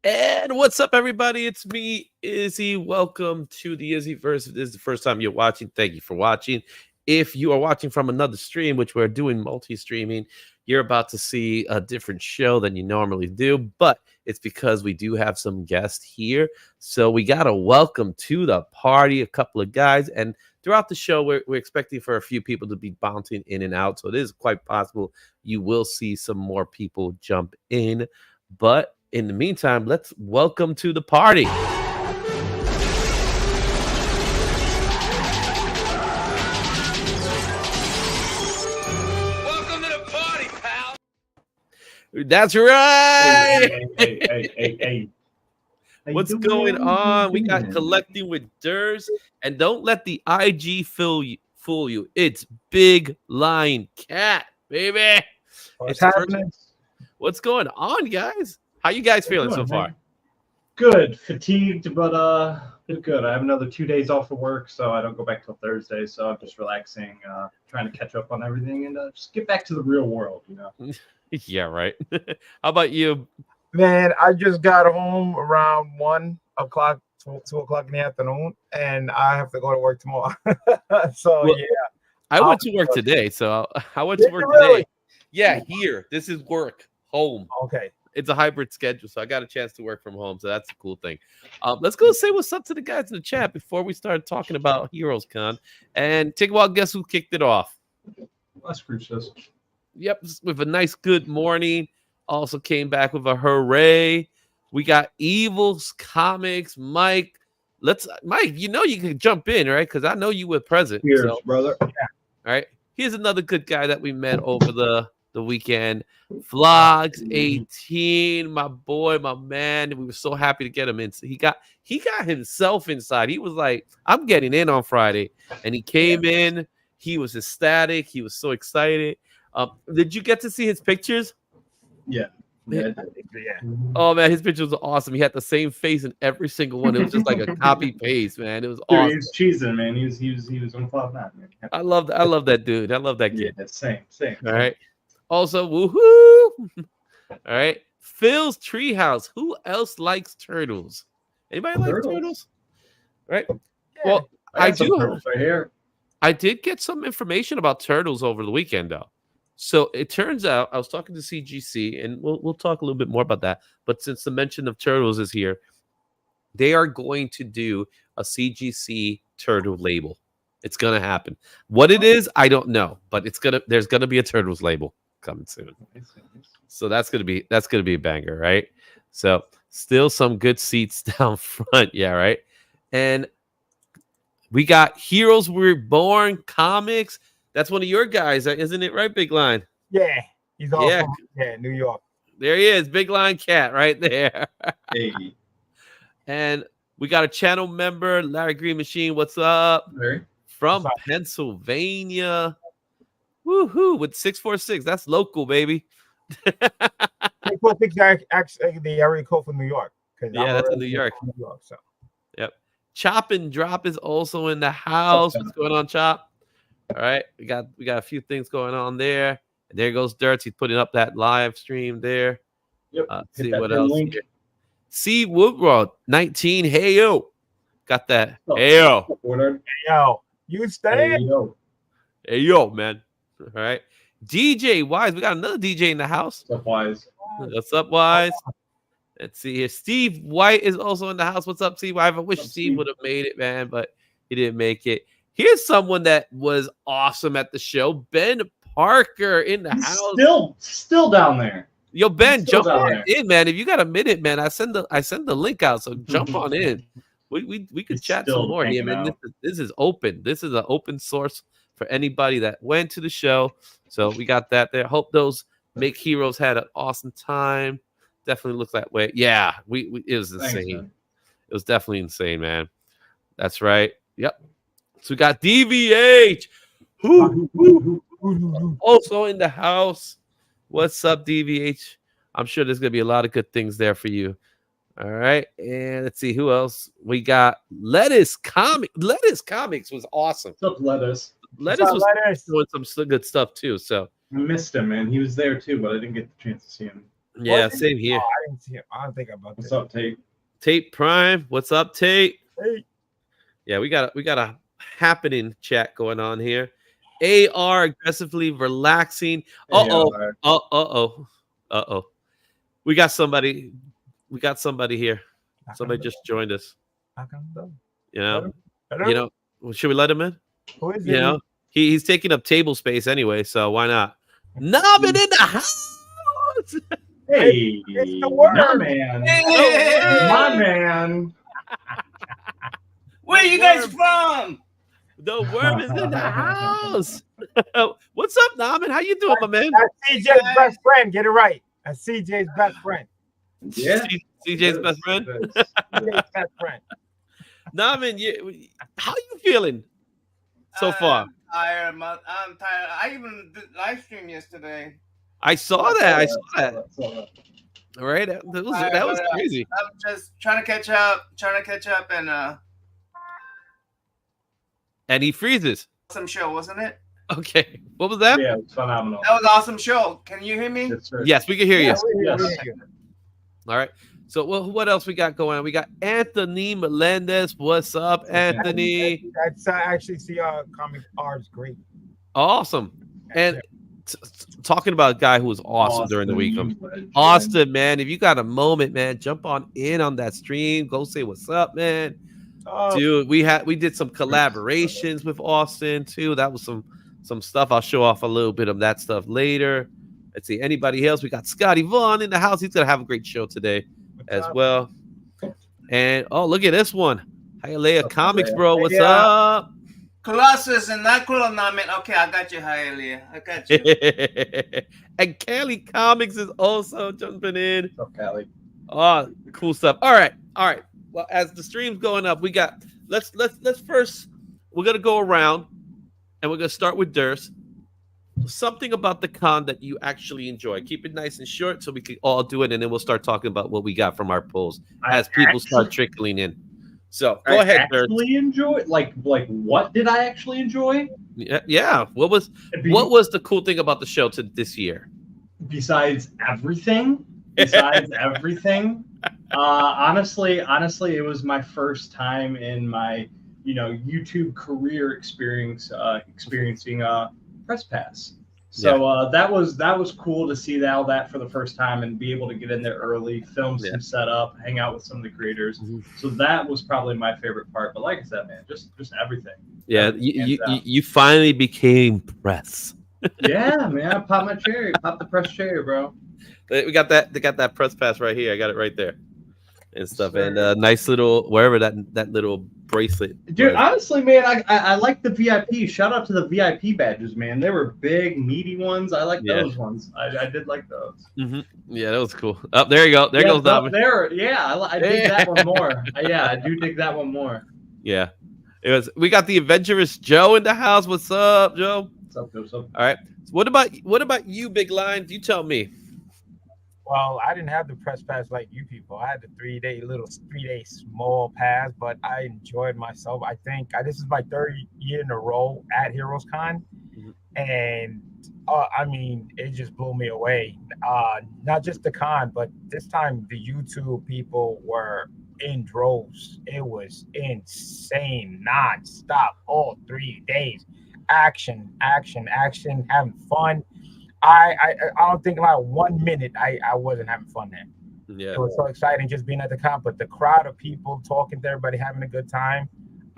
And what's up, everybody? It's me, Izzy. Welcome to the Izzyverse. If this is the first time you're watching, thank you for watching. If you are watching from another stream, which we're doing multi-streaming, you're about to see a different show than you normally do, but it's because we do have some guests here. So we got to welcome to the party a couple of guys. And throughout the show, we're expecting for a few people to be bouncing in and out. So it is quite possible you will see some more people jump in. But in the meantime, let's welcome to the party. Welcome to the party, pal. That's right. Hey. What's going on? We got Collecting with Durs, and don't let the IG fool you. It's Big Lion Cat, baby. What's going on, guys? How you guys feeling so far? Good. Fatigued, but good. I have another 2 days off of work, so I don't go back till Thursday. So I'm just relaxing, trying to catch up on everything, and just get back to the real world, you know. Yeah, right. How about you? Man, I just got home around 1 o'clock, 2 o'clock in the afternoon, and I have to go to work tomorrow. Well, yeah. I went to work today, so I went to work today. Yeah, here. This is work, home. Okay. It's a hybrid schedule, so I got a chance to work from home, so that's a cool thing. Let's go say what's up to the guys in the chat before we start talking about Heroes Con. And take a while, guess who kicked it off? Let's Scrooge this. Yep, with a nice good morning. Also came back with a hooray. We got Evil's Comics, Mike. Mike, you know you can jump in, right? Because I know you were present. Cheers, brother. Yeah. All right. Here's another good guy that we met over the weekend. Vlogs 18, my boy, my man. We were so happy to get him in. So he got himself inside. He was like, I'm getting in on Friday. And he came in. He was ecstatic. He was so excited. Did you get to see his pictures? Yeah. Oh man, his pictures were awesome. He had the same face in every single one. It was just like a copy paste, man. It was awesome. He was cheesing, man. He was on cloud nine, man. I love that dude. I love that kid. Yeah, same. All right. Also, woohoo! All right. Phil's Treehouse. Who else likes turtles? Anybody like turtles? Right. Yeah. Well, I do. Right here. I did get some information about turtles over the weekend, though. So it turns out I was talking to CGC, and we'll talk a little bit more about that. But since the mention of turtles is here, they are going to do a CGC turtle label. It's gonna happen. What it is, I don't know, but there's gonna be a turtles label coming soon. So that's gonna be a banger, right? So still some good seats down front, yeah, right. And we got Heroes Were Born comics. That's one of your guys, isn't it? Right, Big Line? Yeah, he's all from New York. There he is, Big Line Cat, right there. Hey. And we got a channel member, Larry Green Machine. What's up? Larry. From Pennsylvania. Woohoo! With 646. That's local, baby. 646 actually the area code for New York. Yeah, that's in New York. So. Yep. Chop and Drop is also in the house. What's going on, Chop? All right, we got a few things going on there. And there goes Dirt. He's putting up that live stream there. Yep. See what else. See Woodrow 19. Hey yo, got that. Hey yo. Hey yo, you stay. Hey yo, man. All right. DJ Wise, we got another DJ in the house. What's up, Wise? What's up, Wise? Let's see here. Steve White is also in the house. What's up, Steve? I wish Steve would have made it, man, but he didn't make it. Here's someone that was awesome at the show. Ben Parker in the house. Still down there. Yo, Ben, jump on in, man. If you got a minute, man, I send the link out. So jump on in. We could chat some more here, man. This is open. This is an open source for anybody that went to the show. So we got that there. Hope those Make Heroes had an awesome time. Definitely looks that way. Yeah, it was insane. Thanks, it was definitely insane, man. That's right. Yep. So we got DVH. Also in the house. What's up, DVH? I'm sure there's going to be a lot of good things there for you. All right. And let's see who else. We got Lettuce Comics. Lettuce Comics was awesome. What's up, Lettuce? Lettuce was doing some good stuff too. So I missed him, man. He was there too, but I didn't get the chance to see him. Yeah, Was it? same here. Oh, I didn't see him. I don't think about What's this. up, Tate? Tate Prime, what's up, Tate? Hey, Yeah, we got a happening chat going on here. AR aggressively relaxing. Hey, Uh oh. We got somebody. We got somebody here. knock on Somebody the just door. joined us. Knock on the door. You Let know. him- let him- You know. Well, should we let him in? Who is You it? know. He's taking up table space anyway, so why not? Nobbin in the house. Hey, It's the worm. my man. Hey! My man. Where you guys from? The worm is in the house. What's up, Nobbin? How you doing, my man? That's CJ's best friend. Get it right. That's CJ's best friend. Yeah. CJ's best friend. CJ's best friend. Nobbin, how you feeling so far? I'm tired. I even did live stream yesterday. I saw that. I saw that. All right, that was crazy. I'm just trying to catch up. And he freezes. Awesome show, wasn't it? Okay, what was that? Yeah, it was phenomenal. That was an awesome show. Can you hear me? Yes, sir. Yes, we can hear you. Yeah, we Yes. hear you. All right. So, what else we got going on? We got Anthony Melendez. What's up, Anthony? That's actually see comic art's great. Awesome. And talking about a guy who was awesome during the week. Austin, man, if you got a moment, man, jump on in on that stream. Go say what's up, man. Dude, we did some collaborations with Austin too. That was some stuff. I'll show off a little bit of that stuff later. Let's see. Anybody else? We got Scotty Vaughn in the house. He's gonna have a great show today as well. And oh, look at this one. Hialeah Comics, bro. What's up? Colossus and not Kulanamit. Okay, I got you, Hialeah. I got you. And Kelly Comics is also jumping in. What's up, Callie? Oh, cool stuff. All right. Well, as the stream's going up, we got let's first we're gonna go around and we're gonna start with Durst. Something about the con that you actually enjoy. Keep it nice and short so we can all do it, and then we'll start talking about what we got from our polls as people start trickling in. So go ahead, Durst. Actually enjoy like what did I actually enjoy? Yeah. What was the cool thing about the show this year? Besides everything? Honestly, it was my first time in my YouTube career experiencing press pass. So that was cool to see all that for the first time and be able to get in there early, film some setup, hang out with some of the creators. Mm-hmm. So that was probably my favorite part. But like I said, man, just everything. Yeah, Everything you finally became press. Yeah, man, I popped my cherry, popped the press cherry, bro. We got that. They got that press pass right here. I got it right there, and stuff. Sure. And nice little wherever that little bracelet. Dude, was. honestly, man, I like the VIP. Shout out to the VIP badges, man. They were big, meaty ones. I like those ones. I did like those. Mm-hmm. Yeah, that was cool. Oh, there you go. There goes Dominic. I dig that one more. I do dig that one more. Yeah, it was. We got the adventurous Joe in the house. What's up, Joe? What's up? All right. So what about you, Big Line? You tell me. Well, I didn't have the press pass like you people. I had the 3-day small pass, but I enjoyed myself. I think this is my third year in a row at Heroes Con, and I mean, it just blew me away. Not just the con, but this time the YouTube people were in droves. It was insane, nonstop, all 3 days. Action, having fun. I don't think about 1 minute I wasn't having fun there. Yeah, it was so exciting just being at the con, but the crowd of people talking to everybody, having a good time.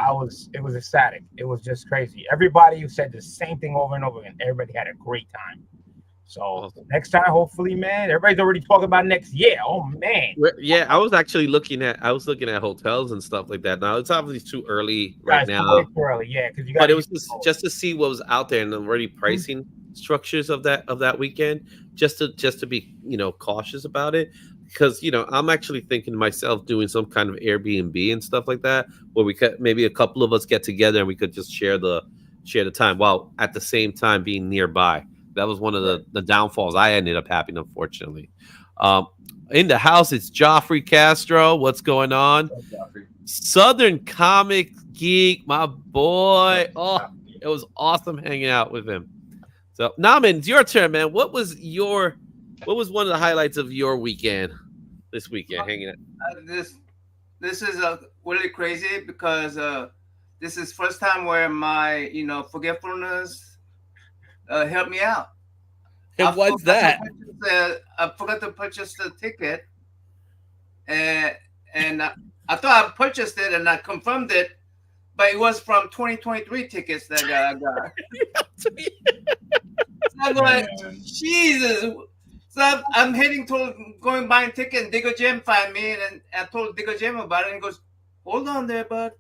It was ecstatic. It was just crazy. Everybody said the same thing over and over again. Everybody had a great time. So next time, hopefully, man, everybody's already talking about next year. Oh man. Yeah, I was actually looking at hotels and stuff like that. Now it's obviously too early right now. Too early, yeah, because but it was just to see what was out there and already pricing structures of that weekend, just to be cautious about it, because I'm actually thinking to myself doing some kind of Airbnb and stuff like that, where we could maybe a couple of us get together and we could just share the time while at the same time being nearby. That was one of the downfalls I ended up having, unfortunately. In the house, it's Joffrey Castro. What's going on? Southern Comic Geek, my boy. Oh, it was awesome hanging out with him. So, Naman, it's your turn, man. What was your What was one of the highlights of your weekend? This weekend, hanging out. This is really crazy because this is first time where my forgetfulness helped me out. And what's that? I forgot to purchase the ticket, and I thought I purchased it and I confirmed it, but it was from 2023 tickets that I got. So I'm like, Jesus. So I'm heading to going buying ticket, and Digger Jim find me, and I told Digger Jim about it, and he goes, "Hold on there, bud,"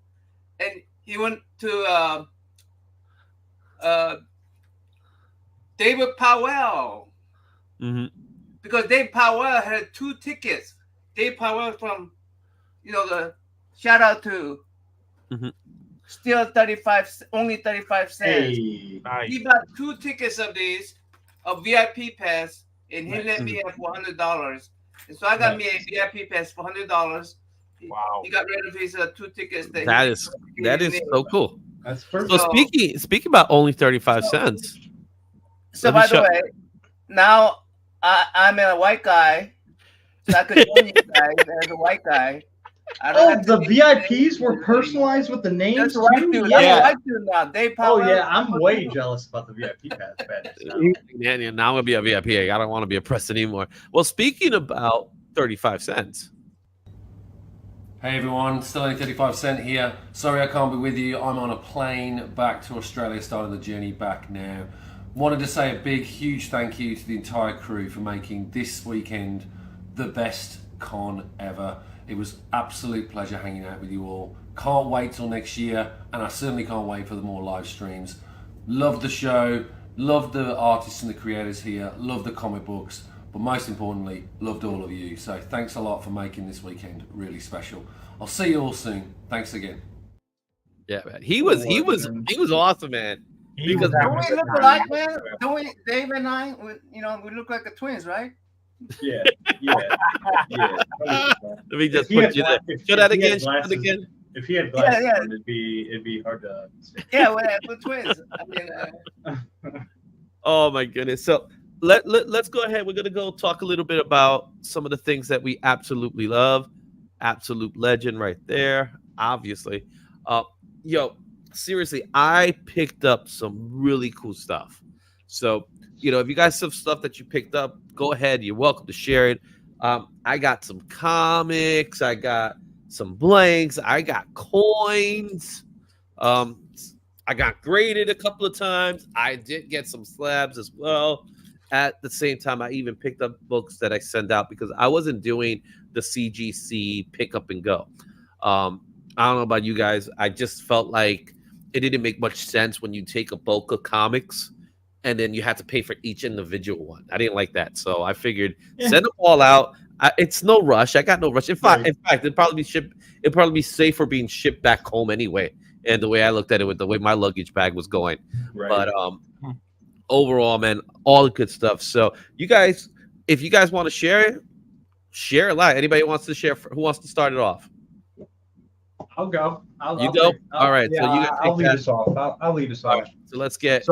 and he went to David Powell. Mm-hmm. Because Dave Powell had 2 tickets. Dave Powell from, the shout out to still only 35 cents. Hey. Nice. He bought 2 tickets of these, a VIP pass, and he let me have $400. And so I got me a VIP pass for $100. Wow. He got rid of his 2 tickets. That is so cool. That's perfect. So speaking about only 35 cents. So by the way, now I'm a white guy, so I could join you guys as a white guy. The VIPs were personalized with the names. That's right, dude. Yeah. That's right, dude. Now Dave Powell. Oh yeah, I'm way jealous about the VIP pass. Yeah, now I'm gonna be a VIP. I don't want to be a press anymore. Well, speaking about 35 cents. Hey everyone, still only 35 cent here. Sorry I can't be with you. I'm on a plane back to Australia, starting the journey back now. Wanted to say a big, huge thank you to the entire crew for making this weekend the best con ever. It was absolute pleasure hanging out with you all. Can't wait till next year, and I certainly can't wait for the more live streams. Love the show, love the artists and the creators here, love the comic books, but most importantly, loved all of you. So thanks a lot for making this weekend really special. I'll see you all soon. Thanks again. Yeah, man. He was awesome, man. Because don't we look alike, man? Don't we, Dave and I? We look like the twins, right? Yeah. Let me just put you there. Show that again. If he had glasses, on, it'd be hard to see. Yeah, we're twins. I mean, oh my goodness. So let's go ahead. We're gonna go talk a little bit about some of the things that we absolutely love. Absolute legend right there, obviously. Seriously, I picked up some really cool stuff. So, if you guys have stuff that you picked up, go ahead. You're welcome to share it. I got some comics. I got some blanks. I got coins. I got graded a couple of times. I did get some slabs as well. At the same time, I even picked up books that I send out because I wasn't doing the CGC pick up and go. I don't know about you guys. I just felt like it didn't make much sense when you take a bulk of comics and then you have to pay for each individual one. I didn't like that. So I figured send them all out. It's no rush. I got no rush. In fact, it'd probably be safer being shipped back home anyway. And the way I looked at it with the way my luggage bag was going. Right. But overall, man, all the good stuff. So you guys, if you guys want to share a lot. Anybody wants to share? Who wants to start it off? I'll go. All right. Yeah, so you I'll lead us off. I'll lead us off. Right, so let's get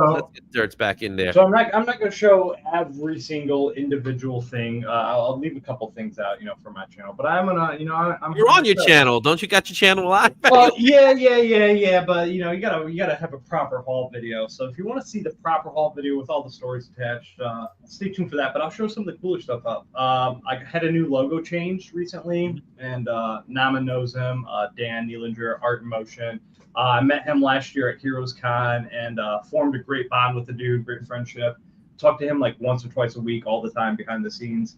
Dirts back in there. So I'm not going to show every single individual thing. I'll leave a couple things out, for my channel. But I'm gonna, You're on your channel, don't you? Got your channel live? Well, yeah. But you gotta have a proper haul video. So if you want to see the proper haul video with all the stories attached, stay tuned for that. But I'll show some of the cooler stuff up. I had a new logo change recently, and Nama knows him. Dan Nealinger, Art in Motion. I met him last year at Heroes Con and formed a great bond with the dude, great friendship. Talked to him like once or twice a week, all the time behind the scenes.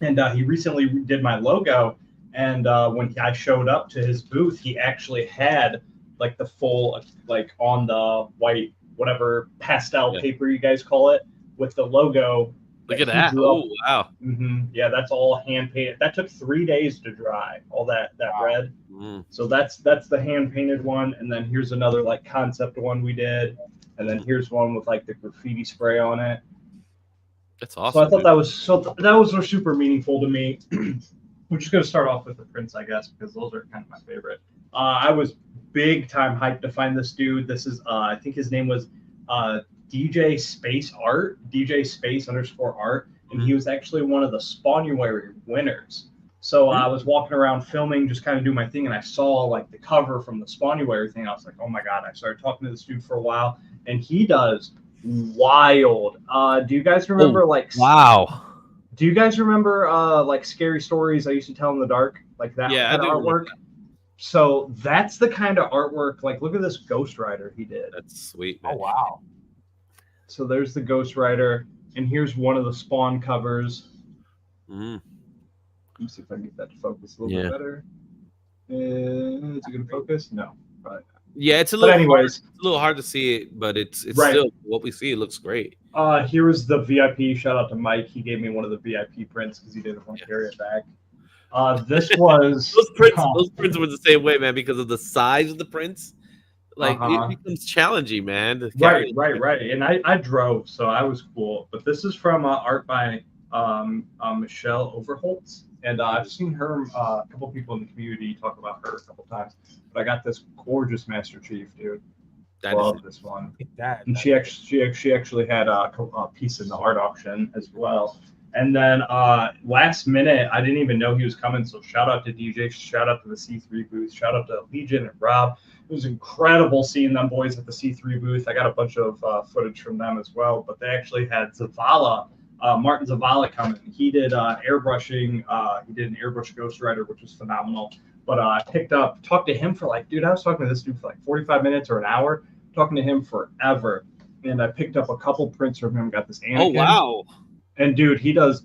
And he recently did my logo. And when I showed up to his booth, he actually had like the full, like on the white, whatever pastel paper you guys call it, with the logo. Look at that. Oh, wow. Mm-hmm. Yeah, that's all hand painted. That took 3 days to dry, all that red. Mm. So that's the hand painted one. And then here's another like concept one we did. And then here's one with like the graffiti spray on it. That's awesome. So I thought that was super meaningful to me. We're just gonna start off with the prints, I guess, because those are kind of my favorite. I was big time hyped to find this dude. This is I think his name was DJ Space _art. and he was actually one of the Spawnuary winners. So I was walking around filming, just kind of doing my thing, and I saw like the cover from the Spawnuary thing. I was like, oh my god! I started talking to this dude for a while, and he does wild. Do you guys remember Wow. Do you guys remember like Scary Stories I used to tell in the dark, like that Yeah, kind I of do artwork? remember that. So that's the kind of artwork. Like, look at this Ghost Rider he did. That's sweet, man. Oh wow. So there's the Ghost Rider, and here's one of the Spawn covers. Mm. Let me see if I can get that to focus a little bit better. Is it going to focus? No. Probably not. Yeah, it's a But little anyways, hard, it's a little hard to see it, but it's Right. still what we see. It looks great. here was the VIP. Shout out to Mike. He gave me one of the VIP prints because he didn't want to carry it back. This was those prints were the same way, man, because of the size of the prints. Like it becomes challenging, man. to carry Right. And I drove, so I was cool. But this is from art by Michelle Overholtz, and I've seen her. A couple people in the community talk about her a couple times. But I got this gorgeous Master Chief, dude. Love this one. And she actually had a piece in the art auction as well. And then last minute, I didn't even know he was coming. So shout out to DJ, shout out to the C3 booth, shout out to Legion and Rob. It was incredible seeing them boys at the C3 booth. I got a bunch of footage from them as well. But they actually had Zavala, Martin Zavala coming. He did airbrushing. He did an airbrush Ghost Rider, which was phenomenal. But I talked to him for like, dude, I was talking to this dude for like 45 minutes or an hour, talking to him forever. And I picked up a couple prints from him, got this Anakin. Oh, wow. And dude, he does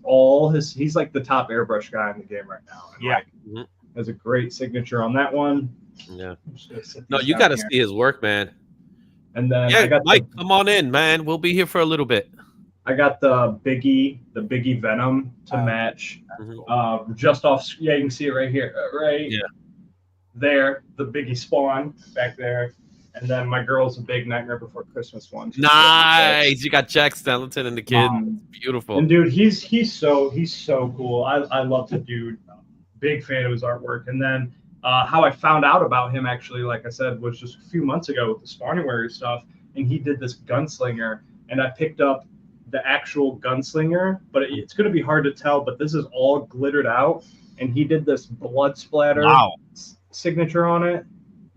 he's like the top airbrush guy in the game right now. And like, has a great signature on that one. Yeah. No, you got to see his work, man. And then I got Mike, come on in, man. We'll be here for a little bit. I got the Biggie Venom to match. Just off, you can see it right here, right? Yeah. There, the Biggie Spawn back there. And then my girl's a big Nightmare Before Christmas one. Nice. You got Jack Skellington and the kid. Beautiful. And dude, he's so cool. I love the dude. Big fan of his artwork. And then how I found out about him, actually, like I said, was just a few months ago with the Spawnuary stuff. And he did this gunslinger, and I picked up the actual gunslinger, but it's going to be hard to tell. But this is all glittered out, and he did this blood splatter signature on it.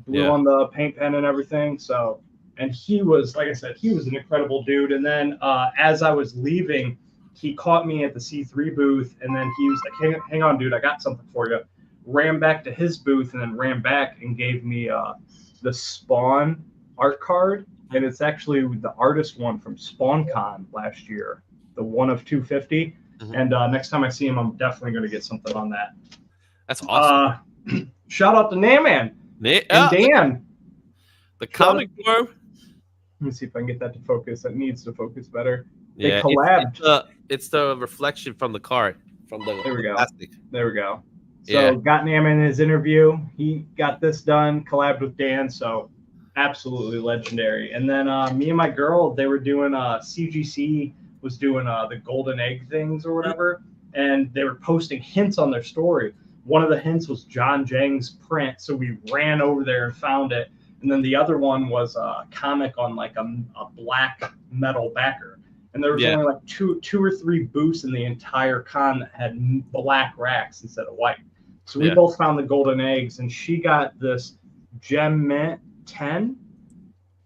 Blue on the paint pen and everything. So, and he was, like I said, he was an incredible dude. And then as I was leaving, he caught me at the C3 booth, and then he was like, hang on, dude, I got something for you. Ran back to his booth and then ran back and gave me the Spawn art card. And it's actually the artist one from SpawnCon last year, the one of 250. And next time I see him, I'm definitely going to get something on that. That's awesome. Shout out to Nayman. And Dan, the comic worm. Let me see if I can get that to focus. That needs to focus better. Yeah, they collabed. It's the reflection from the card. There we go. Plastic. There we go. So got Nam in his interview. He got this done. Collabed with Dan. So absolutely legendary. And then me and my girl, they were doing CGC was doing the golden egg things or whatever, and they were posting hints on their story. One of the hints was John Jang's print, so we ran over there and found it. And then the other one was a comic on like a black metal backer. And there was only like two or three booths in the entire con that had black racks instead of white. So we both found the golden eggs, and she got this Gem Mint 10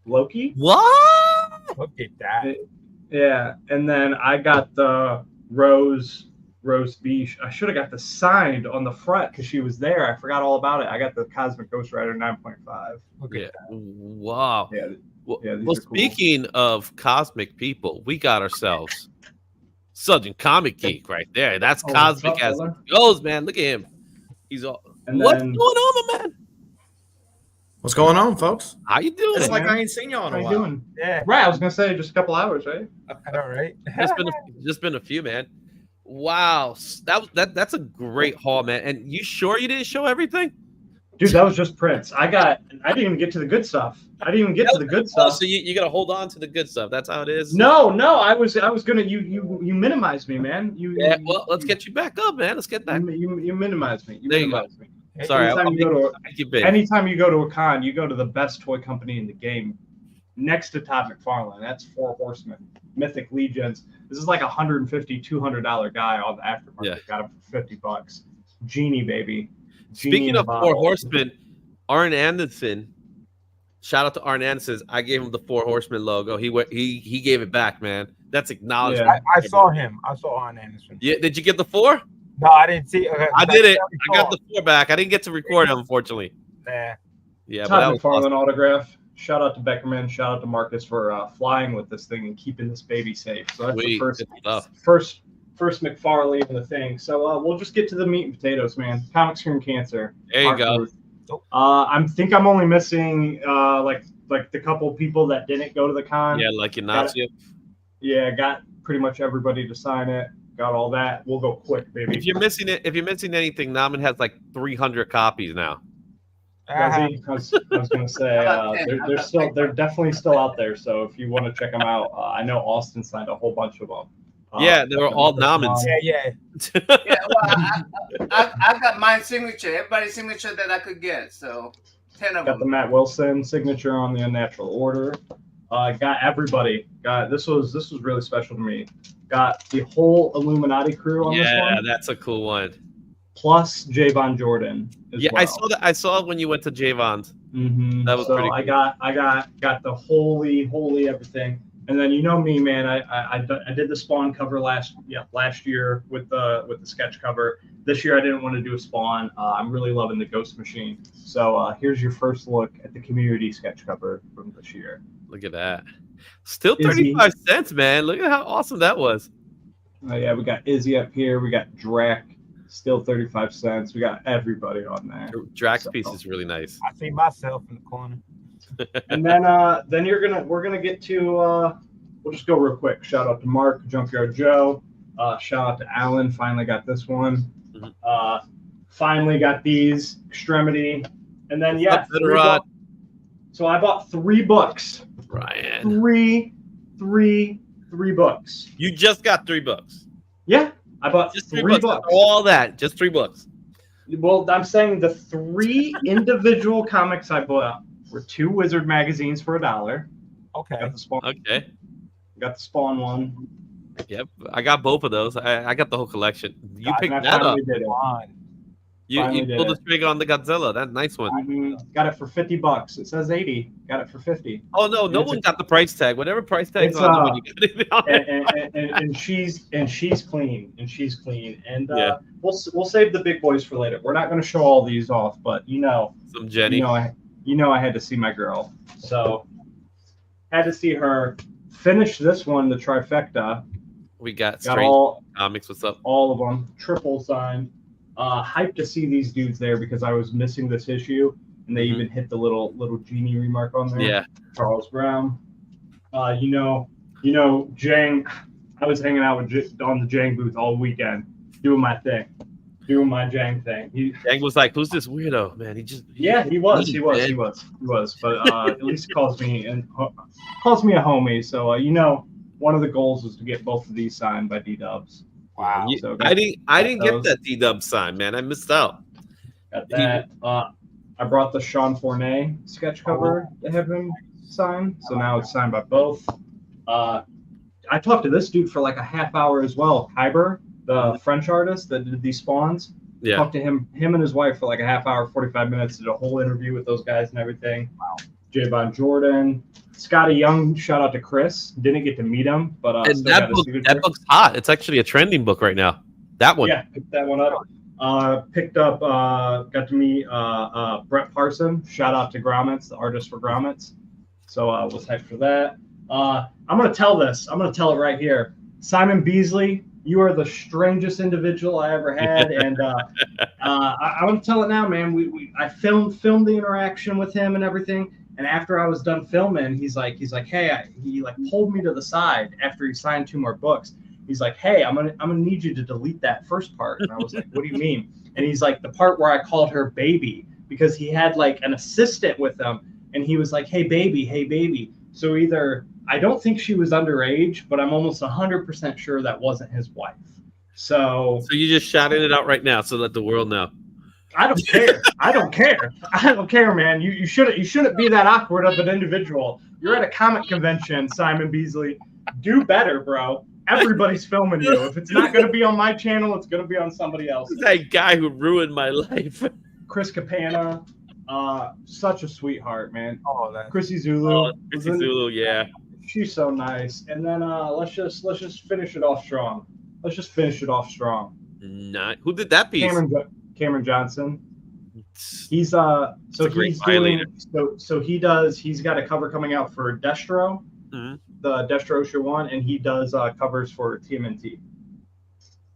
Loki. What? Look at that. Yeah, and then I got the Rose Beach. I should have got the signed on the front because she was there. I forgot all about it. I got the Cosmic Ghost Rider 9.5. Yeah. Wow. Yeah. Well, speaking of cosmic people, we got ourselves Southern Comic Geek right there. That's cosmic as it goes, man. Look at him. He's all. What's going on, my man? What's going on, folks? How you doing? It's like I ain't seen y'all in a while. Doing? Yeah. Right. I was gonna say just a couple hours, right? All right. just been a few, man. Wow, that's a great haul, man. And you sure you didn't show everything? Dude, that was just prints. I didn't even get to the good stuff. I didn't even get to the good stuff. So you gotta hold on to the good stuff. That's how it is. No, I was gonna you minimized me, man. Well, let's get you back up, man. Let's get back. You minimized me. There you go. Sorry, anytime you go to a con, you go to the best toy company in the game, next to Todd McFarlane. That's Four Horsemen. Mythic Legions. This is like $150, $200 guy on the aftermarket. Yeah. Got him for $50. Genie, baby. Genie Speaking in a of Four bottle. Horsemen, Arn Anderson. Shout out to Arn Anderson. I gave him the Four Horsemen logo. He gave it back, man. That's acknowledged. Yeah. I saw him. I saw Arn Anderson. Yeah, did you get the 4? No, I didn't see. I did it. I got the 4 back. I didn't get to record it, unfortunately. Nah. Yeah, but Todd that was McFarlane awesome. autograph. Shout out to Beckerman. Shout out to Marcus for flying with this thing and keeping this baby safe. So that's Sweet. the Good stuff. first McFarlane in the thing. So we'll just get to the meat and potatoes, man. Comic Screen Cancer. There you Art go. booth. I think I'm only missing like the couple people that didn't go to the con. Yeah, like Ignacio. Yeah, got pretty much everybody to sign it. Got all that. We'll go quick, baby. If you're missing anything, Naman has like 300 copies now. Does he? I was gonna say they're definitely still out there. So if you want to check them out, I know Austin signed a whole bunch of them. Yeah, they were all Namans. Yeah. Yeah, well, I got my signature, everybody's signature that I could get. So 10 of Got them. the Matt Wilson signature on the Unnatural Order. Got everybody. Got this was really special to me. Got the whole Illuminati crew on this Yeah, one, that's a cool one. plus Javon Jordan. Yeah, well. I saw that. I saw it when you went to Javon's. Mm-hmm. That was so pretty I cool. got the holy everything. And then you know me, man. I did the Spawn cover last year with the sketch cover. This year I didn't want to do a Spawn. I'm really loving the Ghost Machine. So here's your first look at the community sketch cover from this year. Look at that. Still Izzy. 35 cents, man. Look at how awesome that was. Yeah, we got Izzy up here. We got Drac, still 35 cents. We got everybody on there. Drax So- piece is really nice. I see myself in the corner. And then we're gonna get to we'll just go real quick. Shout out to Mark, Junkyard Joe. Shout out to Alan. Finally got this one. Mhm. Finally got these Extremity. And then What's up, three Veteran? so I bought 3 books. Ryan, Three books. you just got 3 books. Yeah, I bought Just 3 3 books. All that, just 3 books. Well, I'm saying the 3 individual comics I bought were 2 Wizard magazines for $1. Okay. Got the Spawn. Okay. Got the Spawn one. Yep, I got both of those. I got the whole collection. You And picked I that up. finally did it. You finally did pulled the it. trigger on the Godzilla. That nice one. Got it for $50. It says 80. Got it for 50. Oh no, no It's one got the price tag. Whatever price tag's it's, on the one, you got it on it. And she's clean. And Yeah. we'll save the big boys for later. We're not going to show all these off, but Some Jenny. I had to see my girl, so had to see her finish this one, the trifecta. We got Got Strange all Comics. What's up? of them, triple signed. Hyped to see these dudes there because I was missing this issue, and they Mhm. even hit the little genie remark on there. Yeah. Charles Brown. Jang. I was hanging out with on the Jang booth all weekend, doing my thing, doing my Jang thing. Yang was like, "Who's this weirdo, man?" He was. But at least calls me a homie. So one of the goals was to get both of these signed by D-Dubs. Wow. So I didn't get those. that D-Dub sign, man. I missed out. Got that. I brought the Sean Fournet sketch cover to have him sign. So now it's signed by both. I talked to this dude for like a half hour as well. Hyber, the French artist that did these spawns. Yeah. Talked to him and his wife for like a half hour, 45 minutes. Did a whole interview with those guys and everything. Wow. Javon Jordan. Scotty Young, shout out to Chris. Didn't get to meet him, but And still got that his book, signature. that book's hot. It's actually a trending book right now. That one. Yeah, picked that one up. Picked up, got to meet Brett Parson. Shout out to Grommets, the artist for Grommets. So was hyped for that. I'm going to tell this. I'm going to tell it right here. Simon Beasley, you are the strangest individual I ever had. And I'm going to tell it now, man. I filmed the interaction with him and everything. And after I was done filming, he's like, hey, he pulled me to the side after he signed 2 more books. He's like, hey, I'm gonna need you to delete that first part. And I was like, what do you mean? And he's like, the part where I called her baby, because he had like an assistant with him, and he was like, hey baby. So either I don't think she was underage, but I'm almost 100% sure that wasn't his wife. So you just shouting it out right now, so let the world know. I don't care. I don't care. I don't care, man. You shouldn't be that awkward of an individual. You're at a comic convention, Simon Beasley. Do better, bro. Everybody's filming you. If it's not going to be on my channel, it's going to be on somebody else's. That guy who ruined my life. Chris Capana, such a sweetheart, man. Oh, that. Chrissy Zulu. Chrissy Zulu, yeah. She's so nice. And then let's just finish it off strong. Not who did that piece? Cameron Johnson. He's a great violator. He's got a cover coming out for Destro, the Destro issue 1, and he does covers for TMNT.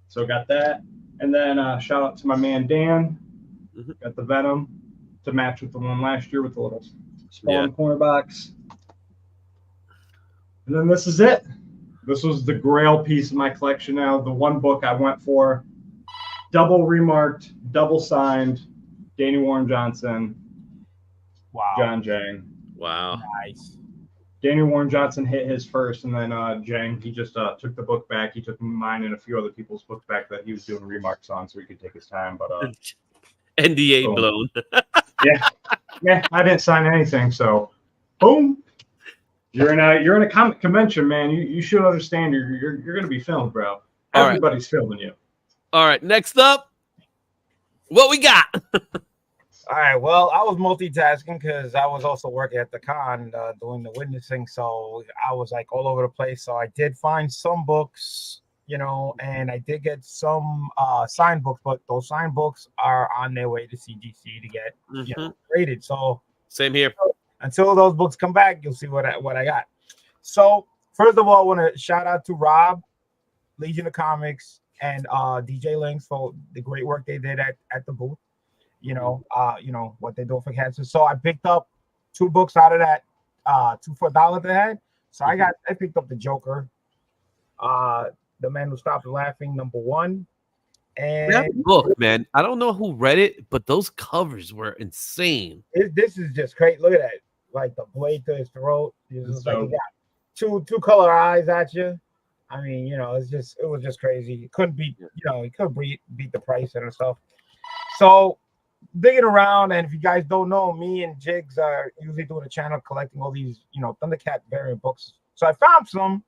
So got that. And then shout out to my man Dan. Got the Venom to match with the one last year with the little spawn corner box. And then this is it. This was the grail piece of my collection now. The one book I went for. Double remarked, double signed, Danny Warren Johnson, Wow. John Jang. Wow. Nice. Danny Warren Johnson hit his first, and then Jang, he just took the book back. He took mine and a few other people's books back that he was doing remarks on so he could take his time. But NDA boom. blown. Yeah, I didn't sign anything, so boom. You're in a comic convention, man. You should understand you're gonna be filmed, bro. All right. Everybody's filming you. All right, next up, what we got? All right. Well, I was multitasking because I was also working at the con doing the witnessing. So I was like all over the place. So I did find some books, and I did get some signed books, but those signed books are on their way to CGC to get graded. So Same here. Until those books come back, you'll see what I got. So first of all, I want to shout out to Rob, Legion of Comics, and DJ Links for the great work they did at the booth. What they do for cancer. So I picked up 2 books out of that 2 for $1 they had. So I picked up the Joker, The Man Who Stopped Laughing, #1. And that book, man, I don't know who read it, but those covers were insane. This is just great. Look at that. Like the blade to his throat. It's like he got two color eyes at you. I mean, it was just crazy. He couldn't beat, he couldn't beat the price and stuff. So digging around, and if you guys don't know, me and Jigs are usually doing a channel collecting all these, Thundercat variant books. So I found some,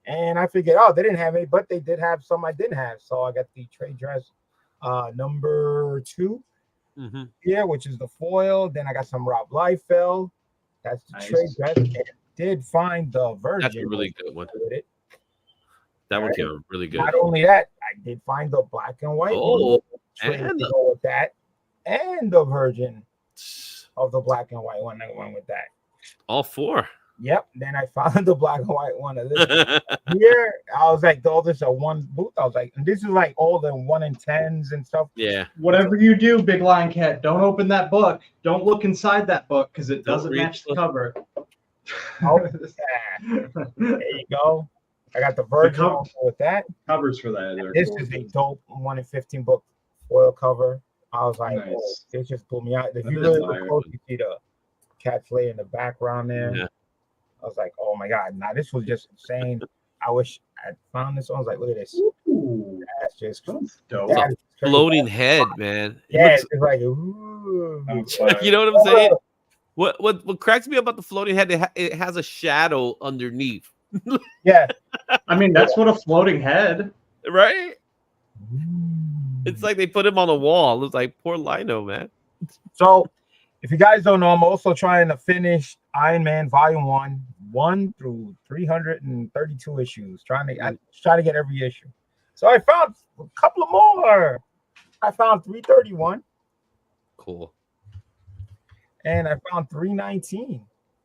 and I figured, they didn't have any, but they did have some I didn't have. So I got the trade dress #2 here, which is the foil. Then I got some Rob Liefeld. That's the trade dress. And I did find the Virgin. That's a really good one. With it. That one came out really good. Not only that, I did find the black and white one. And to go with that, and the Virgin of the black and white one that went with that. All 4. Yep. Then I found the black and white one of this here. I was like, this is a one booth. I was like, and this is like all the 1 in 10s and stuff. Yeah. Whatever you do, Big Lion Cat, don't open that book. Don't look inside that book because it doesn't match the cover. Oh, yeah. There you go. I got the Virgin also with that. Covers for that. This is a dope 1 in 15 book foil cover. I was like, nice. It just pulled me out. If you really look close, you see the cat flay in the background there. Yeah. I was like, oh my God. Now this was just insane. I wish I found this one. I was like, look at this. Ooh, that's just dope. It's a floating head, man. It's like, ooh. You know what I'm saying? What cracks me up about the floating head, it has a shadow underneath. Yeah. I mean, that's what a floating head. Right? It's like they put him on the wall. It's like, poor Lino, man. So, if you guys don't know, I'm also trying to finish Iron Man Volume 1 through 332 issues. Trying to get every issue. So I found a couple of more. I found 331. Cool. And I found 319.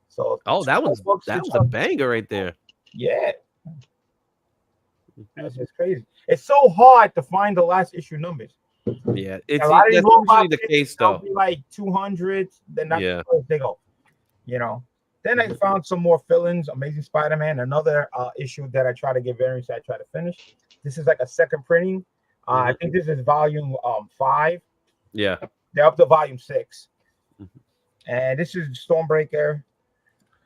So that was a banger right there. Yeah. That's just crazy. It's so hard to find the last issue numbers. Yeah, that's usually the case though. Be like 200, then that's the first they go. Then I found some more fill-ins. Amazing Spider-Man, another issue that I try to get variants. I try to finish. This is like a second printing. I think this is volume 5. Yeah, they're up to volume 6, and this is Stormbreaker.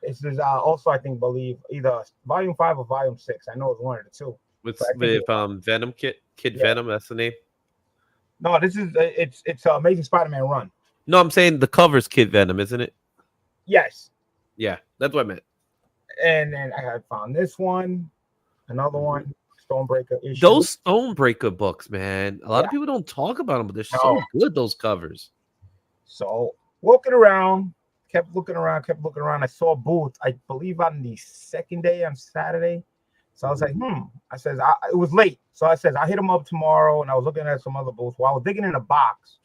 This is also believe either volume 5 or volume 6. I know it's one of the two. With Venom Kid Venom, that's the name. No, this is it's Amazing Spider-Man run. No, I'm saying the cover's Kid Venom, isn't it? Yes. Yeah, that's what I meant. And then I had found this one, another one, Stormbreaker issue. Those Stonebreaker books, man. A lot of Yeah. people don't talk about them, but they're No. so good. Those covers. So walking around, kept looking around. I saw a booth, I believe on the second day on Saturday. So I was like, I says, it was late. So I says, I'll hit him up tomorrow. And I was looking at some other booths. While I was digging in a box,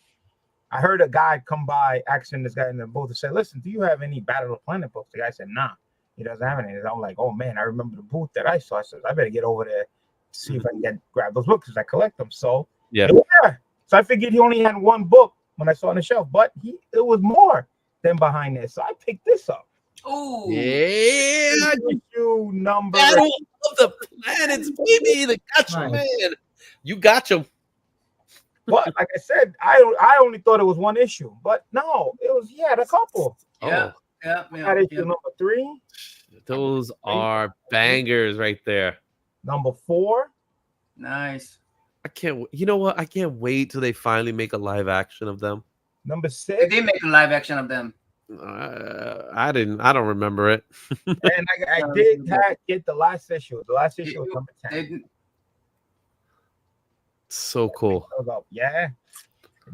I heard a guy come by asking this guy in the booth to say, listen, do you have any Battle of the Planet books? The guy said, nah, he doesn't have any. And I'm like, oh man, I remember the booth that I saw. I said, I better get over there, see if I can grab those books because I collect them. So Yeah. So I figured he only had one book when I saw on the shelf, but it was more than behind there. So I picked this up. Oh, Yeah. Issue number. Battle of the Planets, baby. The gotcha, man. You got him. But like I said, I only thought it was one issue, but no, he had a couple. yeah, yeah, Had issue number 3, Those are bangers right there. number 4. nice. I can't. You know what? I can't wait till they finally make a live action of them. Number They 6, did make a live action of them. I don't remember it. and I did get the last issue. The last issue was number 10. So cool. I was like, yeah.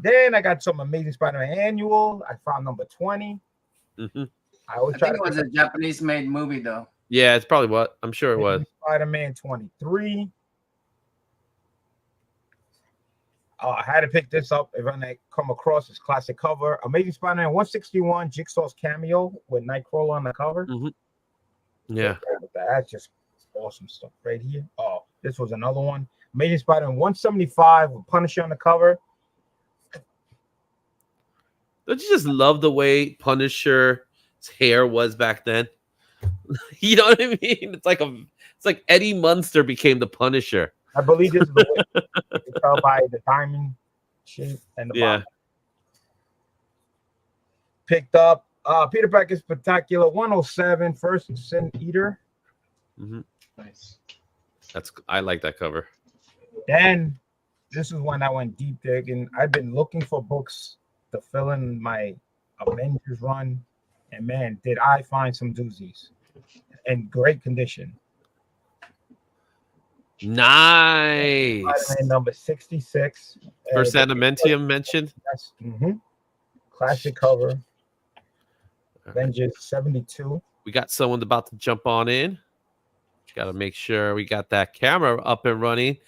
Then I got some Amazing Spider-Man annual. I found number 20. Mm-hmm. I always I try think to it was a Japanese-made movie, though. Yeah, it's probably what I'm sure it was. Spider-Man 23. I had to pick this up if I come across this classic cover. Amazing Spider-Man 161, Jigsaw's cameo with Nightcrawler on the cover. Mm-hmm. Yeah. That's just awesome stuff right here. Oh, this was another one. Amazing Spider-Man 175 with Punisher on the cover. Don't you just love the way Punisher's hair was back then? You know what I mean? It's like Eddie Munster became the Punisher. I believe this is the way you can tell by the diamond shape and the bottom. Picked up Peter Parker's Spectacular 107, First Sin Eater. Mm-hmm. Nice. I like that cover. Then this is when I went deep digging. I've been looking for books to fill in my Avengers run, and man, did I find some doozies in great condition. Nice. Spider-Man number 66. First Adamantium mentioned. Yes. Classic cover. Avengers 72. We got someone about to jump on in. Got to make sure we got that camera up and running.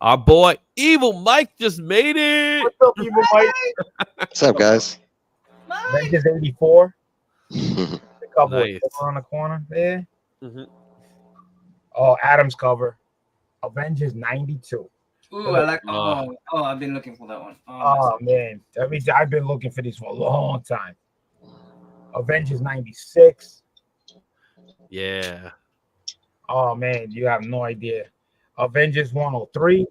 Our boy Evil Mike just made it. What's up, Evil Mike? What's up, guys? Avengers 84. The couple Nice. on the corner there. Mm-hmm. Oh, Adam's cover. Avengers 92. Ooh, I like. Oh, I've been looking for that one. Oh man, that means I've been looking for these for a long time. Avengers 96. Yeah. Oh man, you have no idea. Avengers 103.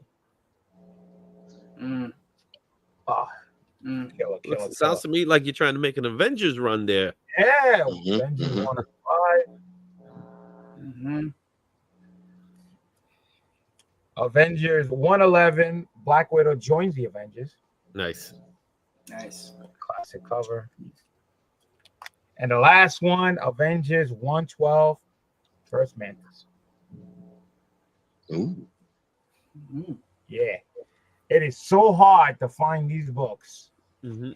Killer. Sounds to me like you're trying to make an Avengers run there. Yeah, Mhm, Avengers mhm. 105. Avengers 111. Black Widow joins the Avengers. Nice. Nice. Classic cover. And the last one, Avengers 112. First Mantis. Ooh. Yeah. It is so hard to find these books. Mm-hmm.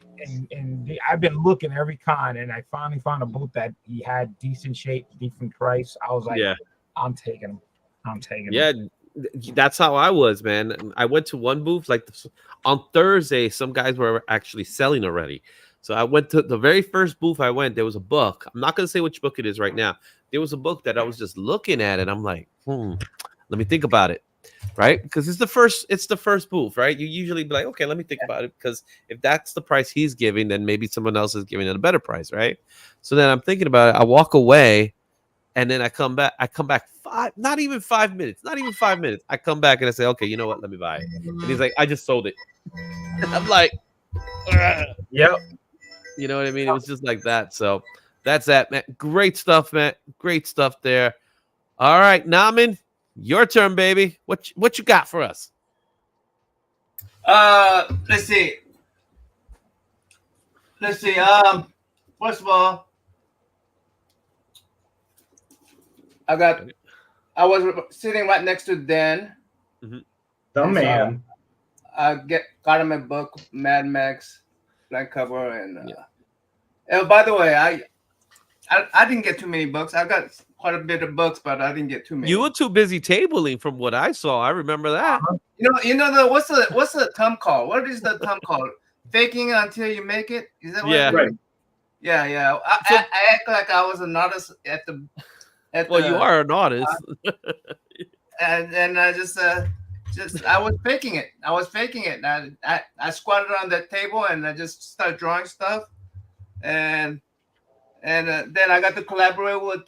And I've been looking every con, and I finally found a booth that he had decent shape, decent price. I was like, Yeah. I'm taking them. Yeah. That's how I was, man. I went to one booth on Thursday. Some guys were actually selling already. So I went to the very first booth I went. There was a book. I'm not going to say which book it is right now. There was a book that I was just looking at, and I'm like, let me think about it. Right? Because it's the first booth, right? You usually be like, okay, let me think about it. Because if that's the price he's giving, then maybe someone else is giving it a better price, right? So then I'm thinking about it. I walk away, and then I come back. Not even 5 minutes. I come back and I say, okay, you know what? Let me buy it. And he's like, I just sold it. I'm like, ugh. Yep. You know what I mean? It was just like that. So that's that, man. Great stuff, man. Great stuff there. All right, Naman, your turn, baby. What you got for us? Let's see. First of all, I was sitting right next to Dan. The man. I got him a book, Mad Max, blank cover, and by the way, I didn't get too many books. I got quite a bit of books, but I didn't get too many. You were too busy tabling, from what I saw. I remember that. You know what's the term called? What is the term called? Faking it until you make it. Is that what? Yeah. Right. Yeah. I act like I was an artist at the. You are an artist. And I just I was faking it. And I squatted on that table and I just started drawing stuff, and then I got to collaborate with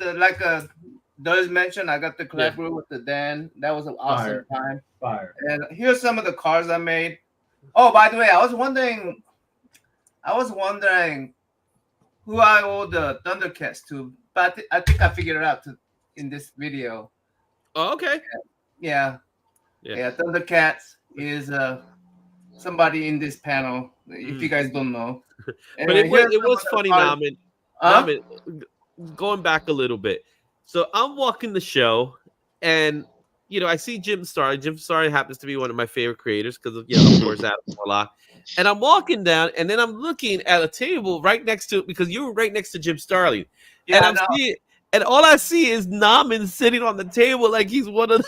Does mention I got to collaborate with the Dan. That was an awesome time. Fire. And here's some of the cards I made. Oh, by the way, I was wondering who I owe the Thundercats to, but I think I figured it out in this video. Oh, okay. Yeah. Thundercats is somebody in this panel. If you guys don't know, But it was funny, Namin. Namin, going back a little bit. So I'm walking the show, and I see Jim Starlin. Jim Starlin happens to be one of my favorite creators because of course, Adam Warlock. And I'm walking down, and then I'm looking at a table right next to, because you were right next to Jim Starlin. Yeah, and I'm seeing, and all I see is Namin sitting on the table like he's one of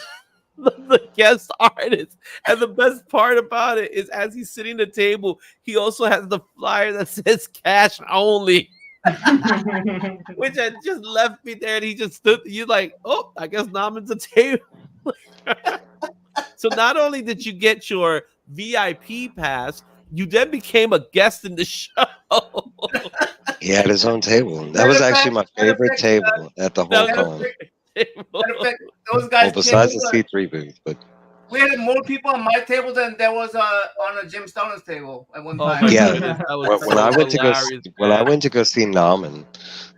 the guest artists. And the best part about it is, as he's sitting at the table, he also has the flyer that says cash only. Which had just left me there, and he just stood. You're like, oh, I guess Namin's a table. So not only did you get your VIP pass, you then became a guest in the show. He had his own table. That was actually my favorite table at the whole con. Those guys. Well, besides the C3 booth, but we had more people on my table than there was on a Jim Starlin's table at one time. Yeah, when I went to go see Namin,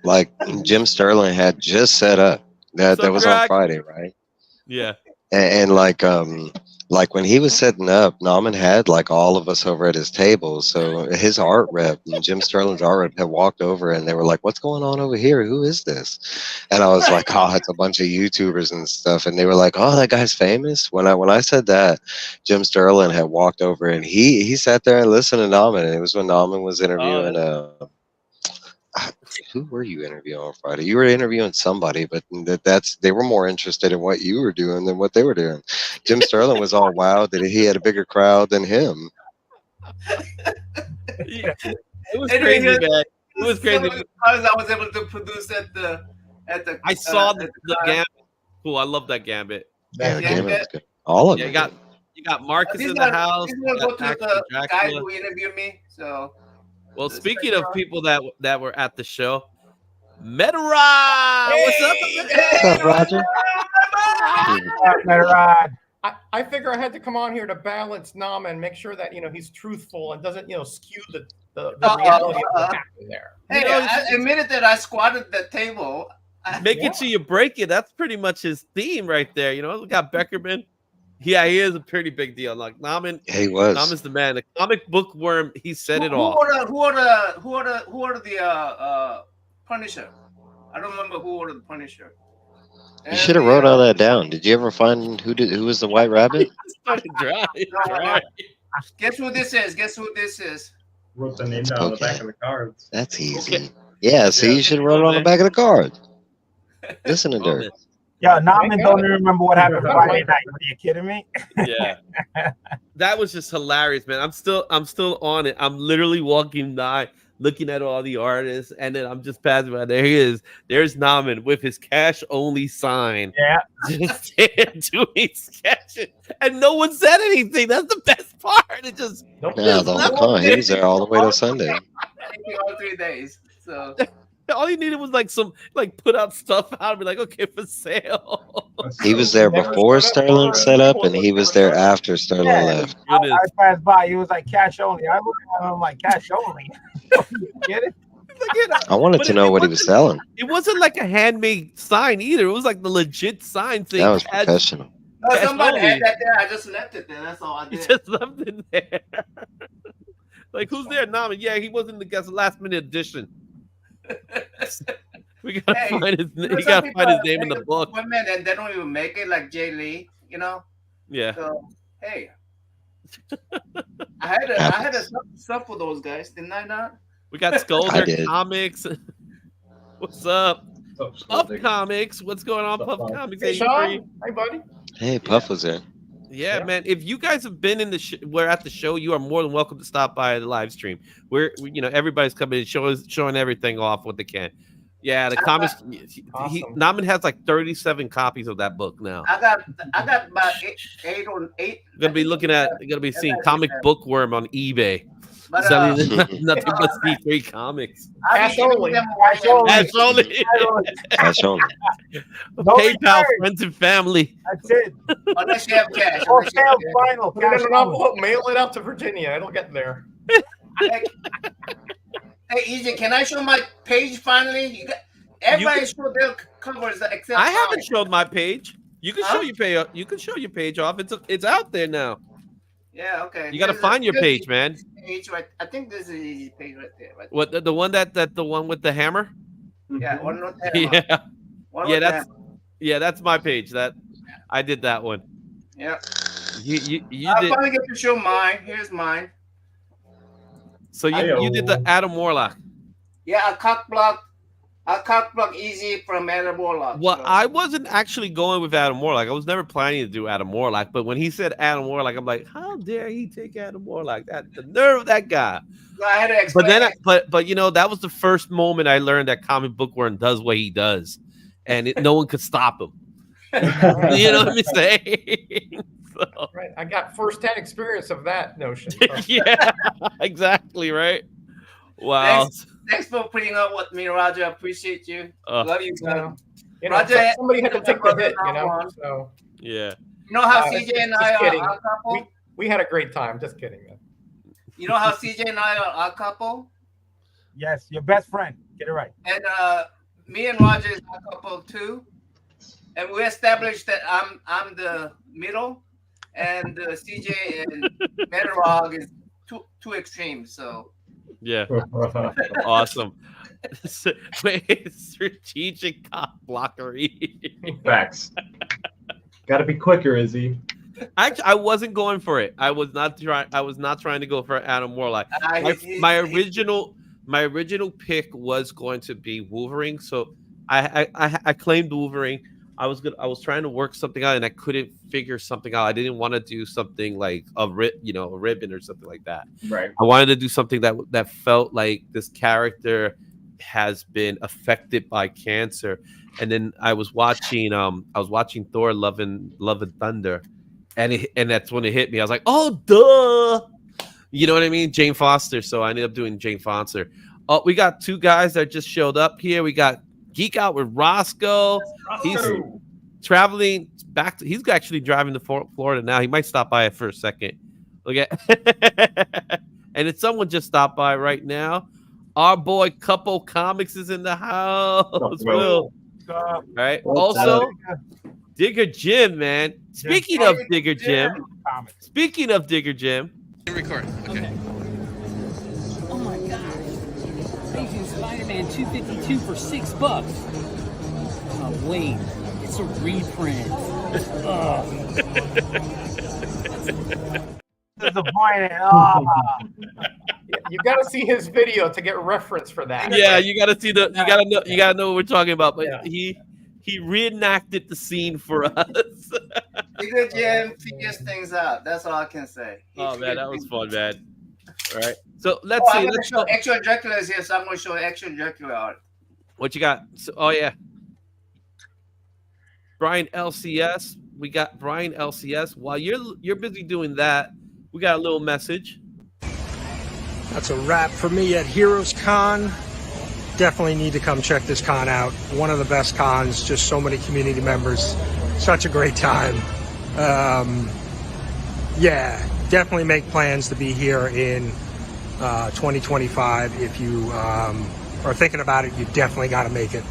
like Jim Starlin had just set up. That was on Friday, right? Yeah. And like when he was setting up, Namin had like all of us over at his table. So his art rep, Jim Sterling's art rep, had walked over, and they were like, "What's going on over here? Who is this?" And I was like, "Oh, it's a bunch of YouTubers and stuff." And they were like, "Oh, that guy's famous." When I said that, Jim Sterling had walked over, and he sat there and listened to Namin. And it was when Namin was interviewing. Who were you interviewing on Friday? You were interviewing somebody, but they were more interested in what you were doing than what they were doing. Jim Sterling was all wowed that he had a bigger crowd than him. Yeah. It was crazy, man. It was crazy. I was able to produce at the. I saw the gambit. Cool, I love that gambit. Yeah, the gambit was good. All of it. You got Marcus in the house. These go to the guy who interviewed me. So. Well, speaking of people that were at the show, Metarod! What's up, Roger? Metarod. I figure I had to come on here to balance Namin and make sure that he's truthful and doesn't skew the reality of what's happening there. Hey, I admitted that I squatted the table. Make it till you break it. That's pretty much his theme right there. We got Beckerman. Yeah, he is a pretty big deal. Like Namin, yeah, he was. Namin's the man. The comic book worm. He said it all. Who ordered the Punisher? I don't remember who ordered the Punisher. You should have wrote all that down. Did you ever find who was the White Rabbit? Dry. Guess who this is? Wrote the name down on the back of the cards. That's easy. Okay. Yeah, see, you should have wrote it on the back of the card. Listen to Dirk. Yeah, Namin don't even remember what happened Friday night. Are you kidding me? Yeah, that was just hilarious, man. I'm still on it. I'm literally walking by, looking at all the artists, and then I'm just passing by. There he is. There's Namin with his cash only sign. Yeah, just doing sketches, and no one said anything. That's the best part. It just the whole con. He was there all the way till Sunday. All 3 days. So. All he needed was put out stuff out and be like, okay, for sale. He was there before Sterling set up, and he was there after Sterling left. I passed by. He was like cash only. I looked at him like cash only. Get it? I wanted to know what he was selling. It wasn't like a handmade sign either. It was like the legit sign thing. That was professional. No, Cash somebody only. had that there. I just left it there. That's all I He did. just left it there. Like, who's there? Nah, yeah, he wasn't the guest last minute addition. We gotta Hey, find his. you know, You some gotta people find his are name in the big book. women and they don't even make it, like Jay Lee. You know. Yeah. So hey, I had a stuff for those guys, didn't I not? We got I Skulder did. Comics. What's up? What's up, Puff Skulder? Comics. What's going on, What's up, Puff Puff? Comics? Hey, 83? Sean. Hi, buddy. Hey, Puff was there. Yeah, man. If you guys have been in we're at the show, you are more than welcome to stop by the live stream. Everybody's coming and showing everything off what they can. Yeah, the comics. Awesome. Naman has like 37 copies of that book now. I got about eight. You're gonna be seeing Comic Bookworm on eBay. But Selling nothing but C3 comics. Cash only. Cash only. Cash only. PayPal, friends and family. That's it. Unless you have cash. Or Unless you have sales cash. final. Put it Cash in an only. envelope, mail it out to Virginia. It'll get there. Hey, Easy, can I show my page finally? Everybody show their covers except I haven't mine. showed my page. You can show your page. You can show your page off. It's out there now. Yeah, okay. You got to find your page, man. Page right. I think this is the easy page right there. Right What the one the one with the hammer? yeah, one not there. Yeah, One yeah. not there. That's my page. I did that one. Yeah. You I did. finally get to show mine. Here's mine. So you did the Adam Warlock. Yeah, a cock block easy from Adam Warlock. Well, so. I wasn't actually going with Adam Warlock. I was never planning to do Adam Warlock, but when he said Adam Warlock, I'm like, how dare he take Adam Warlock? The nerve of that guy. So I had to explain. But then, that was the first moment I learned that Comic Bookworm does what he does, and no one could stop him. You know what I'm saying? So, Right. I got first-hand experience of that notion. So. yeah, exactly right. Wow. Thanks for putting up with me, Roger. I appreciate you. Love you, son. Roger, somebody had to take the hit, So yeah. You know how CJ and I are a couple? We had a great time. Just kidding, man. You know how CJ and I are a couple? Yes, your best friend. Get it right. And me and Roger is a couple too. And we established that I'm the middle, and CJ and Metarog is two extremes. So Yeah. Awesome. Strategic cock blockery. Facts. Got to be quicker, Izzy. Actually, I wasn't going for it. I was not trying to go for Adam Warlock. My original pick was going to be Wolverine. So I claimed Wolverine. I was trying to work something out and I couldn't figure something out. I didn't want to do something like a ribbon or something like that. Right. I wanted to do something that felt like this character has been affected by cancer. And then I was watching Thor Love and Thunder, and that's when it hit me. I was like, oh duh. You know what I mean? Jane Foster. So I ended up doing Jane Foster. Oh, we got two guys that just showed up here. We got Geek Out with Roscoe. He's traveling back. He's actually driving to Florida now. He might stop by for a second. Look at, and it's someone just stopped by right now. Our boy Couple Comics is in the house. Will. Right. Also, Digger Jim, man. Speaking of Digger Jim. Record. Okay. Oh my gosh. Amazing Spider-Man 252 for $6. Oh wait, it's a reprint. Disappointed. You got to see his video to get reference for that. Yeah, you got to see you got to know what we're talking about. But he reenacted the scene for us. Digger Jim figures things out. That's all I can say. Oh man, that was fun, man. All right, so let's see. I'm going to show Extra Dracula is here, so I'm going to show Extra Dracula art. What you got? So, oh yeah, Brian LCS. We got Brian LCS. While you're busy doing that, we got a little message. That's a wrap for me at Heroes Con. Definitely need to come check this con out. One of the best cons, just so many community members. Such a great time. Yeah, definitely make plans to be here in 2025. If you are thinking about it, you definitely got to make it.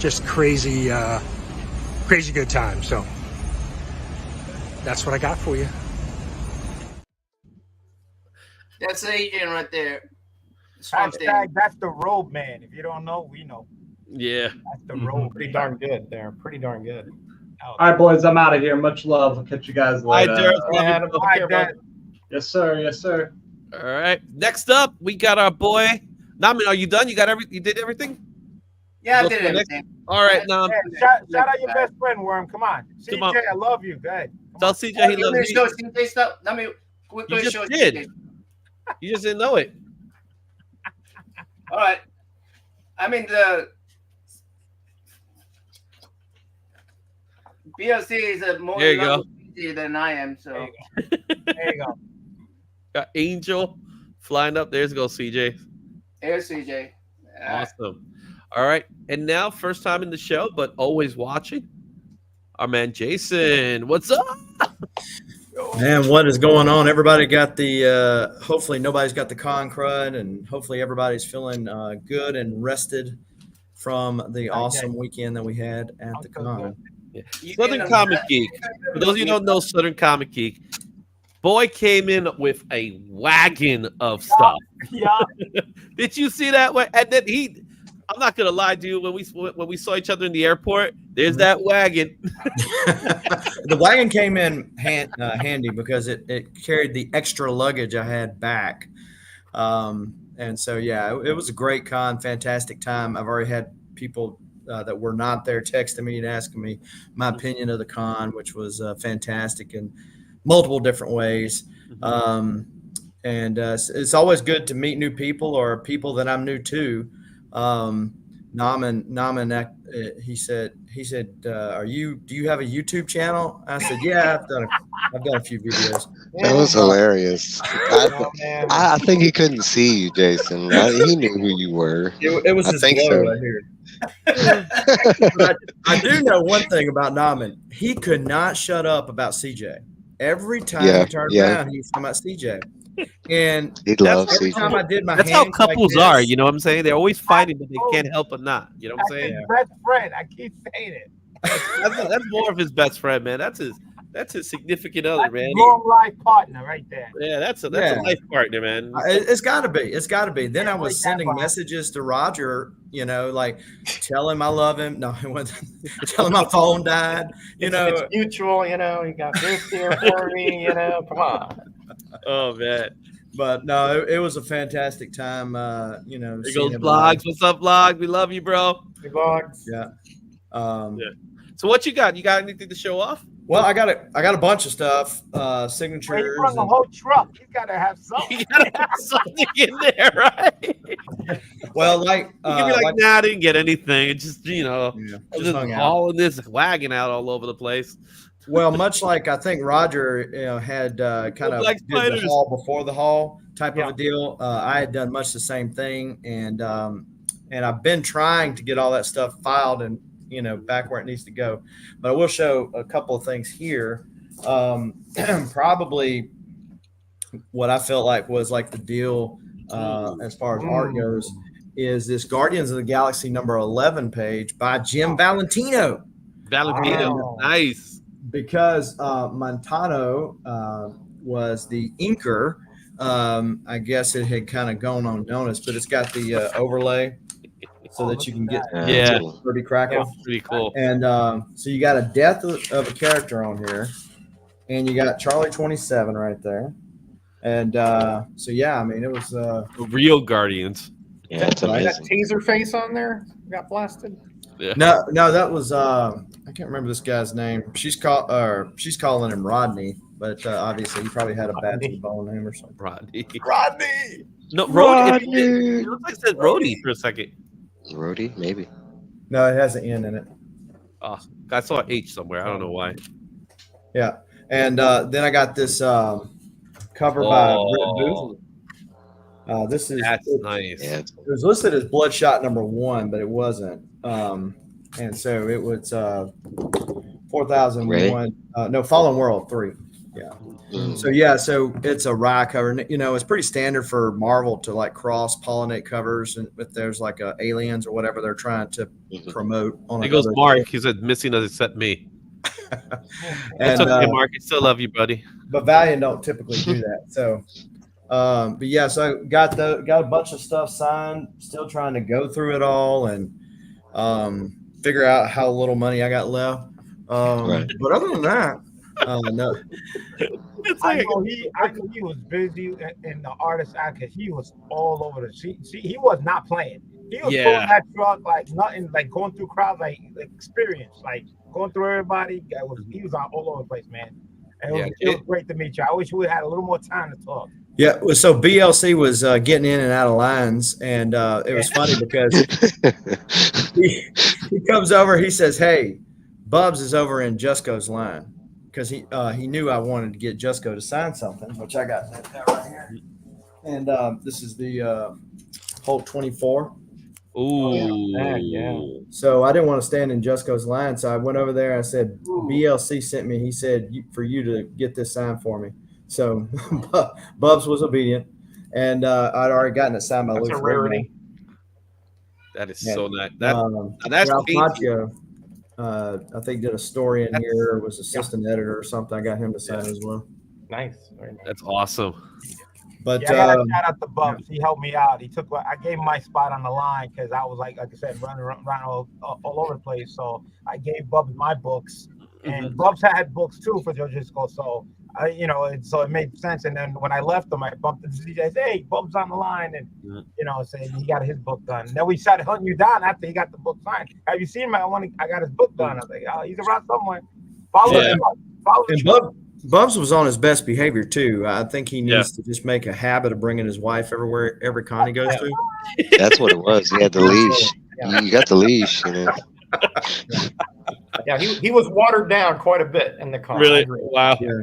Just crazy good time. So that's what I got for you. That's Adrian right there. Swamp Thing. Hashtag, that's the road man. If you don't know, we know. Yeah. That's the road. Pretty darn good there. Pretty darn good. All right, boys, I'm out of here. Much love. I'll catch you guys later. Adam, take care, bud. Yes, sir. Yes, sir. All right. Next up, we got our boy. Namin, are you done? You got everything? You did everything? Yeah, I Go did for the next- everything. All right, Nam. Yeah, shout out your best friend, Worm. Come on. Come CJ, on. I love you. Go ahead. Tell CJ he You loves show you. CJ stuff. Let me You quickly just show did. CJ. You just didn't know it. All right. I mean, the BLC is a more There you go. level CJ than I am, so. There you go. Got Angel flying up. There's go CJ. Here's CJ. Awesome. All right. And now, first time in the show, but always watching, our man Jason. What's up? Man, what is going on? Everybody got the, hopefully nobody's got the con crud, and hopefully everybody's feeling good and rested from the awesome weekend that we had at the con. Yeah. Southern Comic Geek. For those of you who don't know Southern Comic Geek, boy came in with a wagon of stuff. Yeah. Did you see that? And then I'm not gonna lie to you. When we saw each other in the airport, there's that wagon. The wagon came in handy because it carried the extra luggage I had back. And so, yeah, it was a great con, fantastic time. I've already had people that were not there texting me and asking me my opinion of the con, which was fantastic in multiple different ways. And it's always good to meet new people or people that I'm new to. Naman, he said, do you have a YouTube channel? I said, yeah, I've done a few videos. That was hilarious. I think he couldn't see you, Jason. He knew who you were. It was his glow right here. But I do know one thing about Naman. He could not shut up about CJ. Every time he turned around, he was talking about CJ. And he loves every CJ. time I did my That's how hands couples like are. this, You know what I'm saying? They're always fighting, but they can't help but not. You know what I'm That's saying? his best friend. I keep saying it. That's more of his best friend, man. That's his significant other, That's man. a long life partner right there. Yeah, that's a Yeah. life partner, man. It's got to be. It's got to be. Then I was Like that sending vibe. messages to Roger, like tell him I love him. No, it wasn't. Tell him my phone died. It's mutual, you got this here for me, come on. Oh man. But no, it was a fantastic time. There seeing goes everybody. Vlogs. What's up, Vlog? We love you, bro. Hey, Vlogs. Yeah. Yeah. So what you got? You got anything to show off? Well, I got a bunch of stuff, When you signatures. run the whole truck, you gotta have something. You gotta have something in there, right? Well, You can be like, nah, I didn't get anything. It just, I'm just hung out. hauling this wagon out all over the place. Well, much like I think Roger, had kind of like did the spiders. haul before the haul type of a deal. I had done much the same thing, and I've been trying to get all that stuff filed and back where it needs to go. But I will show a couple of things here. Probably what I felt like was like the deal as far as art goes is this Guardians of the Galaxy number 11 page by Jim Valentino. Valentino, Wow. nice. Because Montano was the inker, I guess it had kind of gone unnoticed, but it's got the overlay so that you can get Yeah. pretty crackle. Pretty cool. And so you got a death of a character on here, and you got Charlie 27 right there. And so, yeah, I mean, it was Real Guardians. Yeah, it's That amazing. taser face on there got blasted. Yeah. no, that was I can't remember this guy's name. She's calling him Rodney, but obviously he probably had a bad to the bone name or something. Rodney. Rodney. No, Rodney. It looks like it said Rhodey for a second. Rhodey, maybe. No, it has an N in it. Oh, I saw an H somewhere. I don't know why. Yeah, and then I got this cover by Britt Booth. This is That's nice. Yeah, it was listed as Bloodshot number 1, but it wasn't. And so it was 4001. No, Fallen World 3. Yeah. So so it's a Rye cover. And, it's pretty standard for Marvel to like cross pollinate covers, and if there's like aliens or whatever they're trying to promote on. There goes Mark. He said missing us except me. It's okay, Mark. I still love you, buddy. But Valiant don't typically do that. So, but yeah, so got a bunch of stuff signed. Still trying to go through it all and figure out how little money I got left. Right. But other than that, no. I know he was busy in the artist act because he was all over the scene. He was not playing. He was pulling that truck like nothing, like going through crowds, like experience, like going through everybody. He was all over the place, man. And it was great to meet you. I wish we had a little more time to talk. Yeah, so BLC was getting in and out of lines, and it was funny because he comes over. He says, "Hey, Bubs is over in Jusco's line," because he knew I wanted to get Jusco to sign something, which I got that right here. And this is the Hulk 24. Ooh, yeah. So I didn't want to stand in Jusco's line, so I went over there. I said, "BLC sent me." He said, "For you to get this signed for me." So Bubs was obedient, and I'd already gotten it signed by That's Luke. a rarity. that is so nice. That's Ralph Macchio, I think did a story in here. Was assistant editor or something. I got him to sign as well. Nice, very nice. That's awesome. But I got to shout out to Bubs. He helped me out. I gave him my spot on the line because I was like I said, running around all over the place. So I gave Bubs my books, and Bubs had books too for JoJo's. So so it made sense. And then when I left him, I bumped into DJ. I said, "Hey, Bubs on the line," and saying he got his book done. And then we started hunting you down after he got the book signed. Have you seen him? I got his book done. I was like, "Oh, he's around somewhere." Follow him. Bubs was on his best behavior too. I think he needs to just make a habit of bringing his wife every con he goes to. That's what it was. He had the leash. You got the leash, Yeah, he was watered down quite a bit in the con. Really? Wow. Yeah.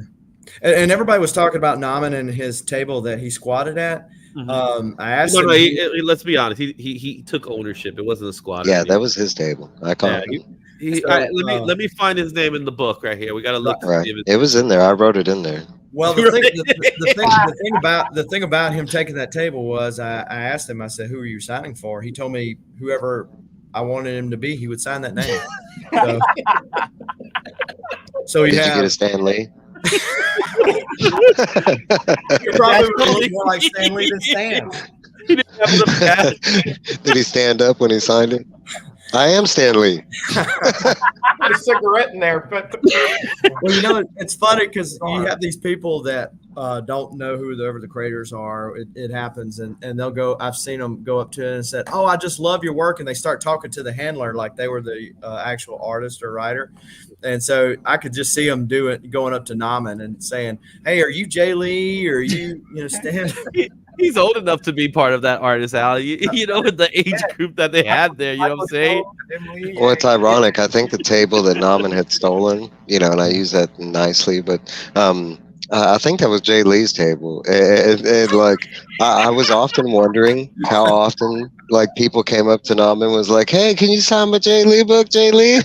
And everybody was talking about Nauman and his table that he squatted at. I asked him. Let's be honest. He took ownership. It wasn't a squad. Yeah, that was his table. I caught him. Let me find his name in the book right here. We got to look. Right. It was in there. I wrote it in there. Well, the thing about him taking that table was I asked him. I said, "Who are you signing for?" He told me whoever I wanted him to be, he would sign that name. So Did you get a Stan Lee? You're probably really more like Stan Lee than Stan. Did he stand up when he signed it? I am Stan Lee. Put a cigarette in there. Well, it's funny because you have these people that don't know who the creators are. It happens, and they'll go. I've seen them go up to it and said, "Oh, I just love your work," and they start talking to the handler like they were the actual artist or writer. And so I could just see them going up to Nauman and saying, "Hey, are you Jay Lee? Or are you Stan?" He's old enough to be part of that artist, Al. With the age group that they had there, you know what I'm saying? Well, it's ironic. I think the table that Nauman had stolen, and I use that nicely, but I think that was Jay Lee's table. I was often wondering how often people came up to Nauman and was like, "Hey, can you sign my Jay Lee book, Jay Lee?"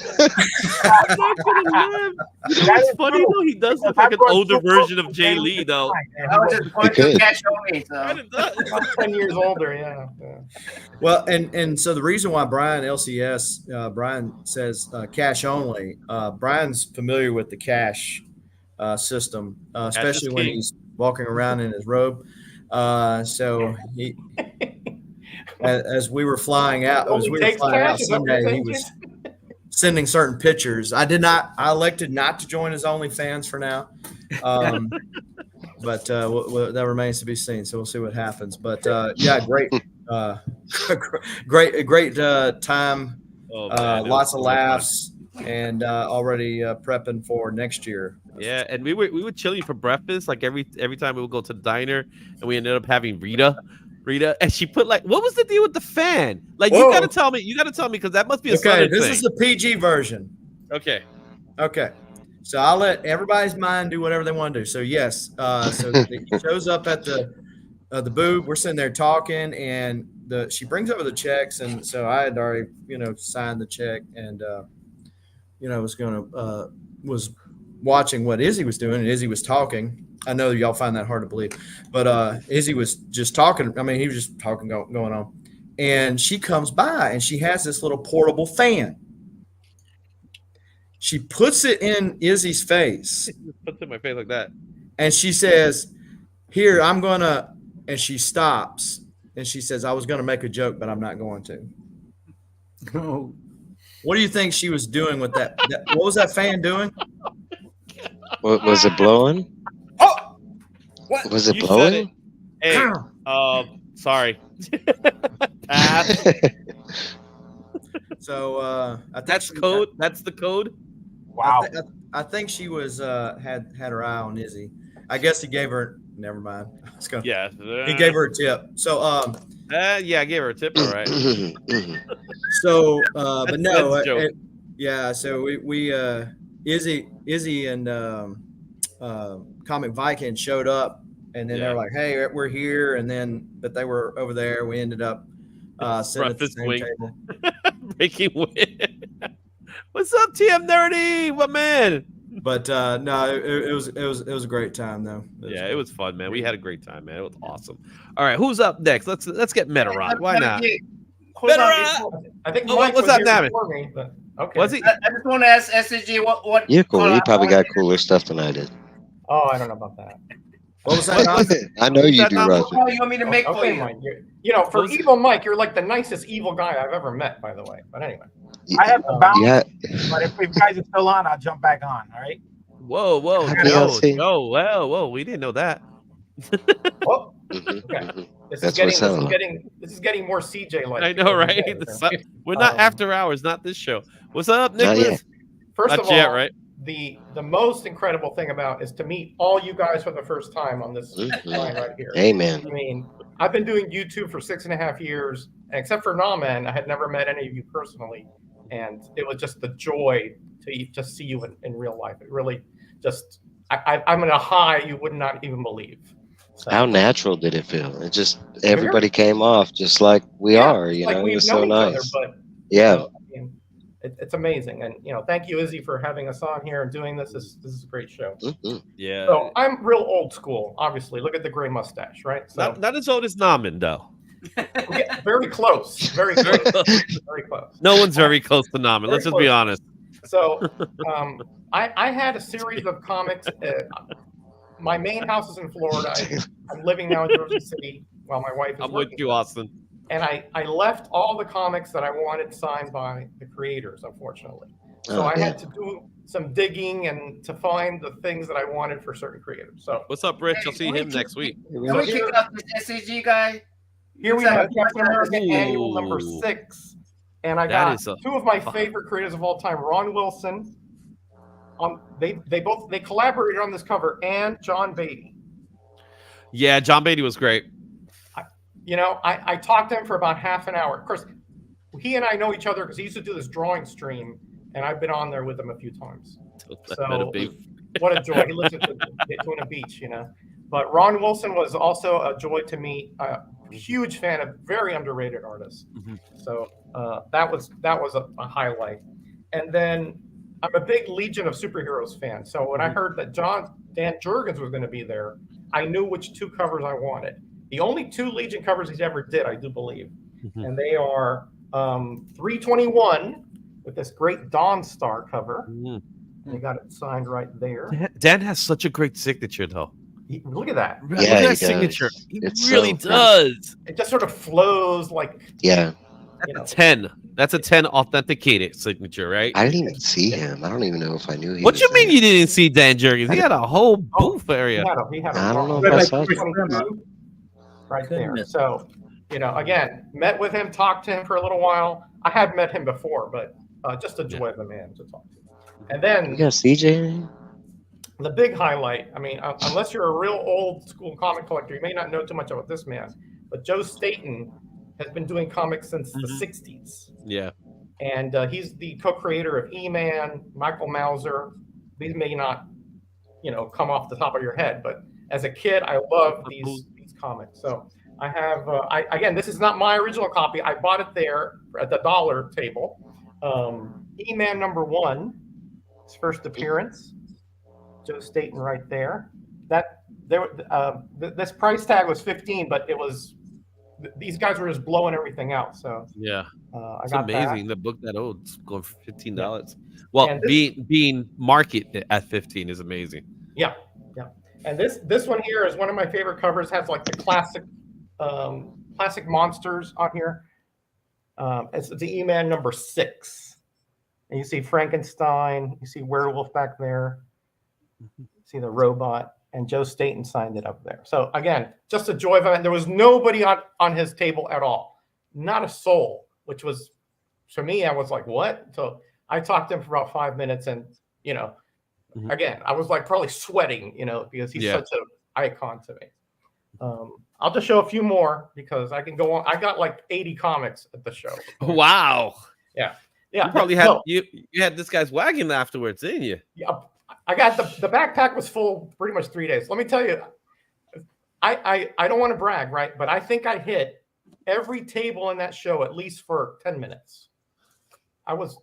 It's funny though. He does look like an older version of Jay Lee, though. I was just pointing to cash only. So 10 years older, yeah. Well, and so the reason why Brian LCS Brian says cash only. Brian's familiar with the cash system, especially when he's walking around in his robe. So he, as we were flying out Sunday, he was sending certain pictures. I elected not to join his OnlyFans for now. But that remains to be seen. So we'll see what happens. But great time. Lots of laughs, and already prepping for next year. Yeah, and we were chilling for breakfast. Like every time we would go to the diner, and we ended up having Rita, and she put what was the deal with the fan? Like, you gotta tell me because that must be a Southern this thing. is the PG version. Okay. So I'll let everybody's mind do whatever they want to do. So yes, so he shows up at the booth. We're sitting there talking, and she brings over the checks, and so I had already signed the check, and was watching what Izzy was doing, and Izzy was talking. I know y'all find that hard to believe, but Izzy was just talking. I mean, he was just talking going on, and she comes by, and she has this little portable fan. She puts it in Izzy's face. Puts it in my face like that. And she says, "Here, I'm going to," and she stops and she says, "I was going to make a joke, but I'm not going to." Oh. What do you think she was doing with that? What was that fan doing? What was it blowing? Oh, what was it You said blowing? it. Hey, sorry. Pass. So That's code. That's the code. Wow. I think she was had her eye on Izzy. I guess he gave her. Never mind. I was gonna, Yeah. He gave her a tip. So yeah, I gave her a tip. All right. So but no, that's a joke. yeah. So we Izzy and Comic Viking showed up, and then they were like, "Hey, we're here," and then but they were over there. We ended up sitting at the same table. Breaking wind. What's up, TM Nerdy? What man? But no, it was a great time though. It was fun, man. We had a great time, man. It was awesome. All right, who's up next? Let's get Metarod. Why not? Metarod. I think Mike what's was up, here Navin? before me, but okay. Was he? I just want to ask SCG what. You're cool. You probably got cooler stuff than I did. Oh, I don't know about that. What was that? I know you do, Roger. Oh, you want me to make for Okay, you? Mike. You know, for evil Mike, you're like the nicest evil guy I've ever met, by the way. But anyway, I have the bounce, Yeah. but if you guys are still on, I'll jump back on. All right. Whoa, DLC. whoa! We didn't know that. oh, Mhm, okay. mhm. This That's is what it sounded like. getting more CJ like. I know, right? We're not after hours, not this show. What's up, Nicholas? First Not of all, yet, right? the most incredible thing about is to meet all you guys for the first time on this line right here. Amen. I mean, I've been doing YouTube for 6.5 years, and except for Naman, I had never met any of you personally, and it was just the joy to just see you in real life. It really just I'm in a high you would not even believe. So, How natural did it feel? It just everybody came off just like we are. You like know, it we've was known so each other, nice. but Yeah. you know, I mean, it's amazing, and thank you, Izzy, for having us on here and doing this. This is a great show. Yeah. So I'm real old school, obviously. Look at the gray mustache, right? So Not as old as Naman, though. very close, very close, very close. No one's very close to Naman. Let's just be honest. So I had a series of comics. My main house is in Florida. I'm living now in Jersey City while my wife is I'm with working. you, Austin. And I left all the comics that I wanted signed by the creators, unfortunately. So I had to do some digging and to find the things that I wanted for certain creators. So what's up, Rich? I'll see him next week. Can we kick out this SCG guy? Here we have Captain America Annual number 6. And I got two of my favorite creators of all time, Ron Wilson. They collaborated on this cover, and John Beatty. Yeah, John Beatty was great. I talked to him for about half an hour. Of course, he and I know each other because he used to do this drawing stream, and I've been on there with him a few times. So what a joy. He lives at Daytona Beach, But Ron Wilson was also a joy to meet. A huge fan of very underrated artists. Mm-hmm. So that was a highlight. And then I'm a big Legion of Superheroes fan. So when I heard that Dan Jurgens was going to be there, I knew which two covers I wanted. The only two Legion covers he's ever did, I do believe. Mm-hmm. And they are 321 with this great Dawn Star cover. Mm-hmm. And you got it signed right there. Dan has such a great signature, though. Look at that. Look at that signature. He really does. It just sort of flows like. Yeah. That's a 10. That's a 10 authenticated signature, right? I didn't even see him. I don't even know if I knew he What was you mean there. you didn't see Dan Jurgens? He had a whole booth area. He had I don't know if I saw him. Right there. So, again, met with him, talked to him for a little while. I had met him before, but just a joy of a man to talk to. And then Yeah, CJ. the big highlight, unless you're a real old school comic collector, you may not know too much about this man, but Joe Staten has been doing comics since the 60s. Yeah. And he's the co-creator of E-Man, Michael Mauser. These may not, come off the top of your head, but as a kid, I loved these comics. So I have, again, this is not my original copy. I bought it there at the dollar table. E-Man number 1, his first appearance. Joe Staten right there. This price tag was $15, but it was these guys were just blowing everything out. So Yeah, I it's got amazing. that. The book that old is going for $15. Well, And this- being market at 15 is amazing. Yeah, yeah. And this one here is one of my favorite covers. Has like the classic monsters on here. It's the E-Man number 6, and you see Frankenstein. You see Werewolf back there. You see the robot, and Joe Staten signed it up there. So again, just a joy of it. There was nobody on his table at all, not a soul. Which was, for me, I was like, what? So I talked to him for about 5 minutes, and again, I was like probably sweating, because he's such an icon to me. I'll just show a few more because I can go on. I got like 80 comics at the show. Wow. Yeah. You probably had you had this guy's wagon afterwards, didn't you? Yeah. I got the backpack was full pretty much 3 days. Let me tell you, I don't want to brag, right? But I think I hit every table in that show at least for 10 minutes. I was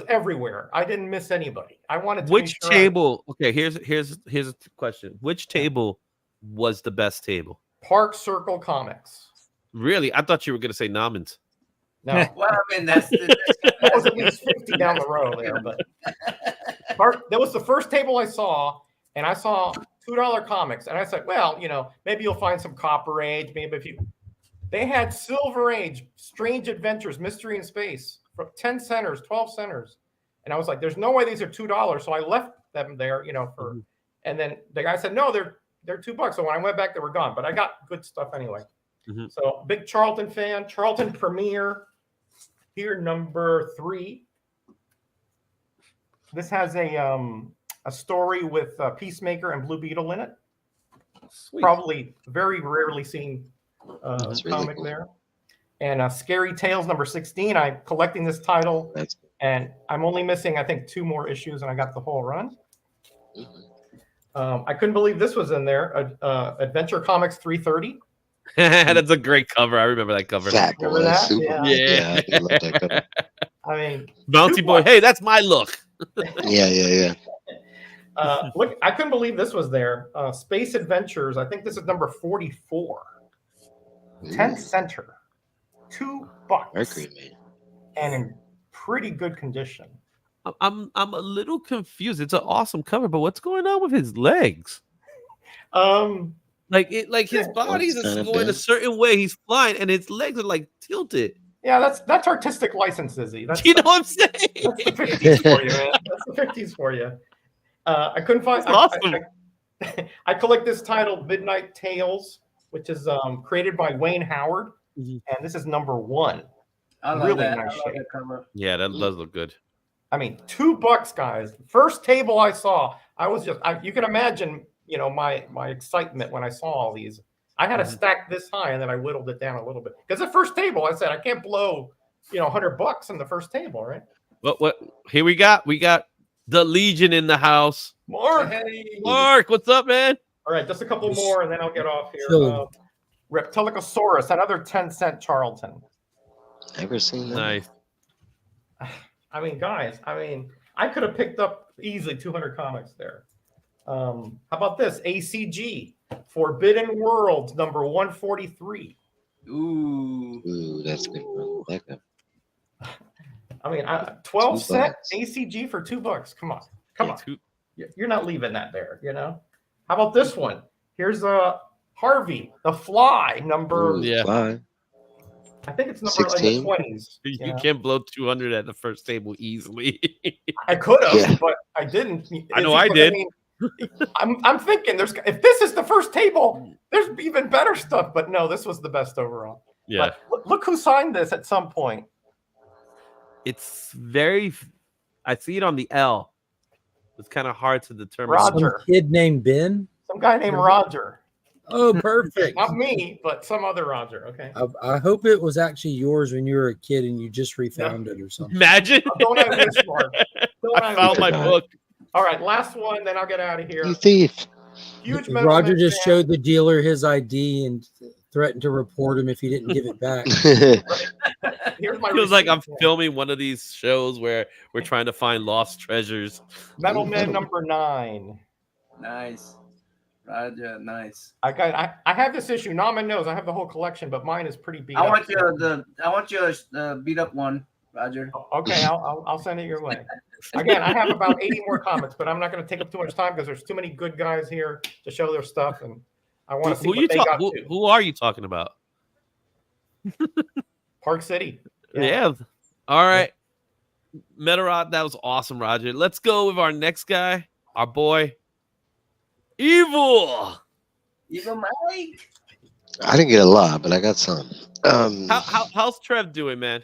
everywhere. I didn't miss anybody. I wanted to. Which table? Okay, here's a question. Which table was the best table? Park Circle Comics. Really? I thought you were going to say Nauman's. No. Well, I mean, that was at least 50 down the road there. But that was the first table I saw, and I saw $2 comics. And I said, well, maybe you'll find some Copper Age. Maybe if you. They had Silver Age, Strange Adventures, Mystery in Space, from 10 centers, 12 centers. And I was like, there's no way these are $2. So I left them there, for. And then the guy said, no, they're $2. So when I went back, they were gone. But I got good stuff anyway. So big Charlton fan. Charlton Premiere here, number 3. This has a story with Peacemaker and Blue Beetle in it. Sweet. Probably very rarely seen comic really cool. There. And Scary Tales number 16. I'm collecting this title, and I'm only missing, I think, 2 more issues, and I got the whole run. I couldn't believe this was in there. Adventure Comics 330. That's a great cover. I remember that cover. Fat boy, that? super. Yeah. I love that cover. I mean, Bouncy Boy. Hey, that's my look. Yeah. Look, I couldn't believe this was there. Space Adventures. I think this is number 44. 10 center. $2. Mercury, man. And in pretty good condition. I'm a little confused. It's an awesome cover, but what's going on with his legs? Like his body's going a certain way. He's flying, and his legs are like tilted. Yeah, that's artistic license, Izzy. You know what I'm saying? That's the 50s for you, man. That's the 50s for you. I couldn't find. Awesome. I collect this title, Midnight Tales, which is created by Wayne Howard, and this is number 1. I love really that. nice shape. That cover. Yeah, that does look good. I mean, $2, guys. First table I saw, I was just. You can imagine, my excitement when I saw all these. I had to stack this high, and then I whittled it down a little bit because the first table, I said, I can't blow, $100 in the first table, right? What? Here we got the Legion in the house. Mark, Mark, what's up, man? All right, just a couple more, and then I'll get off here. Reptilicosaurus, another 10-cent Charlton. Never seen that. Nice. I mean, guys, I could have picked up easily 200 comics there. How about this? ACG, Forbidden World, number 143. Ooh, that's good. I like that. I mean, 12 cent ACG for $2. Come on. You're not leaving that there, How about this one? Here's Harvey, the Fly, number. Fly. I think it's number 16? like the 20s. You can't blow 200 at the first table easily. I could have, but I didn't. I know I did. I'm thinking if this is the first table, there's even better stuff. But no, this was the best overall. Yeah. But look who signed this at some point. It's very. I see it on the L. It's kind of hard to determine. Roger. Some kid named Ben. Some guy named Roger. Oh, perfect. Not me, but some other Roger. Okay. I hope it was actually yours when you were a kid and you just refound it or something. Imagine. Don't I wish, Mark? I found my book. All right, last one, then I'll get out of here. You thief. Huge Roger just showed the dealer his ID and threatened to report him if he didn't give it back. Here's my Feels like I'm filming one of these shows where we're trying to find lost treasures. Metal Man number 9. Nice. Roger, nice. I have this issue. Norman knows I have the whole collection, but mine is pretty beat I up. want your beat up one, Roger. Okay, I'll send it your way. Again, I have about 80 more comments, but I'm not going to take up too much time because there's too many good guys here to show their stuff, and I want to see what they got too. Who are you talking about? Park City. Yeah. All right. Metarod, that was awesome, Roger. Let's go with our next guy, our boy, Evil. Evil Mike. I didn't get a lot, but I got some. How's Trev doing, man?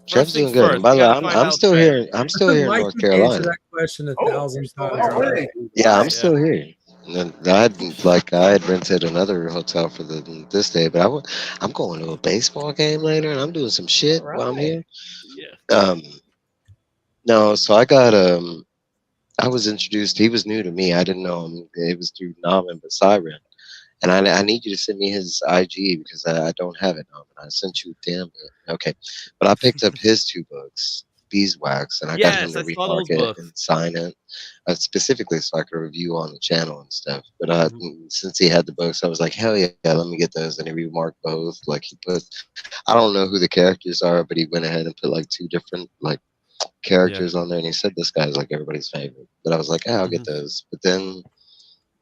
Trev's doing good. And by the way, I'm still here. I'm still here in Mike North would Carolina. answer that question 1,000 times. Oh, really? Yeah, I'm still here. And I had rented another hotel for this day, but I'm going to a baseball game later, and I'm doing some shit while I'm here. Yeah. No, so I got I was introduced. He was new to me. I didn't know him. It was through Naman but Siren. And I need you to send me his IG because I don't have it, Naman. I sent you damn it. Okay. But I picked up his 2 books, Beeswax, and I got him to remark it and sign it. Specifically so I could review on the channel and stuff. But since he had the books, I was like, hell yeah, let me get those. And he remarked both. Like he put, I don't know who the characters are, but he went ahead and put like 2 different characters on there, and he said this guy's like everybody's favorite. But I was like, I'll get those. But then,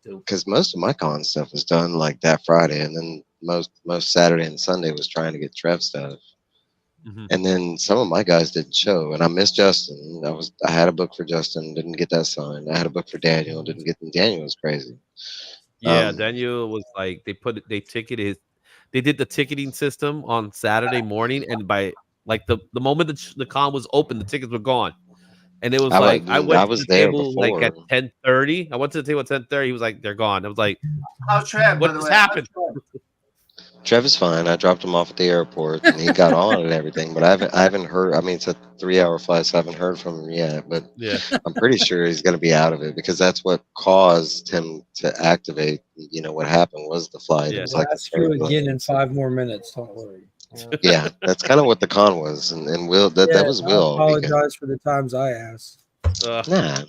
because most of my con stuff was done like that Friday, and then most Saturday and Sunday was trying to get Trev stuff. And then some of my guys didn't show, and I missed Justin. I had a book for Justin, didn't get that signed. I had a book for Daniel, didn't get them. Daniel was crazy. Yeah, Daniel was like they did the ticketing system on Saturday morning, and by like the moment the con was open, the tickets were gone. And it was I went to the table like at 10:30. I went to the table at 10:30. He was like, they're gone. I was like, how's Trev? What just happened? Trev is fine. I dropped him off at the airport, and he got on and everything. But I haven't heard. I mean, it's a 3-hour flight, so I haven't heard from him yet. But yeah, I'm pretty sure he's going to be out of it because that's what caused him to activate. You know what happened was the flight. Yeah, it was like that's true again in 5 more minutes. Don't worry. Yeah, that's kind of what the con was, and Will that was Will. I apologize for the times I asked. Nah,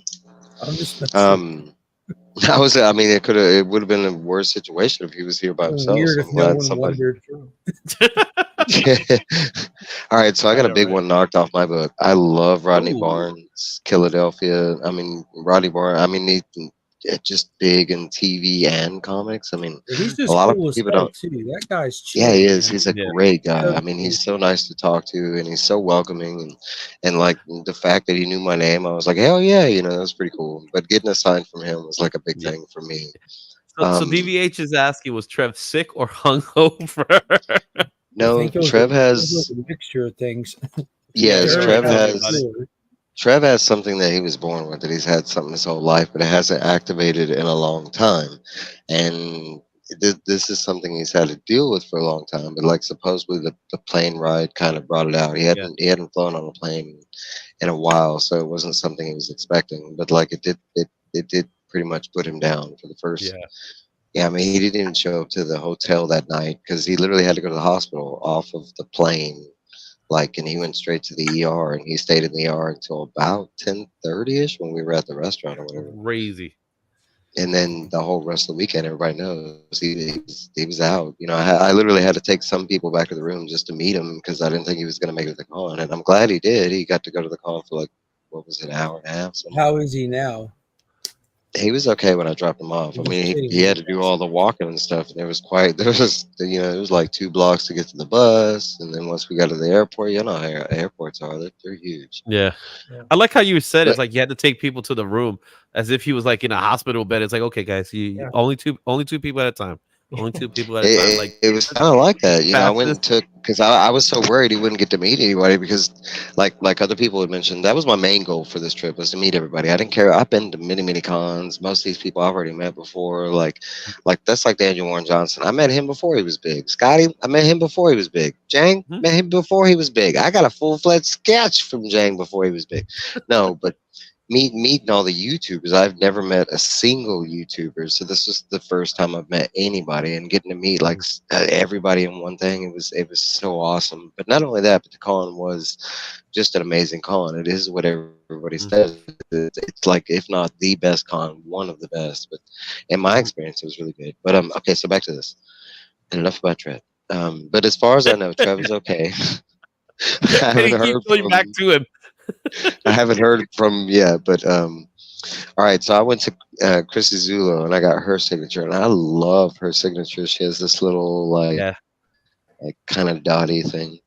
I'm just I mean, it would have been a worse situation if he was here by himself. Weird if no one wondered. All right, so I got a big one knocked off my book. I love Rodney Barnes, Philadelphia. I mean, Rodney Barnes. I mean, he's just big in TV and comics. I mean, he's just a lot cool of people don't. too. That guy's chill. Yeah, he is. He's a great guy. I mean, he's so nice to talk to, and he's so welcoming, and like the fact that he knew my name, I was like, hell yeah, that was pretty cool. But getting a sign from him was like a big thing for me. So DVH is asking, was Trev sick or hungover? No, Trev has a mixture of things. Yes, Trev has something that he was born with, that he's had something his whole life, but it hasn't activated in a long time. And this is something he's had to deal with for a long time. But like supposedly the plane ride kind of brought it out. He hadn't flown on a plane in a while, so it wasn't something he was expecting. But like it did pretty much put him down for the first. Yeah, I mean, he didn't even show up to the hotel that night because he literally had to go to the hospital off of the plane. And he went straight to the ER, and he stayed in the ER until about 10:30ish when we were at the restaurant or whatever. Crazy. And then the whole rest of the weekend, everybody knows he was out. I literally had to take some people back to the room just to meet him because I didn't think he was going to make it to the con, and I'm glad he did. He got to go to the con for what was it, an hour and a half? How is he now? He was okay when I dropped him off. I mean, he had to do all the walking and stuff, and it was it was like 2 blocks to get to the bus, and then once we got to the airport, how airports are, they're huge. Yeah. I like how you said it's like you had to take people to the room as if he was like in a hospital bed. It's like, okay, guys, only two people at a time. Only 2 people at a time. Like it was kind of like that. I went and took because I was so worried he wouldn't get to meet anybody because, like other people had mentioned, that was my main goal for this trip was to meet everybody. I didn't care. I've been to many cons. Most of these people I've already met before. Like that's like Daniel Warren Johnson. I met him before he was big. Scotty, I met him before he was big. Jang, met him before he was big. I got a full-fledged sketch from Jang before he was big. No, but meeting all the YouTubers. I've never met a single YouTuber, so this was the first time I've met anybody, and getting to meet like everybody in one thing. It was so awesome. But not only that, but the con was just an amazing con. It is what everybody says. It's like, if not the best con, one of the best. But in my experience, it was really good. But okay, so back to this, and enough about Trev. But as far as I know, Trev is okay. I And he haven't heard keeps going from. back to him. I haven't heard from yet, but all right. So I went to Chrissy Zulo and I got her signature, and I love her signature. She has this little like kind of dotty thing.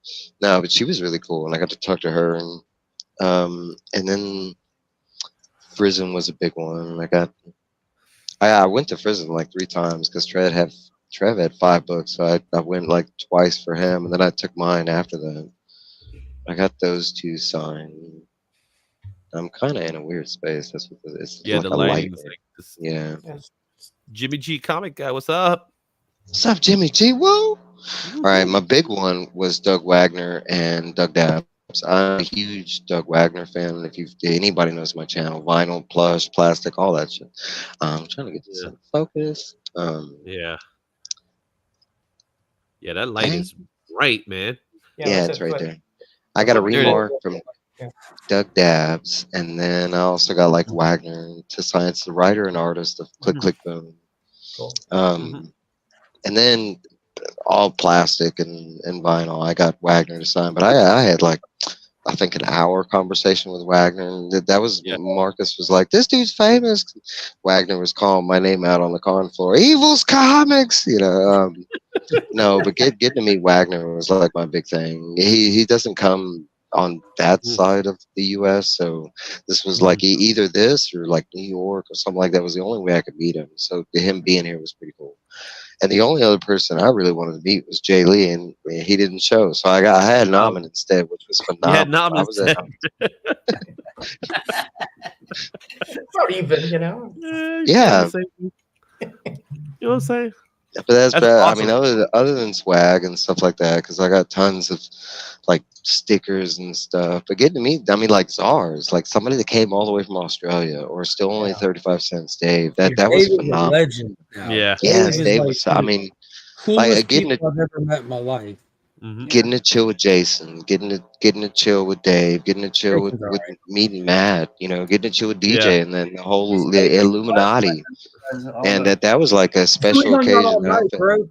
No, but she was really cool, and I got to talk to her, and then Frism was a big one. I went to Frism like 3 times because Trev had 5 books, so I went like twice for him, and then I took mine after that. I got those 2 signed. I'm kind of in a weird space. That's what it's like, the a light. lighting's like this. Yeah. Jimmy G comic guy, what's up? What's up, Jimmy G? Whoa! All right, my big one was Doug Wagner and Doug Dabbs. I'm a huge Doug Wagner fan. If anybody knows my channel, vinyl, plush, plastic, all that shit. I'm trying to get this in focus. Yeah, that light is bright, man. Yeah, it's right there. I got a remark from Doug Dabbs, and then I also got like Wagner to Science, the writer and artist of Click Click Boom. Cool. And then all plastic and vinyl. I got Wagner to sign, but I had like, I think, an hour conversation with Wagner, and that was Marcus was like, "This dude's famous." Wagner was calling my name out on the con floor. Evil's Comics, No, but getting to meet Wagner was like my big thing. He doesn't come on that side of the U.S., so this was like either this or like New York or something like that was the only way I could meet him. So him being here was pretty cool. And the only other person I really wanted to meet was Jay Lee, and he didn't show. So I had Naman instead, which was phenomenal. You had Naman instead. It's not even, Yeah. You know what I'm saying? But that's bad. awesome. I mean, other than swag and stuff like that, because I got tons of like stickers and stuff. But getting to meet, like Czars, like somebody that came all the way from Australia, or still only 35 cents, Dave. That was Dave is a phenomenal. legend now. Yeah. Yes, Dave is Dave like was. I mean, coolest getting people I've ever met in my life. getting to chill with Jason, getting to chill with Dave, getting to chill with meeting Matt, getting to chill with DJ, and then the whole Illuminati, and that was like a special occasion.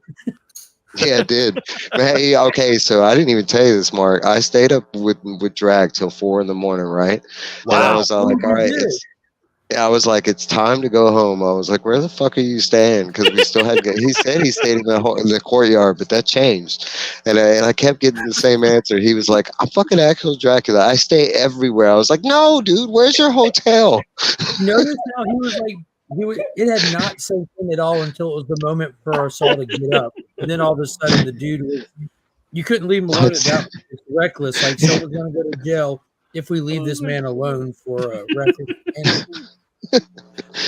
Yeah, it did. Hey, okay, so I didn't even tell you this, Mark. I stayed up with Drag till 4 in the morning, right? Wow. And I was all like, all right, I was like, it's time to go home. I was like, where the fuck are you staying? Because we still had. He said he stayed in the courtyard, but that changed, and I kept getting the same answer. He was like, I'm fucking actual Dracula. I stay everywhere. I was like, no, dude, where's your hotel? Notice how he was like. It had not sunk in at all until it was the moment for us all to get up, and then all of a sudden the dude was. You couldn't leave him alone. That was reckless. Like someone's going to go to jail if we leave this man alone for a record.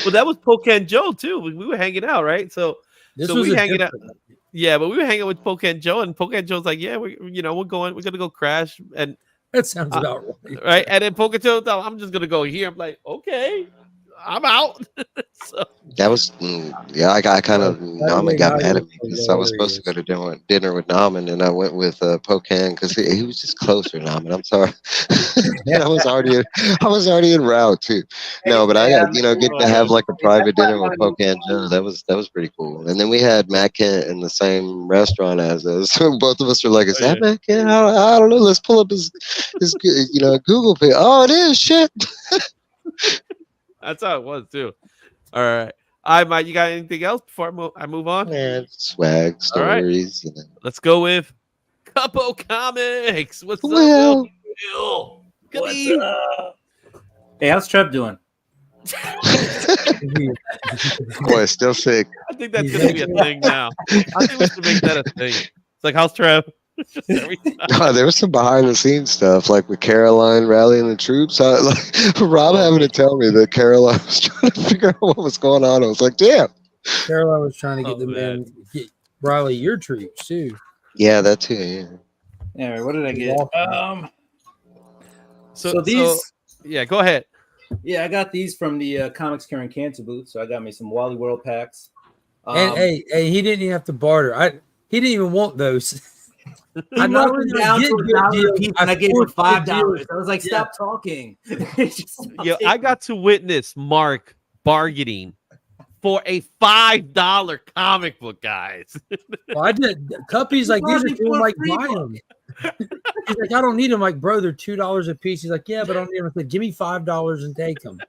Well, that was Pocan Joe too. We were hanging out, right? So this was we hanging out. different. Yeah, but we were hanging with Pocan Joe, and Pocan Joe's like, "Yeah, we're gonna go crash." And that sounds about right. And then Pocan Joe, I'm just gonna go here. I'm like, okay, I'm out. So that was I kind of Naman got mad at me because I was supposed to go to dinner with Naman, and I went with Pocan because he was just closer. Naman, I'm sorry. And I was already en route too. No, but I got getting to have like a private dinner with Pocan Joe. That was pretty cool. And then we had Matt Kent in the same restaurant as us. So both of us were like, "Is that Matt Kent? I don't know. Let's pull up his Google page. Oh, it is shit." That's how it was too. All right. All right, Mike, you got anything else before I move on? Yeah, swag stories. Right. Let's go with Couple Comics. What's up, Bill? What's up? Hey, how's Trev doing? Boy, still sick. I think that's going to be a thing now. I think we should make that a thing. It's like, how's Trev? Just every time. No, there was some behind the scenes stuff, like with Caroline rallying the troops. Rob having to tell me that Caroline was trying to figure out what was going on. I was like, damn. Caroline was trying to get Riley your troops too. Yeah, that too. Yeah. Anyway, what did I get? So these. Yeah, go ahead. Yeah, I got these from the Comics Curing Cancer booth. So I got me some Wally World packs. And hey, he didn't even have to barter. He didn't even want those. He wrote them down to $1 a piece, and I gave him $5. I was like, "Stop talking." Yo, I got to witness Mark bargaining for a $5 comic book, guys. Well, I did. Cuppy's like, these are cool. Like, buy them. He's like, I don't need them. Like, bro, they're $2 a piece. He's like, yeah, but I don't need them. I said, give me $5 and take them.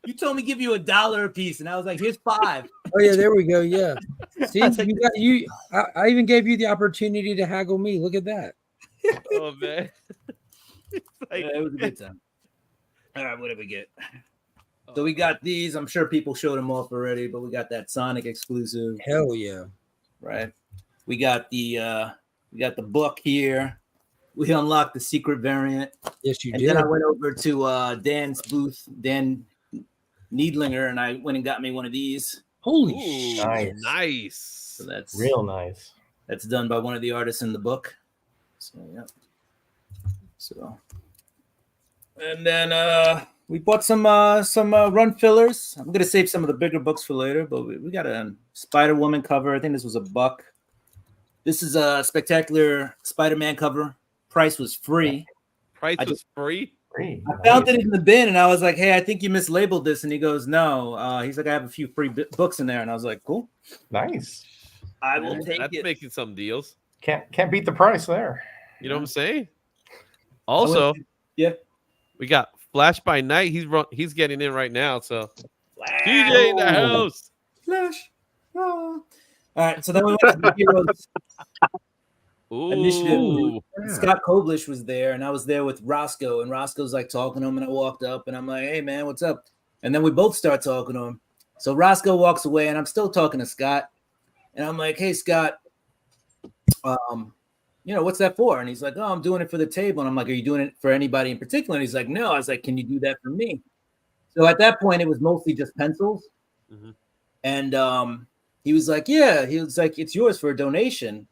You told me give you $1 a piece, and I was like, "Here's $5." Oh yeah, there we go. Yeah, see, you got you. I even gave you the opportunity to haggle me. Look at that. Oh man, It was a good time. All right, what did we get? So we got these. I'm sure people showed them off already, but we got that Sonic exclusive. Hell yeah! Right. We got the book here. We unlocked the secret variant. Yes, you and did. Then I went over to Dan's booth, Dan Needlinger, and I went and got me one of these. Holy nice. So that's real nice. That's done by one of the artists in the book. So yeah. So and then we bought some run fillers. I'm gonna save some of the bigger books for later, but we got a Spider-Woman cover. I think this was $1. This is a spectacular Spider-Man cover. Price was free. Price was free? I found it in the bin, and I was like, "Hey, I think you mislabeled this." And he goes, "No." He's like, "I have a few free books in there," and I was like, "Cool, nice. I will take That's it." making some deals. Can't beat the price there. You know what I'm saying? Also, yeah, we got Flash by Night. He's getting in right now. So DJ in the house. Flash. Oh. All right, so then we went to the Heroes Initiative. Scott Koblish was there, and I was there with Roscoe, and Roscoe's like talking to him, and I walked up, and I'm like, "Hey, man, what's up?" And then we both start talking to him. So Roscoe walks away, and I'm still talking to Scott, and I'm like, "Hey, Scott, what's that for?" And he's like, "Oh, I'm doing it for the table." And I'm like, "Are you doing it for anybody in particular?" And he's like, "No." I was like, "Can you do that for me?" So at that point, it was mostly just pencils, and he was like, "Yeah." He was like, "It's yours for a donation."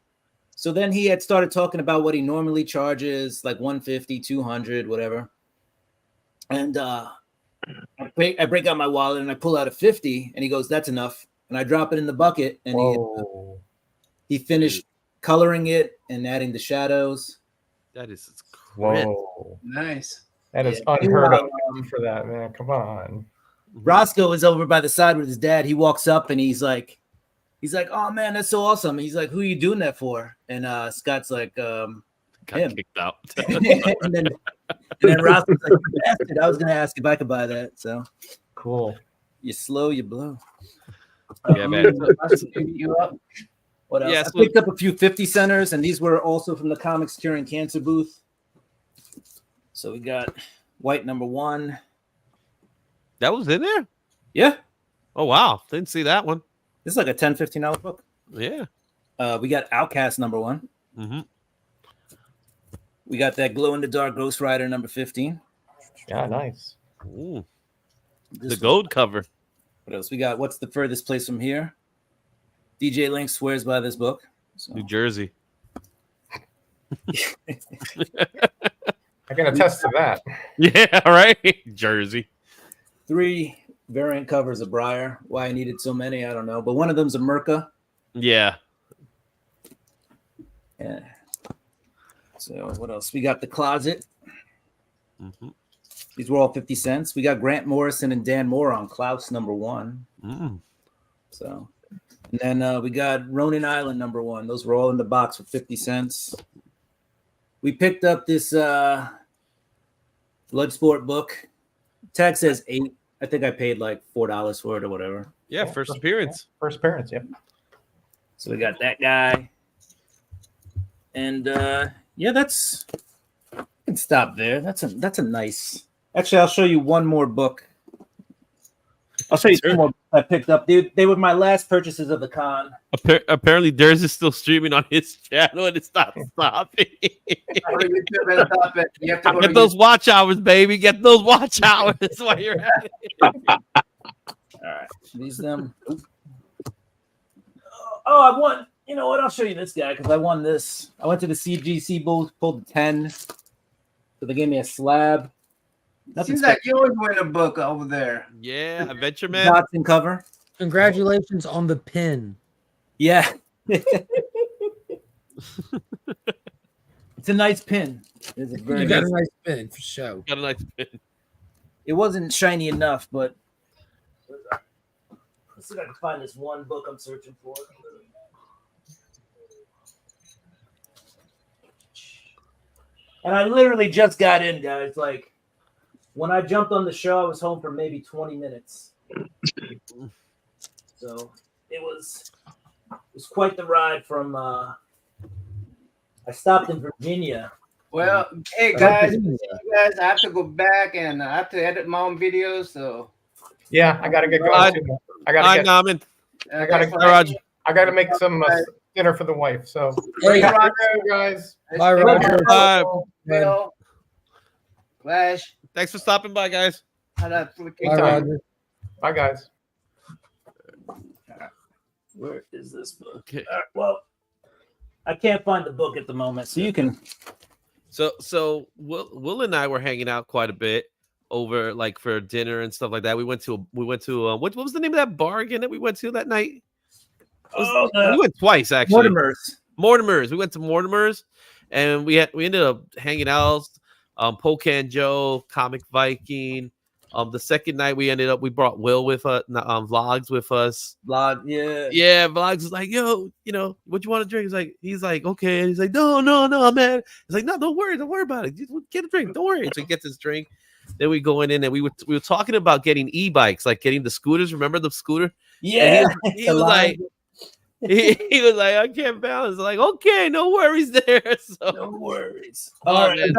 So then he had started talking about what he normally charges, like $150, $200, whatever. And I break out my wallet and I pull out a $50, and he goes, "That's enough." And I drop it in the bucket, and he finished coloring it and adding the shadows. That is Whoa, nice. That is unheard of for that, man. Come on. Roscoe is over by the side with his dad. He walks up and he's like, "Oh man, that's so awesome." He's like, "Who are you doing that for?" And Scott's like, him. Kicked out. and then Roscoe's like, "Bastard, I was gonna ask if I could buy that." So cool. You slow, you blow. Yeah, man. What else? Yeah, I picked up a few 50 centers, and these were also from the Comics Curing Cancer booth. So we got White #1. That was in there? Yeah. Oh wow, didn't see that one. This is like a $10, $15 book. Yeah. We got Outcast #1. We got that Glow in the Dark Ghost Rider #15. Yeah, nice. Ooh. The gold cover. What else? We got What's the Furthest Place from Here? DJ Link swears by this book. So. New Jersey. I can attest to that. Yeah, right. Jersey. 3 variant covers of Briar. Why I needed so many, I don't know. But one of them's a Merca. Yeah. Yeah. So what else? We got The Closet. These were all 50 cents. We got Grant Morrison and Dan Moore on Klaus #1. So, and then we got Ronin Island #1. Those were all in the box for 50 cents. We picked up this Bloodsport book. Tag says 8. I think I paid like $4 for it or whatever. Yeah, first appearance. First appearance, yep. So we got that guy. And yeah, that's I can stop there. That's a nice. Actually, I'll show you one more book. I'll show you 2 more books I picked up. They were my last purchases of the con. Apparently, theirs is still streaming on his channel, and it's not stopping. Get those watch hours, baby. Get those watch hours while you're at it. All right, these them. Oh, I won. You know what? I'll show you this guy because I won this. I went to the CGC booth, pulled the 10. So they gave me a slab. Seems like you always win a book over there. Yeah, Adventure Man. Dots and cover. Congratulations on the pin. Yeah. It's a nice pin. It's a very You got nice a nice pin for sure. Got a nice pin. It wasn't shiny enough, but let's see if I can find this one book I'm searching for. And I literally just got in, guys. Like, when I jumped on the show, I was home for maybe 20 minutes. So it was quite the ride from I stopped in Virginia. Well, hey guys, I have to go back and I have to edit my own videos. So yeah, I gotta get going. Too. I gotta make some dinner for the wife. So, hey, guys. Bye, Roger. Bye. Bill, Flash. Thanks for stopping by, guys. Bye, Roger. Bye, guys. Where is this book? Okay. Well, I can't find the book at the moment, so you can. So Will and I were hanging out quite a bit over like for dinner and stuff like that. We went to what was the name of that bar again that we went to that night? We went twice actually. Mortimer's. We went to Mortimer's, and we ended up hanging out. Pocan Joe, Comic Viking. The second night we brought Will with us, Vlogs with us. Yeah, Vlogs was like, yo, what you want to drink? He's like, okay. And he's like, no, man. He's like, no, don't worry about it. Just get a drink. Don't worry. So he gets his drink. Then we go in and we were talking about getting e-bikes, like getting the scooters. Remember the scooter? Yeah. And he was like, he was like, I can't balance. Like, okay, no worries there. So no worries. All right, you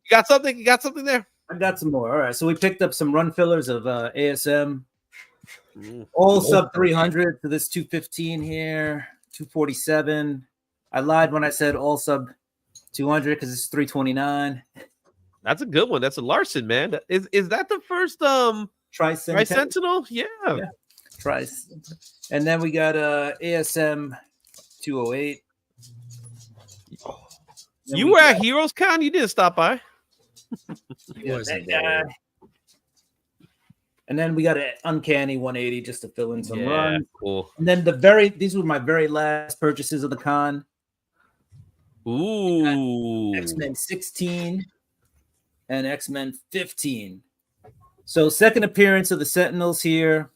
got something? You got something there? I got some more. All right, so we picked up some run fillers of ASM, all sub 300 for this 215 here, 247. I lied when I said all sub 200 because it's 329. That's a good one. That's a Larson, man. Is that the first Tri-Sentinel? Yeah. Trice. And then we got ASM 208. You were at Heroes Con? You didn't stop by. And then we got an Uncanny 180 just to fill in some runs. Cool. And then these were my very last purchases of the con. Ooh. X-Men 16 and X-Men 15. So second appearance of the Sentinels here,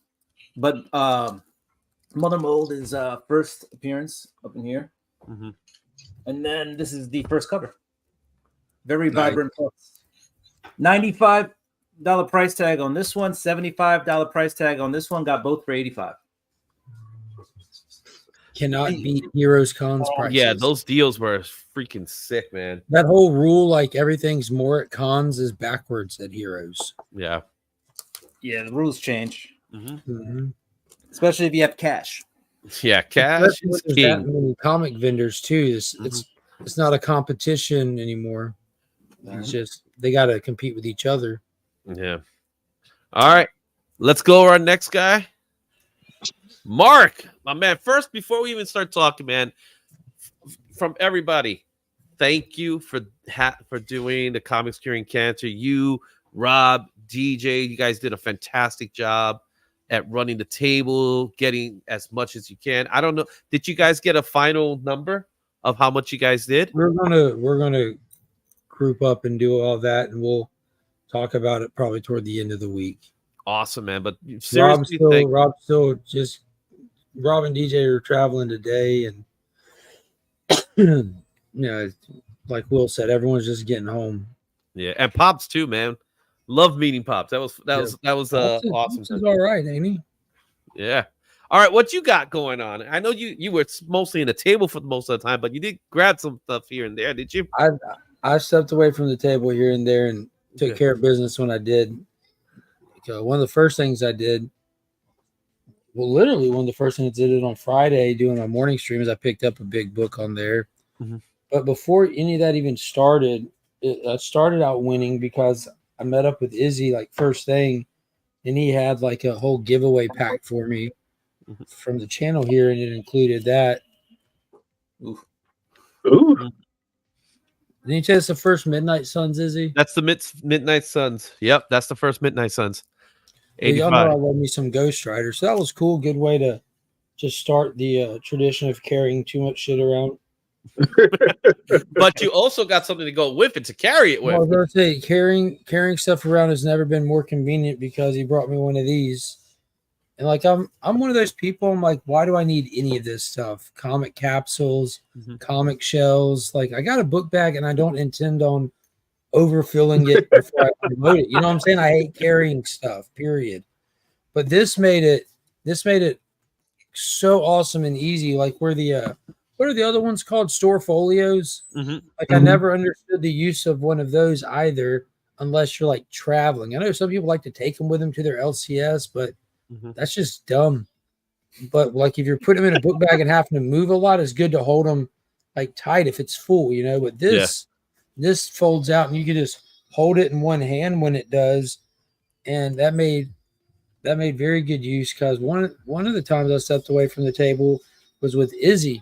but Mother Mold is first appearance up in here. Mm-hmm. And then this is the first cover. Very vibrant plus. $95 price tag on this one, $75 price tag on this one. Got both for $85. Cannot beat Heroes Con's prices. Yeah, those deals were freaking sick, man. That whole rule, like everything's more at cons, is backwards at Heroes. Yeah. Yeah, the rules change. Mm-hmm. Especially if you have cash. Yeah, cash is king. That many comic vendors too. It's not a competition anymore. It's just they got to compete with each other. Yeah. All right, let's go. Our next guy, Mark, my man. First, before we even start talking, man, from everybody, thank you for doing the Comics Curing Cancer. You, Rob, DJ, you guys did a fantastic job at running the table, getting as much as you can. I don't know. Did you guys get a final number of how much you guys did? We're gonna group up and do all that, and we'll talk about it probably toward the end of the week. Awesome, man. But seriously, Rob and DJ are traveling today, and like Will said, everyone's just getting home. Yeah, and Pops too, man. Love meeting Pops. That was awesome. Pops is all right, ain't he? Yeah. All right, what you got going on? I know you were mostly in the table for most of the time, but you did grab some stuff here and there, did you? I stepped away from the table here and there and took care of business when I did. One of the first things I did, literally one of the first things I did on Friday doing my morning stream is I picked up a big book on there. Mm-hmm. But before any of that even started, I started out winning because I met up with Izzy like first thing, and he had like a whole giveaway pack for me from the channel here, and it included that. Ooh. Didn't you say it's the first Midnight Suns, Izzy? That's the Midnight Suns. Yep, that's the first Midnight Suns. Well, y'all know 85. I love me some Ghost Rider, so that was cool. Good way to just start the tradition of carrying too much shit around. But you also got something to go with it to carry it with. Well, I was gonna say carrying stuff around has never been more convenient because he brought me one of these. And like I'm one of those people, I'm like, why do I need any of this stuff? Comic capsules, comic shells. Like I got a book bag and I don't intend on overfilling it before I promote it. You know what I'm saying? I hate carrying stuff, period. But this made it so awesome and easy. Like where the what are the other ones called? Store folios. Like I never understood the use of one of those either, unless you're like traveling. I know some people like to take them with them to their LCS, but that's just dumb. But like if you're putting them in a book bag and having to move a lot, it's good to hold them like tight if it's full, you know. But this folds out and you can just hold it in one hand when it does, and that made very good use because one of the times I stepped away from the table was with Izzy,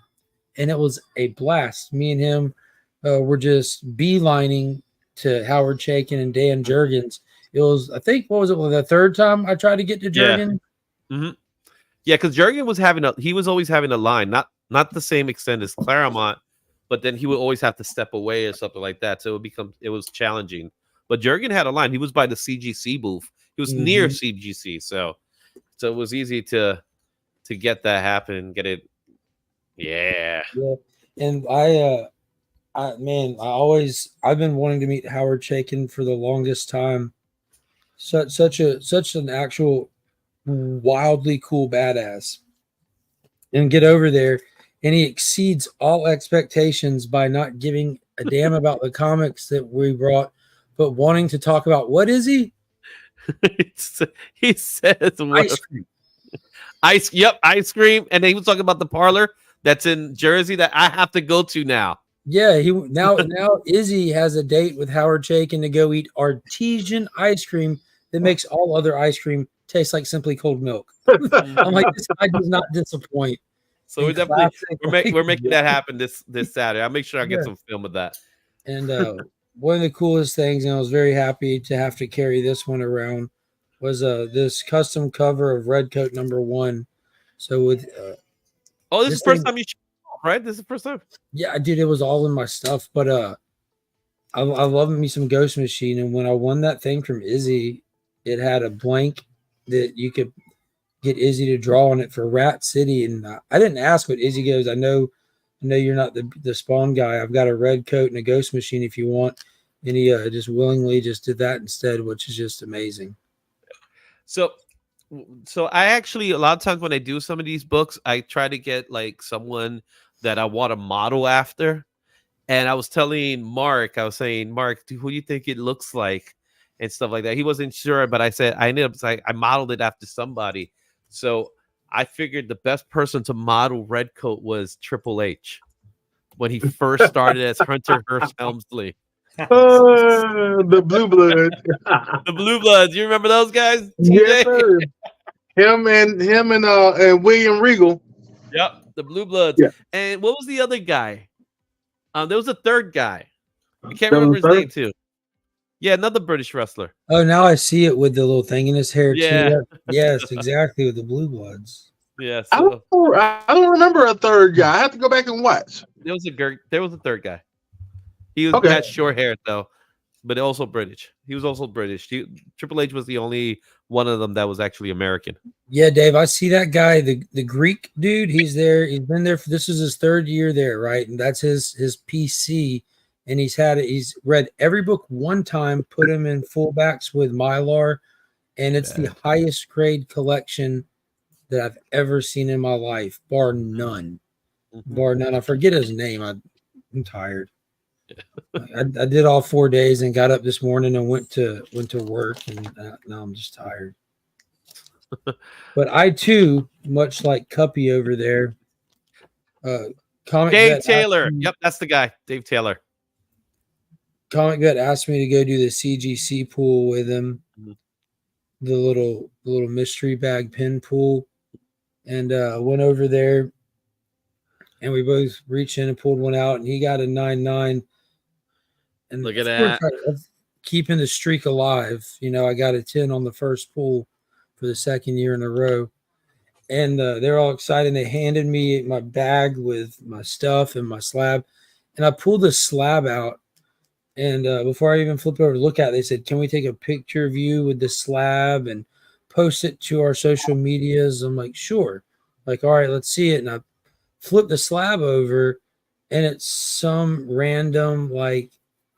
and it was a blast. Me and him were just beelining to Howard Chaykin and Dan Jurgens. It was, I think, what was it? The third time I tried to get to Jurgen. Yeah, because Jurgen was always having a line, not the same extent as Claremont, but then he would always have to step away or something like that. So it was challenging. But Jurgen had a line. He was by the CGC booth. He was near CGC, so it was easy to get that happen, get it. Yeah. And I've been wanting to meet Howard Chaykin for the longest time. Such an actual wildly cool badass, and get over there, and he exceeds all expectations by not giving a damn about the comics that we brought, but wanting to talk about what is he? He says ice cream. Ice cream, and then he was talking about the parlor that's in Jersey that I have to go to now. Yeah, now Izzy has a date with Howard Chaykin to go eat artesian ice cream that makes all other ice cream taste like simply cold milk. I'm like, this guy does not disappoint. So we're making that happen this Saturday. I'll make sure I get some film of that. And one of the coolest things, and I was very happy to have to carry this one around, was this custom cover of Redcoat #1. So with this is the first time you right? This is the first time. Yeah, dude, it was all in my stuff, but I love me some Ghost Machine, and when I won that thing from Izzy, it had a blank that you could get Izzy to draw on it for Rat City, and I didn't ask, but Izzy goes, I know you're not the Spawn guy. I've got a red coat and a Ghost Machine if you want, and he just willingly just did that instead, which is just amazing. So I actually, a lot of times when I do some of these books, I try to get like someone that I want to model after. And I was telling Mark, Mark, who do you think it looks like? And stuff like that. He wasn't sure, but I said, I modeled it after somebody. So I figured the best person to model Redcoat was Triple H when he first started as Hunter Hearst Helmsley. The Blue Bloods. The Blue Bloods. You remember those guys? Yes, sir. Him and William Regal. Yep, the Blue Bloods. Yeah. And what was the other guy? There was a third guy. I can't remember his name too. Yeah, another British wrestler. Oh, now I see it with the little thing in his hair too. Yes, exactly, with the Blue Bloods. Yes. I don't remember a third guy. I have to go back and watch. There was a third guy. He had short hair though, but also British. He was also British. Triple H was the only one of them that was actually American. Yeah, Dave, I see that guy, the Greek dude. He's there. He's been there this is his third year there, right? And that's his PC. And he's read every book one time, put him in fullbacks with Mylar, and it's the highest grade collection that I've ever seen in my life, bar none. Bar none. I forget his name. I'm tired. I did all 4 days and got up this morning and went to work, and now I'm just tired. But I too, much like Cuppy over there, Dave Taylor. Yep, that's the guy, Dave Taylor. Comic Vet asked me to go do the CGC pool with him, the little mystery bag pin pool, and went over there, and we both reached in and pulled one out, and he got a 9.9. And Look at of course, that. of keeping the streak alive. I got a 10 on the first pull for the second year in a row. And they're all excited. They handed me my bag with my stuff and my slab. And I pulled the slab out. And before I even flipped over to look at it, they said, "Can we take a picture of you with the slab and post it to our social medias?" I'm like, "Sure." Like, all right, let's see it. And I flipped the slab over, and it's some random, like,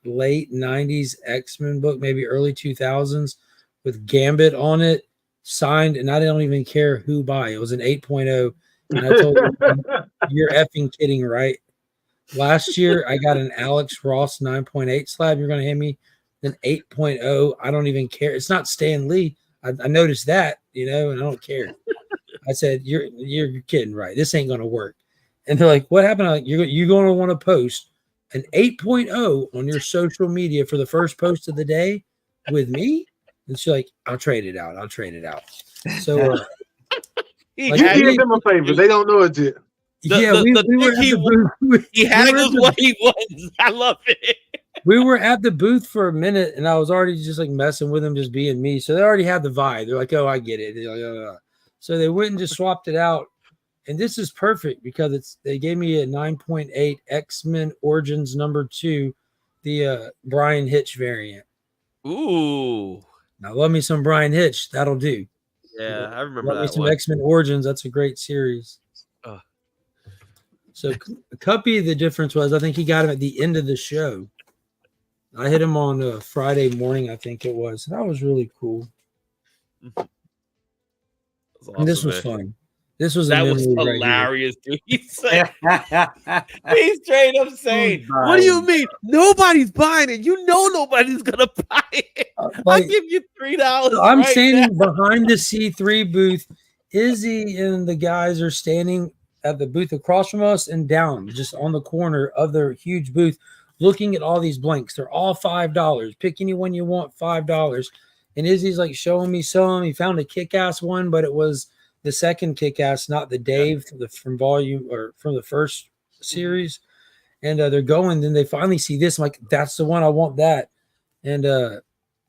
late 90s X-Men book, maybe early 2000s, with Gambit on it, signed, and I don't even care who by. It was an 8.0. And I told them, "You're effing kidding, right? Last year, I got an Alex Ross 9.8 slab. You're going to hand me an 8.0. I don't even care. It's not Stan Lee. I noticed that, and I don't care." I said, "You're kidding, right? This ain't going to work." And they're like, "What happened?" I'm like, you're going to want to post an 8.0 on your social media for the first post of the day with me." And she's like, "I'll trade it out. I'll trade it out." So you did them a favor. They don't know it yet. We were at the booth. He haggles what he wants. I love it. We were at the booth for a minute, and I was already just like messing with them, just being me. So they already had the vibe. They're like, "Oh, I get it." They're like, "Oh." So they went and just swapped it out. And this is perfect because they gave me a 9.8 X-Men Origins #2, the Brian Hitch variant. Ooh. Now, love me some Brian Hitch. That'll do. Yeah, I remember love that me some one. X-Men Origins. That's a great series. So Cuppy, the difference was I think he got him at the end of the show. I hit him on a Friday morning, I think it was. That was really cool. Awesome, and this was fun. This was hilarious, dude. He's straight up saying, "What do you mean? Nobody's buying it. You know nobody's gonna buy it. I'll give you $3." I'm standing behind the C3 booth. Izzy and the guys are standing at the booth across from us and down, just on the corner of their huge booth, looking at all these blanks. They're all $5. Pick any one you want, $5. And Izzy's like showing me some. He found a kick-ass one, but it was the second kick-ass, not the Dave from volume or from the first series. And they're going, then they finally see this. I'm like, "That's the one. I want that." And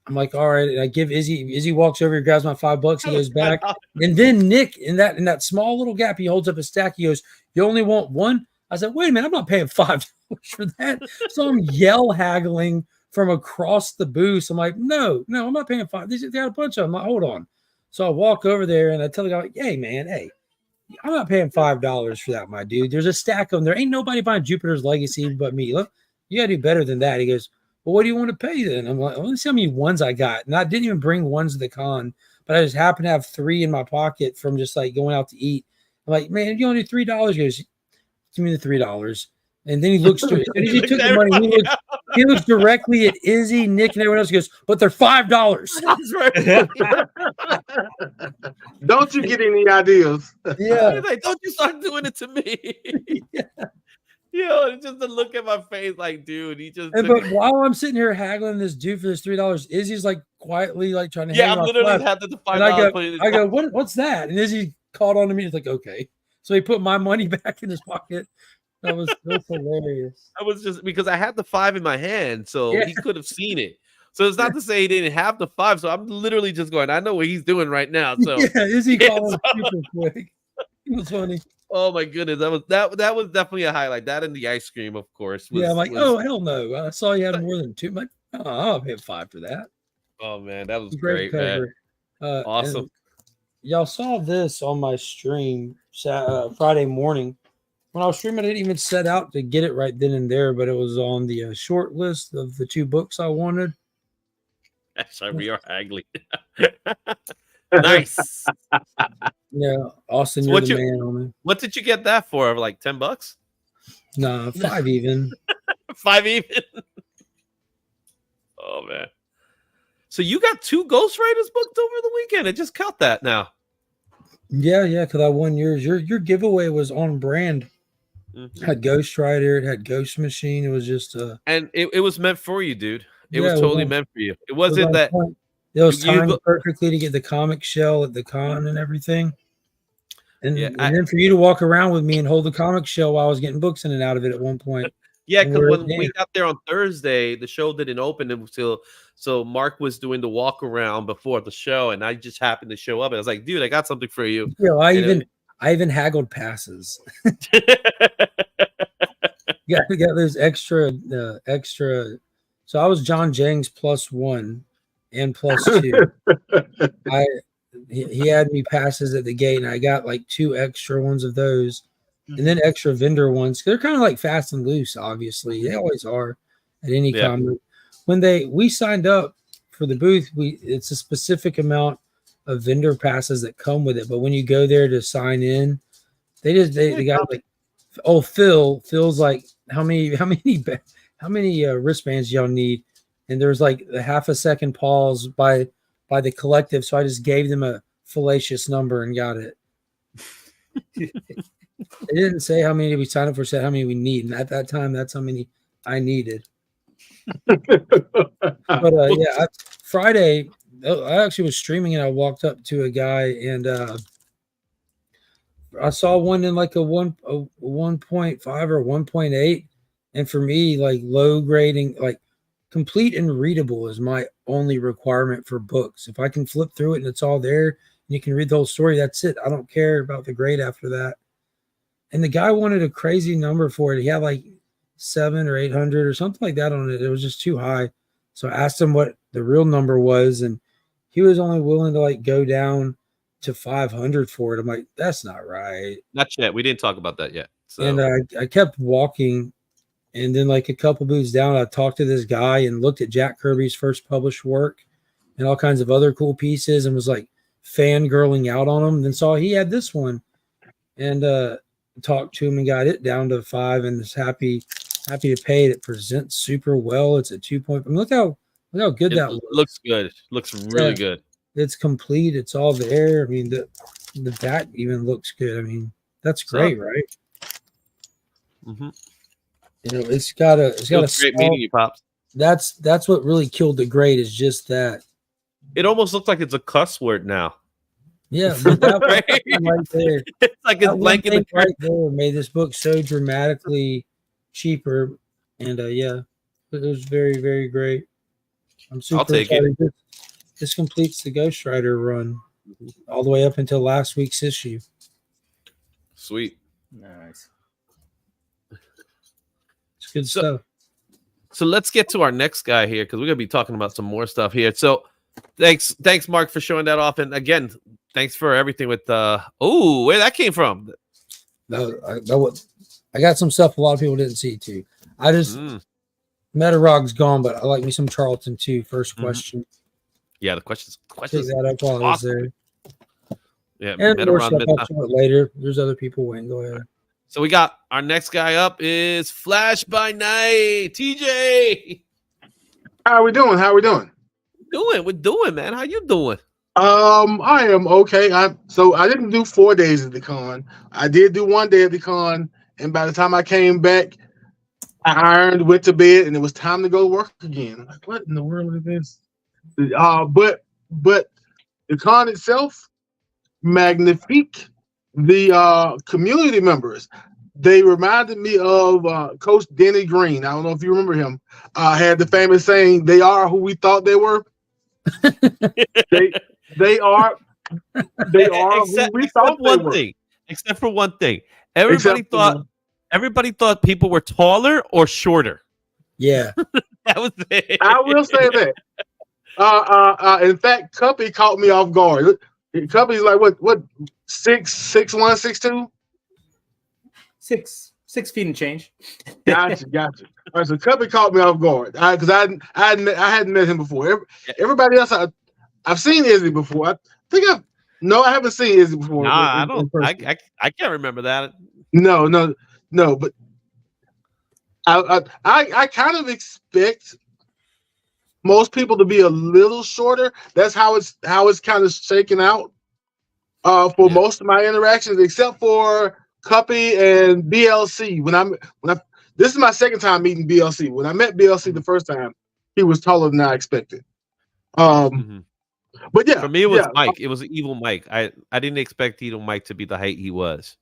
I'm like, "All right." And I give Izzy walks over, he grabs my $5. He goes back. And then Nick, in that small little gap, he holds up a stack. He goes, "You only want one?" I said, "Wait a minute, I'm not paying $5 for that." So I'm yell haggling from across the booth. I'm like, no, I'm not paying $5. They got a bunch of them. I'm like, hold on. So I walk over there and I tell the guy, "Hey, man, I'm not paying $5 for that, my dude. There's a stack of them. There ain't nobody buying Jupiter's Legacy but me. Look, you got to do better than that." He goes, "Well, what do you want to pay then?" I'm like, "Let me see how many ones I got." And I didn't even bring ones to the con, but I just happened to have 3 in my pocket from just like going out to eat. I'm like, "Man, you only do $3. He goes, "Give me the $3. And then he looks through it. He took the money. He looks directly at Izzy, Nick, and everyone else. He goes, "But they're $5. That's right. Don't you get any ideas? Yeah. He's like, "Don't you start doing it to me." Just to look at my face like, dude, he just. But while I'm sitting here haggling this dude for this $3, Izzy's like quietly like trying to. Yeah, I'm literally had the $5. And I go, what's that? And Izzy called on to me. He's like, "Okay." So he put my money back in his pocket. That was hilarious. I was just because I had the 5 in my hand, so he could have seen it. So it's not to say he didn't have the 5. So I'm literally just going, I know what he's doing right now. So Izzy called him super quick. It was funny. Oh my goodness, that was definitely a highlight. That and the ice cream, of course. I'm like, "Oh hell no!" I saw you had more than 2. I'm like, "Oh, I'll pay $5 for that." Oh man, that was great, man. Awesome. Y'all saw this on my stream Friday morning. When I was streaming, I didn't even set out to get it right then and there, but it was on the short list of the 2 books I wanted. Sorry, we are haggling. Nice. Yeah, Austin, so you're the man on me. What did you get that for? Like $10? No, 5 even. 5 even. Oh man. So you got 2 Ghost Riders booked over the weekend. I just caught that now. Yeah, because I won yours. Your giveaway was on brand. Mm-hmm. Had Ghost Rider, it had Ghost Machine. It was just and it was meant for you, dude. It was totally meant for you. It wasn't that it was timed perfectly to get the comic shell at the con and everything. And, and then for you to walk around with me and hold the comic shell while I was getting books in and out of it at one point. Yeah, And because we're when we there. got there on Thursday, the show didn't open until so Mark was doing the walk around before the show, and I just happened to show up. And I was like, "Dude, I got something for you." You know, I And even haggled passes. We got those extra. So I was John Jang's +1 and +2. He had me passes at the gate, and I got like 2 extra ones of those, and then extra vendor ones. They're kind of like fast and loose, obviously. They always are at any con. When we signed up for the booth, it's a specific amount of vendor passes that come with it. But when you go there to sign in, they got like, oh, Phil's like, how many wristbands y'all need? And there's like a half a second pause by the collective, so I just gave them a fallacious number and got it. They didn't say how many we signed up for, said how many we need, and at that time, that's how many I needed. But Friday, I actually was streaming, and I walked up to a guy, and I saw one in like a 1.5 or 1.8, and for me, like low grading, like complete and readable is my only requirement for books. If I can flip through it and it's all there and you can read the whole story, that's it. I don't care about the grade after that. And the guy wanted a crazy number for it. He had like 700 or 800 or something like that on it. It was just too high. So I asked him what the real number was, and he was only willing to like go down to 500 for it. I'm like, that's not right. Not yet. We didn't talk about that yet. So. And I kept walking. And then like a couple booths down, I talked to this guy and looked at Jack Kirby's first published work and all kinds of other cool pieces and was like fangirling out on him. Then saw he had this one and talked to him and got it down to 5 and is happy to pay it. It presents super well. It's a 2 point. I mean, look how good that looks good. Looks really good. It's complete. It's all there. I mean, the back even looks good. I mean, that's great, right? Mm-hmm. You know, it's got a great meeting you, Pops. That's what really killed the grade is just that. It almost looks like it's a cuss word now. Yeah, but that right there. It's like it's blank in the right there made this book so dramatically cheaper, and it was very, very great. I'm super I'll take excited. it. This completes the Ghost Rider run all the way up until last week's issue. Sweet, nice. Good stuff. So let's get to our next guy here because we're gonna be talking about some more stuff here. So thanks, Mark, for showing that off, and again, thanks for everything with where that came from. I got some stuff a lot of people didn't see too. I just Metarog's gone, but I like me some Charlton too. First question. Yeah, the questions. Take that up while I was there. Yeah, and more stuff I'll show it later. There's other people waiting. Go ahead. So we got our next guy up is Flash by Night, TJ. How are we doing? We're doing, man. How you doing? I am okay. I didn't do 4 days at the con. I did do 1 day at the con, and by the time I came back, I ironed, went to bed, and it was time to go work again. I'm like, what in the world is this? But the con itself, magnifique. The community members, they reminded me of Coach Denny Green. I don't know if you remember him. Had the famous saying, "They are who we thought they were." they are who we thought they were. Except for one thing, everybody thought people were taller or shorter. Yeah, that was it. I will say that. In fact, Cuppy caught me off guard. Cuppy's like what 6'1", 6'2"? 6 feet and change. Gotcha. All right, so Cuppy caught me off guard because I hadn't met him before. Everybody else I've seen Izzy before. I think I haven't seen Izzy before. Nah, I don't. I can't remember that. No, but I kind of expect most people to be a little shorter. That's how it's kind of shaken out for most of my interactions, except for Cuppy and BLC. When this is my second time meeting BLC. When I met BLC the first time, he was taller than I expected. But yeah, for me it was Mike. It was Evil Mike. I didn't expect Evil Mike to be the height he was.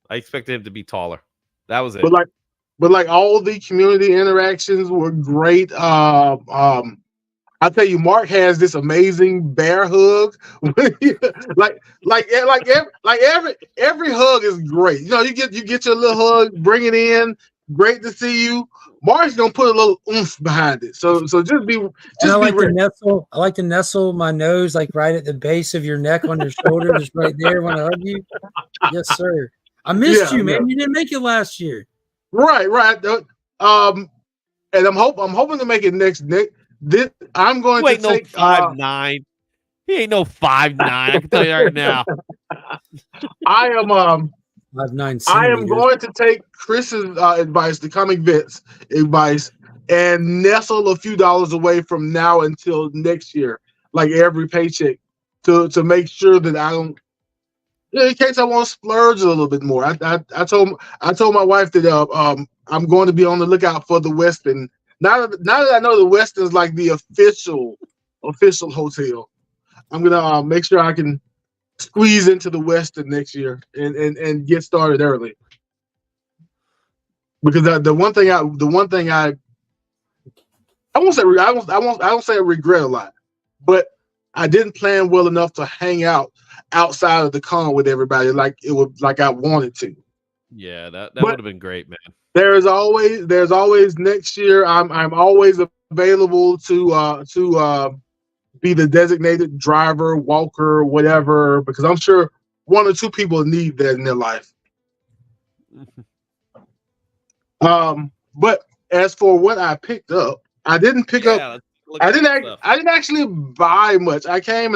I expected him to be taller. That was it. But but like all the community interactions were great. I tell you, Mark has this amazing bear hug. Every hug is great. You know, you get your little hug, bring it in. Great to see you. Mark's gonna put a little oomph behind it. So just be. And I like to nestle. I like to nestle my nose like right at the base of your neck on your shoulder, just right there when I hug you. Yes, sir. I missed you, man. You didn't make it last year. Right. And I'm hoping to make it next. I'm going You ain't to take no 5'9". He ain't no 5'9". I can tell you right now. I am 5'9". I am going to take Chris's advice, the comic vets advice, and nestle a few dollars away from now until next year, like every paycheck, to make sure that I don't. In case I want to splurge a little bit more. I told my wife that I'm going to be on the lookout for the Westin. Now that I know the Westin's like the official hotel, I'm gonna make sure I can squeeze into the Westin next year and get started early. Because the one thing I won't say I regret a lot, but I didn't plan well enough to hang out outside of the con with everybody like I wanted to. Yeah, that would have been great, man. There's always next year. I'm always available to be the designated driver, walker, whatever, because I'm sure one or two people need that in their life. But as for what I picked up, I didn't pick up. I didn't actually buy much. I came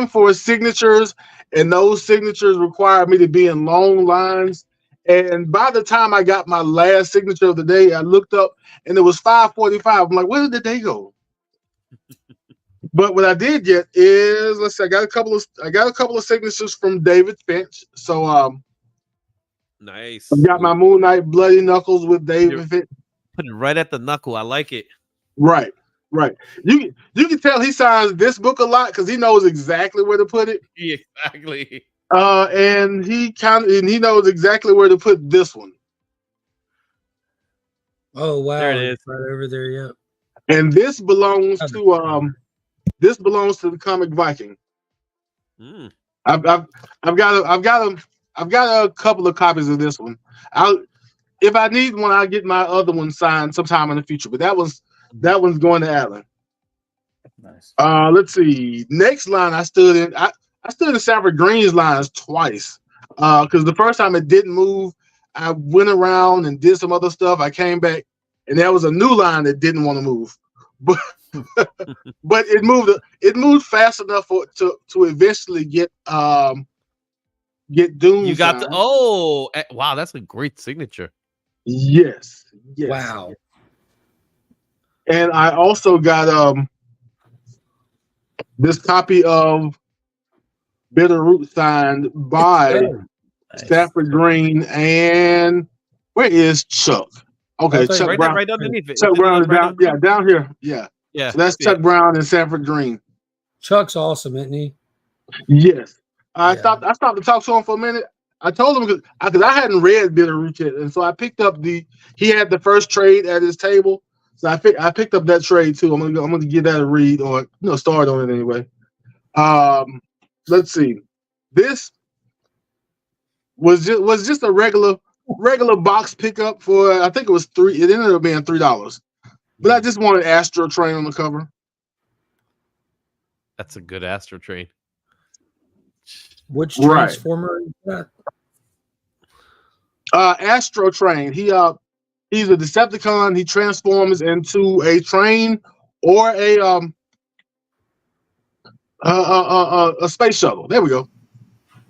for signatures, and those signatures required me to be in long lines. And by the time I got my last signature of the day, I looked up and it was 5:45. I'm like, where did the day go? But what I did get is, let's see, I got a couple of signatures from David Finch. So nice. I got my Moon Knight Bloody Knuckles with David Finch. Put it right at the knuckle. I like it. Right. You can tell he signs this book a lot because he knows exactly where to put it. Yeah, exactly. And he knows exactly where to put this one. Oh wow! There it is, right over there. Yep. And this belongs to the Comic Viking. I've got a couple of copies of this one. If I need one, I'll get my other one signed sometime in the future. But that one's going to Alan. Nice. Let's see. Next line I stood in. I stood in Sanford Green's lines twice. Because the first time it didn't move, I went around and did some other stuff. I came back, and there was a new line that didn't want to move, but but it moved. It moved fast enough to eventually get Doom. You got wow, that's a great signature. Yes. Wow. And I also got this copy of Bitter Root signed by Stafford Green, and where is Chuck? Okay, Chuck Brown. Right underneath it. Chuck Brown is down here. Yeah. Yeah. So that's Chuck Brown and Sanford Green. Chuck's awesome, isn't he? Yes. I stopped to talk to him for a minute. I told him because I hadn't read Bitter Root yet, and so I picked up he had the first trade at his table. So I picked up that trade too. I'm gonna give that a read, or start on it anyway. Let's see. This was just a regular box pickup for, I think it was $3. It ended up being $3. But I just wanted Astro Train on the cover. That's a good Astro Train. Which Transformer is that? Astro Train. He's a Decepticon. He transforms into a train or a space shuttle. There we go.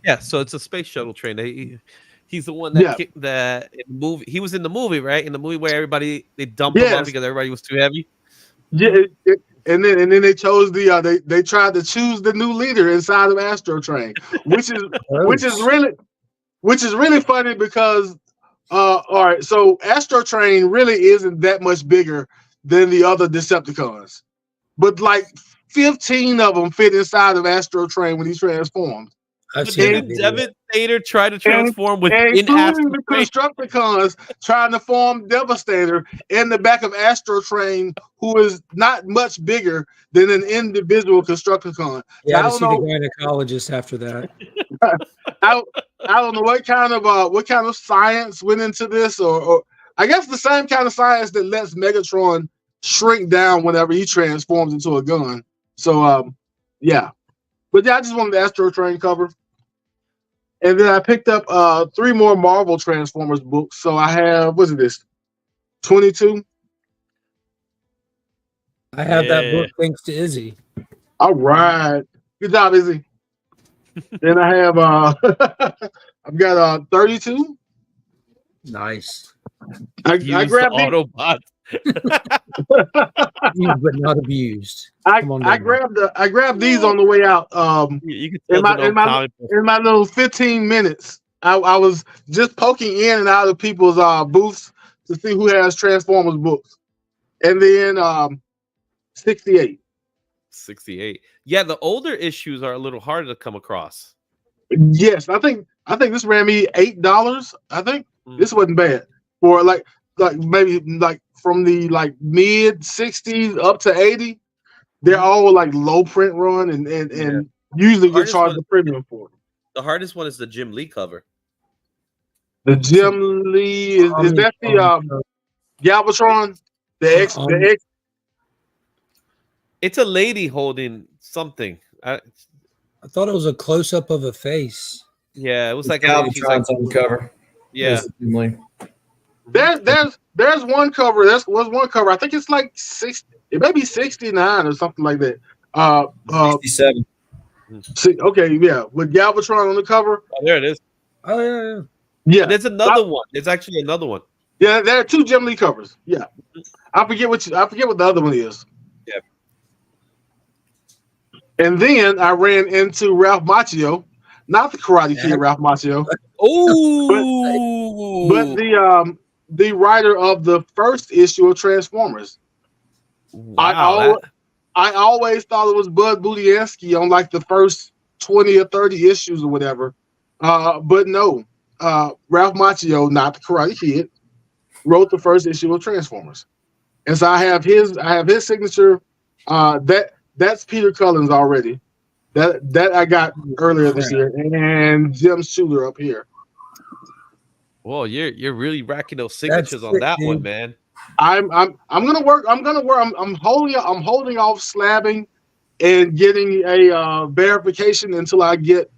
Yeah, so it's a space shuttle train. He's the one that in the movie. He was in the movie, right? In the movie where they dumped him off because everybody was too heavy. Yeah, and then they chose they tried to choose the new leader inside of Astro Train, which is really funny because all right, so Astro Train really isn't that much bigger than the other Decepticons, but like 15 of them fit inside of Astro Train when he transformed. I've But seen didn't that video. Devastator try to transform within including the Astro Train? Constructicons trying to form Devastator in the back of Astro Train, who is not much bigger than an individual Constructicon. You Now, had I to don't see know. the gynecologist after that. I don't know what kind of science went into this, or I guess the same kind of science that lets Megatron shrink down whenever he transforms into a gun. So yeah. But yeah, I just wanted the Astro Train cover. And then I picked up 3 more Marvel Transformers books. So I have, what's this? 22? I have that book thanks to Izzy. All right. Good job, Izzy. Then I have I've got 32. Nice. I Use grabbed the Autobots. Used but not abused. I Come on down. grabbed these on the way out. You can In tell it's an my old comic book. in my little 15 minutes, I was just poking in and out of people's booths to see who has Transformers books. And then 68. 68. Yeah, the older issues are a little harder to come across. Yes, I think this ran me $8. I think this wasn't bad for like maybe like from the like mid 60s up to 80. They're all like low print run and usually get charged the premium for them. The hardest one is the Jim Lee cover. The Jim Lee is that the Galvatron? The X. It's a lady holding something. I thought it was a close up of a face. Yeah, it was like Galvatron's on the cover. Yeah. There's one cover. There was one cover. I think it's like 60. It may be 69 or something like that. 67. Okay, yeah, with Galvatron on the cover. Oh, there it is. Oh yeah. Yeah. There's another one. There's actually another one. Yeah, there are 2 Jim Lee covers. Yeah, I forget what the other one is. Yeah. And then I ran into Ralph Macchio, not the Karate Kid Ralph Macchio. Oh, but the writer of the first issue of Transformers. Wow, I always thought it was Bud Budiansky on like the first 20 or 30 issues or whatever. But no, Ralph Macchio, not the Karate Kid, wrote the first issue of Transformers. And so I have his signature. That's Peter Cullen's already. That I got earlier this year, and Jim Shooter up here. Whoa, you're really racking those signatures on that one, man. I'm gonna work. I'm holding off slabbing and getting a verification until I get,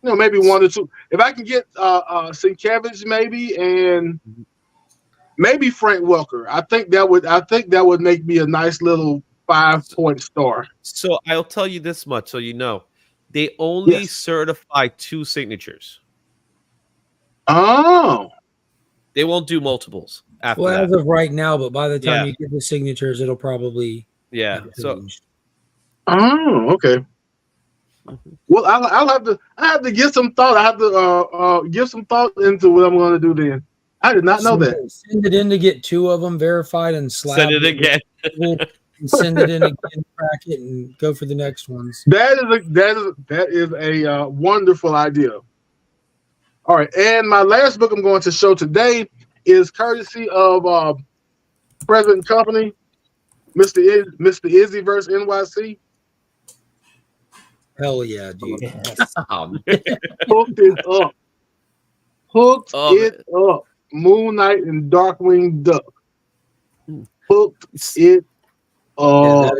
maybe 1 or 2. If I can get Sienkiewicz maybe, and maybe Frank Welker, I think that would make me a nice little 5-point star. So I'll tell you this much, so you know, they only certify 2 signatures. Oh, they won't do multiples after well, that. as of right now, but by the time you get the signatures, it'll probably So, okay. Well, I'll have to give some thought. I have to give some thought into what I'm going to do then. I did not know that. Send it in to get 2 of them verified and slap. Send it again. And send it in again, crack it, and go for the next ones. That is a wonderful idea. All right, and my last book I'm going to show today is courtesy of President Company, Mr. Izzy vs. NYC. Hell yeah, dude! Hooked it up. Hooked it up. Moon Knight and Darkwing Duck. Hooked it up.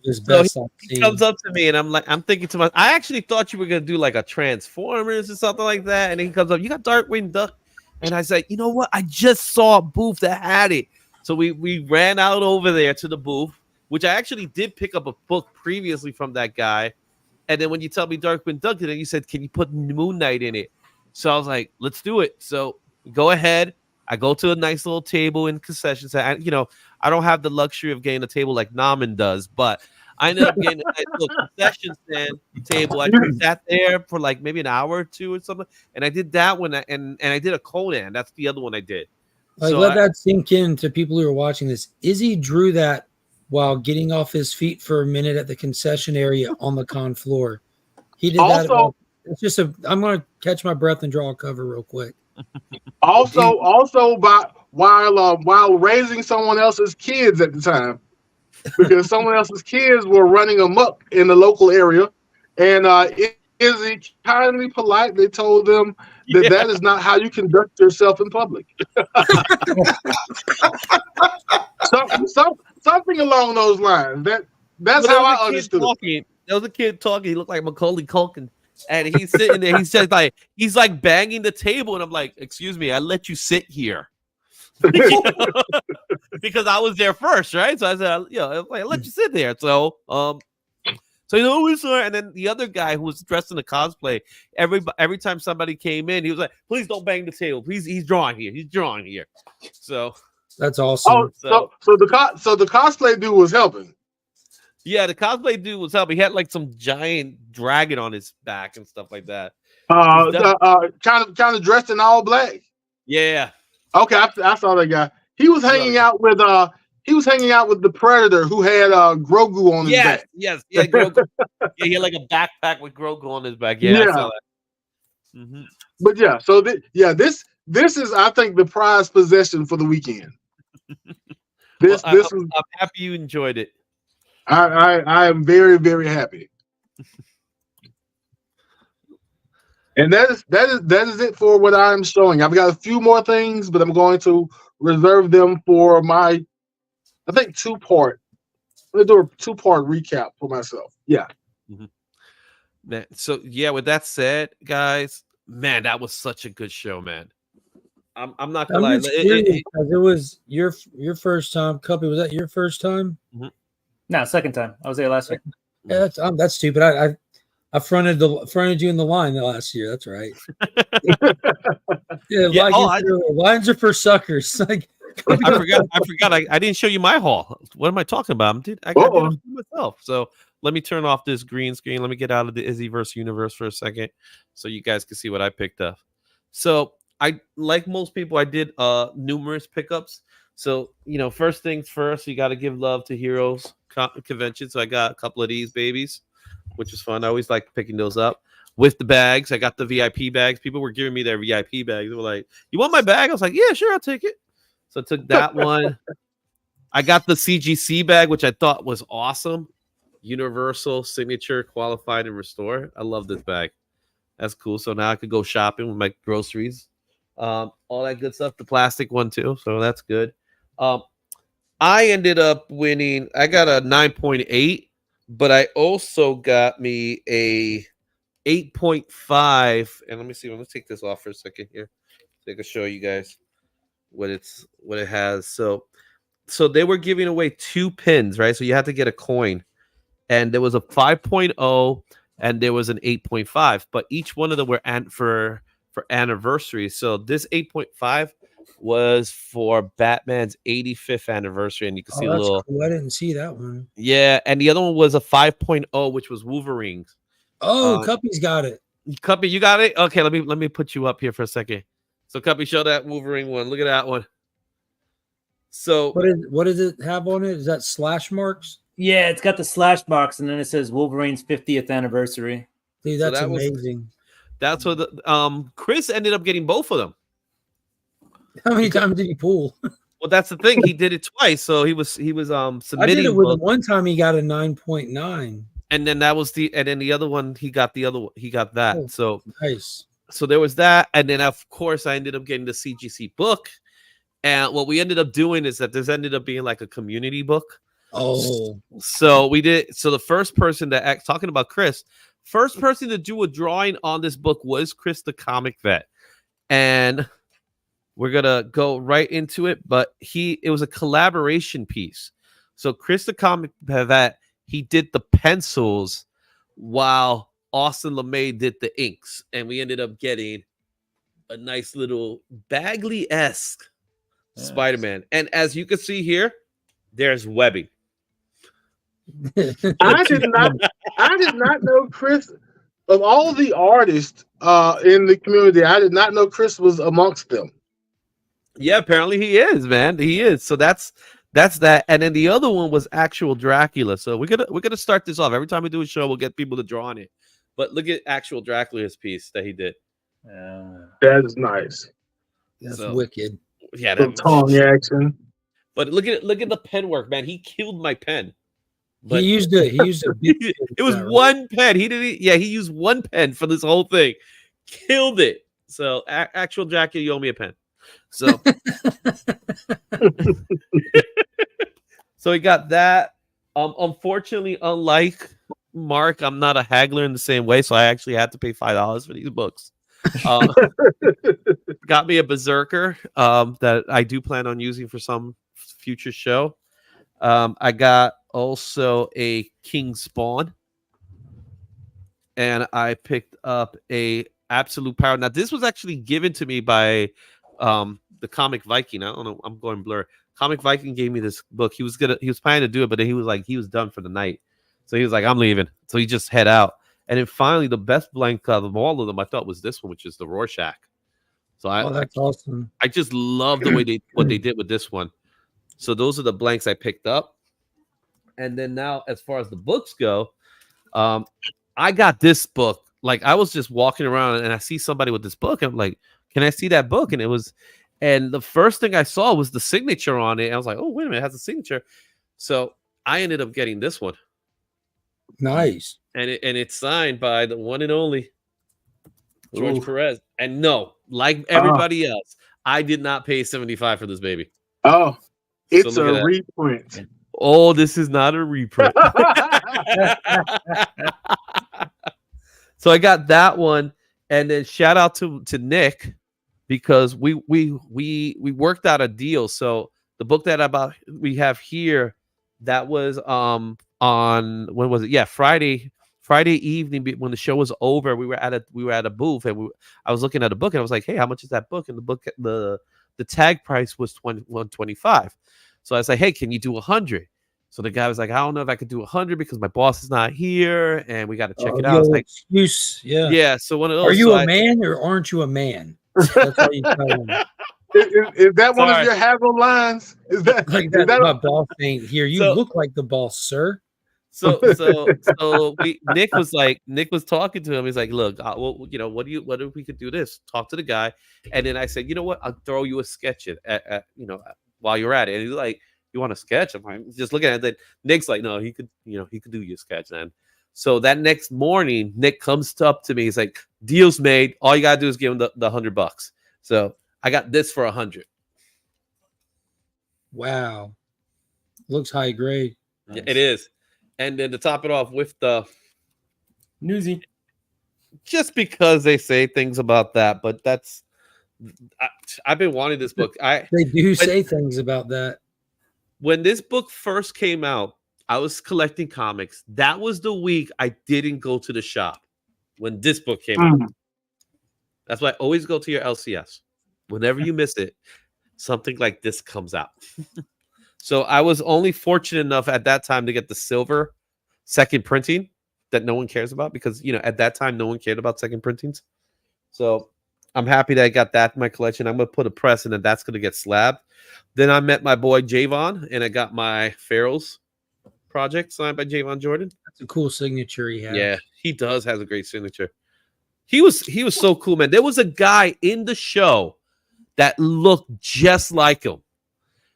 So he comes up to me and I'm thinking to myself, I actually thought you were gonna do like a Transformers or something like that. And then he comes up, you got Darkwing Duck, and I said, you know what? I just saw a booth that had it. So we ran out over there to the booth, which I actually did pick up a book previously from that guy. And then when you tell me Darkwing Duck, then you said, can you put Moon Knight in it? So I was like, let's do it. So go ahead. I go to a nice little table in concession stand. I don't have the luxury of getting a table like Naman does, but I ended up getting a nice little concession stand table. I sat there for like maybe an hour or 2 or something, and I did that one, and I did a Conan. That's the other one I did. Like, let that sink in to people who are watching this. Izzy drew that while getting off his feet for a minute at the concession area on the con floor. He did that. It's just I'm gonna catch my breath and draw a cover real quick. Also, while raising someone else's kids at the time, because someone else's kids were running amok in the local area, and Izzy kindly, politely told them that that is not how you conduct yourself in public. Something along those lines. That's how I understood it. There was a kid talking. He looked like Macaulay Culkin, and he's sitting there. He says he's like banging the table, and I'm like, "Excuse me, I let you sit here." Because I was there first, right? So I said, I let you sit there. So, we're sorry. And then the other guy who was dressed in a cosplay, every time somebody came in, he was like, "Please don't bang the table. Please, he's drawing here. He's drawing here." So that's awesome. So the cosplay dude was helping. Yeah, the cosplay dude was helping. He had like some giant dragon on his back and stuff like that. Kind of dressed in all black. Yeah. Okay, I saw that guy. He was hanging out with the Predator who had Grogu on his back. Yes, yeah, Grogu. Yeah, he had like a backpack with Grogu on his back. Yeah. I saw that. Mm-hmm. But yeah, so this is, I think, the prized possession for the weekend. I'm happy you enjoyed it. I am very, very happy. And that is it for what I'm showing. I've got a few more things, but I'm going to reserve them for my, I think, two-part. I'm gonna do a two-part recap for myself. Yeah. Mm-hmm. Man, so yeah, with that said, guys, man, that was such a good show, man. I'm not gonna lie. It was your first time. Cuppy, was that your first time? Mm-hmm. No, second time. I was there last year. Yeah, that's stupid. I fronted you in the line the last year. That's right. Lines are for suckers. Like, I forgot. I didn't show you my haul. What am I talking about? I did it myself. So let me turn off this green screen. Let me get out of the Izzyverse universe for a second, so you guys can see what I picked up. So I, like most people, I did numerous pickups. So first things first, you got to give love to Heroes Convention. So I got a couple of these babies, which is fun. I always like picking those up. With the bags, I got the VIP bags. People were giving me their VIP bags. They were like, "You want my bag?" I was like, "Yeah, sure, I'll take it." So I took that one. I got the CGC bag, which I thought was awesome. Universal Signature Qualified and Restore. I love this bag. That's cool. So now I could go shopping with my groceries. All that good stuff. The plastic one too. So that's good. I ended up winning. I got a 9.8. But I also got me a 8.5, and let me see. Let me take this off for a second here, so I can show you guys what it has. So they were giving away 2 pins, right? So you had to get a coin, and there was a 5.0 and there was an 8.5, but each one of them were for anniversary. So this 8.5 was for Batman's 85th anniversary, and you can see a little. Cool. I didn't see that one. Yeah, and the other one was a 5.0, which was Wolverines. Oh, Cuppy's got it. Cuppy, you got it. Okay, let me put you up here for a second. So Cuppy, show that Wolverine one. Look at that one. So what does it have on it? Is that slash marks? Yeah, it's got the slash marks, and then it says Wolverine's 50th anniversary. Dude, that's amazing. That's what Chris ended up getting both of them. How many times did he pull? Well, that's the thing. He did it twice. So he was submitting. I did it with him one time. He got a 9.9. And then the other one, he got that. Oh, so nice. So there was that. And then of course I ended up getting the CGC book. And what we ended up doing is that this ended up being like a community book. Oh. So the first person talking about Chris, first person to do a drawing on this book was Chris the Comic Vet. And we're gonna go right into it, but it was a collaboration piece. So Chris the Comic Vet, he did the pencils while Austin LeMay did the inks, and we ended up getting a nice little Bagley-esque Spider-Man. And as you can see here, there's webbing. I did not know Chris. Of all the artists in the community, I did not know Chris was amongst them. Yeah, apparently he is, man. He is. So that's that. And then the other one was actual Dracula. So we're gonna start this off. Every time we do a show, we'll get people to draw on it. But look at actual Dracula's piece that he did. That is nice. That's So, wicked. Yeah, Some tongue action. But look at the pen work, man. He killed my pen. But He used a big it was one pen. He didn't. Yeah, he used one pen for this whole thing. Killed it. So actual Dracula, you owe me a pen. So so he got that. Unfortunately, unlike Mark, I'm not a haggler in the same way, so I actually had to pay $5 for these books. Got me a Berserker that I do plan on using for some future show. I got also a King Spawn, and I picked up a Absolute Power. Now, this was actually given to me by the Comic Viking. I don't know. I'm going blur. Comic Viking gave me this book. He was planning to do it, but then he was done for the night. So he was like, I'm leaving. So he just head out. And then finally, the best blank of all of them, I thought was this one, which is the Rorschach. So that's awesome. I just love the way what they did with this one. So those are the blanks I picked up. And then now, as far as the books go, I got this book. Like, I was just walking around and I see somebody with this book. I'm like, can I see that book? And the first thing I saw was the signature on it. I was like, oh, wait a minute, it has a signature. So I ended up getting this one. Nice. And it's signed by the one and only George Perez. And no, like everybody else, I did not pay $75 for this baby. Oh, it's So a reprint. Oh, this is not a reprint. So I got that one, and then shout out to Nick, because we worked out a deal. So the book that we have here, that was on, when was it? Yeah, Friday evening when the show was over. We were at a booth, and I was looking at a book, and I was like, hey, how much is that book? And the book, the tag price was $125. So I was like, hey, can you do 100? So the guy was like, I don't know if I could do 100 because my boss is not here and we got to check it out. I was like, excuse, yeah. Yeah. So one of those. Are you a man or aren't you a man? That's all you tell him. Is that one of your Havel lines? Is that like that? My boss ain't here. You look like the boss, sir. So Nick was talking to him. He's like, look, well, what if we could do this? Talk to the guy. And then I said, you know what? I'll throw you a sketch at while you're at it. And he's like, you want a sketch? I'm like, just looking at it. Then Nick's like, no, he could do your sketch then. So that next morning, Nick comes up to me. He's like, deal's made. All you gotta do is give him the $100. So I got this for 100. Wow. Looks high grade. Nice. It is. And then to top it off with the Newsy. Just because they say things about that, but I've been wanting this book. They do say things about that. When this book first came out, I was collecting comics. That was the week I didn't go to the shop when this book came out. That's why I always go to your LCS. Whenever you miss it, something like this comes out. So I was only fortunate enough at that time to get the silver second printing that no one cares about because, at that time, no one cared about second printings. So I'm happy that I got that in my collection. I'm going to put a press and then that's going to get slabbed. Then I met my boy Javon and I got my Pharaoh's project signed by Javon Jordan. That's a cool signature he has. Yeah, he does has a great signature. He was so cool, man. There was a guy in the show that looked just like him.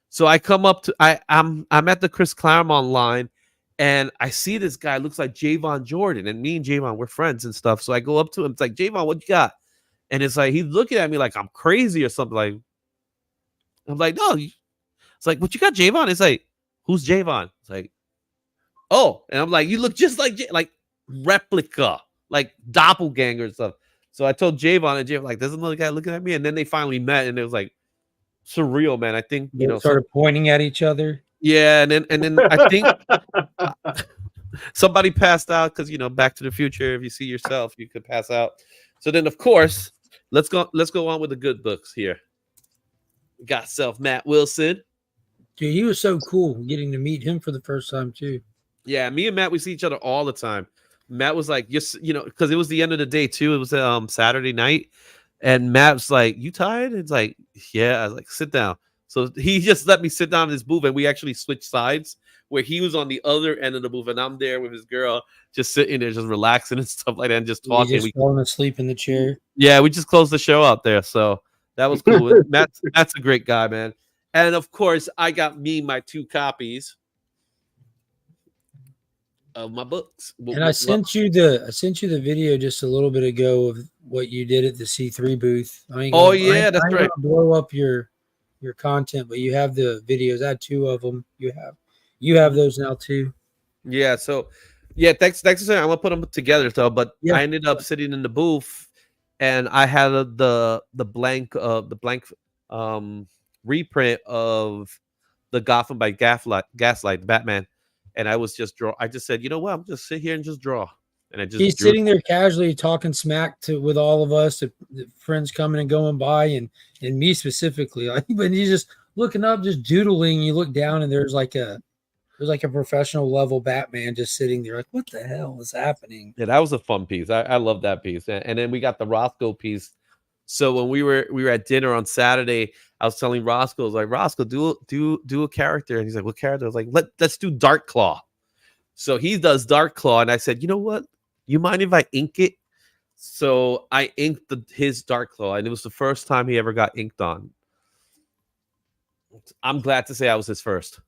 So I come up to I'm at the Chris Claremont line and I see this guy looks like Javon Jordan, and me and Javon we're friends and stuff. So I go up to him. It's like, Javon, what you got? And it's like he's looking at me like I'm crazy or something. Like I'm like, no. It's like, what you got, Javon? It's like, who's Javon? It's like, oh, and I'm like, you look just like replica, like doppelganger and stuff. So I told Javon, and Javon like, there's another guy looking at me, and then they finally met, and it was like surreal, man. I think they started pointing at each other. Yeah, and then I think somebody passed out because Back to the Future. If you see yourself, you could pass out. So then, of course, let's go on with the good books here. We got Matt Wilson. Dude, he was so cool getting to meet him for the first time too. Yeah, me and Matt, we see each other all the time. Matt was like, because it was the end of the day too. It was Saturday night, and Matt was like, "You tired?" It's like, "Yeah." I was like, "Sit down." So he just let me sit down in his booth, and we actually switched sides, where he was on the other end of the booth, and I'm there with his girl, just sitting there, just relaxing and stuff like that, and just You talking. just falling asleep in the chair. Yeah, we just closed the show out there, so that was cool. Matt's a great guy, man. And of course, I got my 2 copies of my books. And I sent you the video just a little bit ago of what you did at the C3 booth. Oh yeah, that's right. Blow up your content, but you have the videos. I had 2 of them. You have those now too. Yeah. So yeah, thanks for saying. I'm gonna put them together though. But Yeah. I ended up sitting in the booth, and I had the blank reprint of the Gotham by Gaslight Batman, and I just said, you know what, I'm just sit here and just draw. And I just he's sitting there casually talking smack with all of us, the friends coming and going by, and me specifically. Like, but he's just looking up, just doodling. You look down, and there's like a professional level Batman just sitting there. Like, what the hell is happening? Yeah, that was a fun piece. I love that piece. And then we got the Roscoe piece. So when we were at dinner on Saturday, I was telling Roscoe, I was like, Roscoe, do a character. And he's like, what character? I was like, let's do Dark Claw. So he does Dark Claw, and I said, you know what? You mind if I ink it? So I inked his Dark Claw, and it was the first time he ever got inked on. I'm glad to say I was his first.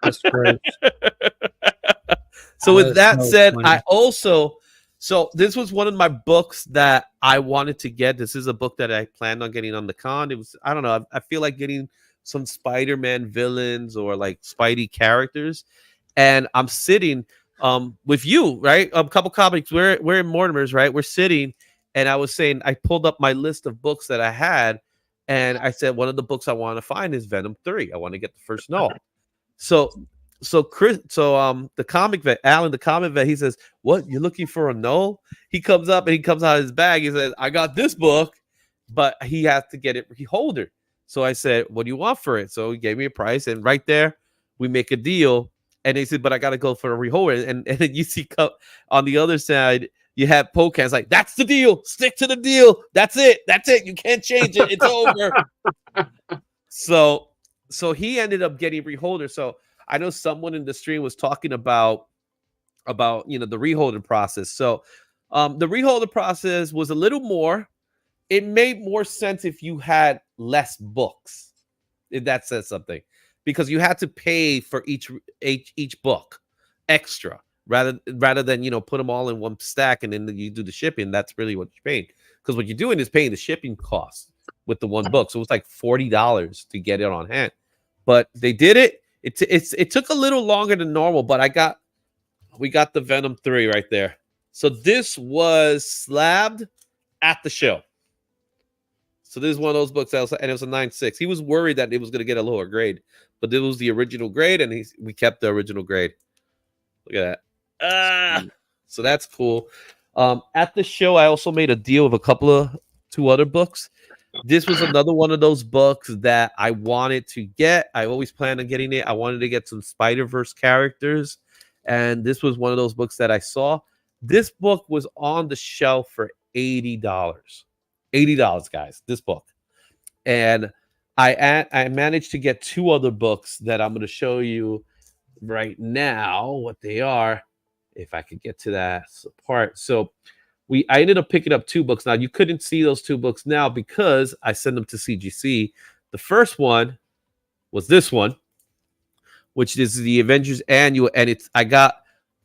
That's great. So with that said, funny. So this was one of my books that I wanted to get. This is a book that I planned on getting on the con. It was, I don't know, I feel like getting some Spider-Man villains or like Spidey characters. And I'm sitting with you, right? A couple comics. We're in Mortimer's, right? We're sitting, and I was saying, I pulled up my list of books that I had, and I said one of the books I want to find is Venom 3. I want to get the first null. So the comic vet, Alan, the comic vet, he says, what, you're looking for a null? He comes up and he comes out of his bag. He says, I got this book, but he has to get it reholder. So I said, what do you want for it? So he gave me a price, and right there we make a deal. And he said, but I got to go for a reholder. And then you see on the other side, you have Pocan's like, that's the deal. Stick to the deal. That's it. You can't change it. It's over. So he ended up getting reholder. So I know someone in the stream was talking about the reholder process. So the reholder process was a little more. It made more sense if you had less books, if that says something, because you had to pay for each book extra rather than put them all in one stack and then you do the shipping. That's really what you're paying, because what you're doing is paying the shipping costs with the one book. So it was like $40 to get it on hand, but they did it. It took a little longer than normal, but we got the Venom 3 right there. So this was slabbed at the show. So this is one of those books, and it was a 9.6. He was worried that it was going to get a lower grade, but it was the original grade, and we kept the original grade. Look at that. So that's cool. At the show, I also made a deal with two other books. This was another one of those books that I wanted to get. I always planned on getting it. I wanted to get some Spider-Verse characters, and this was one of those books that I saw. This book was on the shelf for $80. $80, guys, this book. And I managed to get 2 other books that I'm going to show you right now what they are, if I could get to that part. So I ended up picking up 2 books. Now, you couldn't see those 2 books now because I sent them to CGC. The first one was this one, which is the Avengers Annual, and I got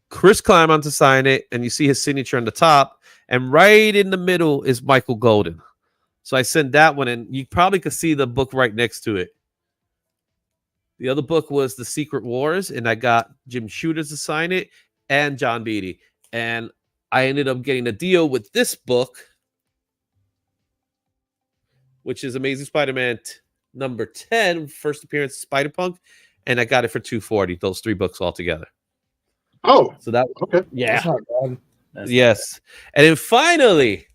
Chris Claremont to sign it, and you see his signature on the top, and right in the middle is Michael Golden. So I sent that one, and you probably could see the book right next to it. The other book was The Secret Wars, and I got Jim Shooter to sign it and John Beatty. And I ended up getting a deal with this book, which is Amazing Spider-Man number 10, first appearance of Spider-Punk, and I got it for $240, those 3 books all together. Oh, so that okay. Yeah. That's not bad. Yes. And then finally,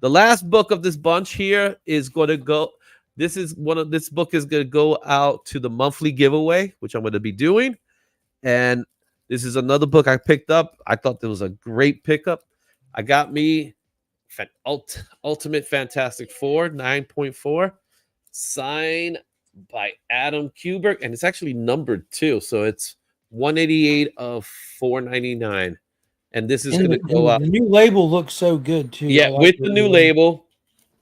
the last book of this bunch here is going to go. This book is going to go out to the monthly giveaway, which I'm going to be doing. And this is another book I picked up. I thought it was a great pickup. I got me Ultimate Fantastic Four 9.4, signed by Adam Kubert, and it's actually numbered too, so it's 188 of 499, and this is going to go up. The new label looks so good too. Yeah, I like with it. the new label.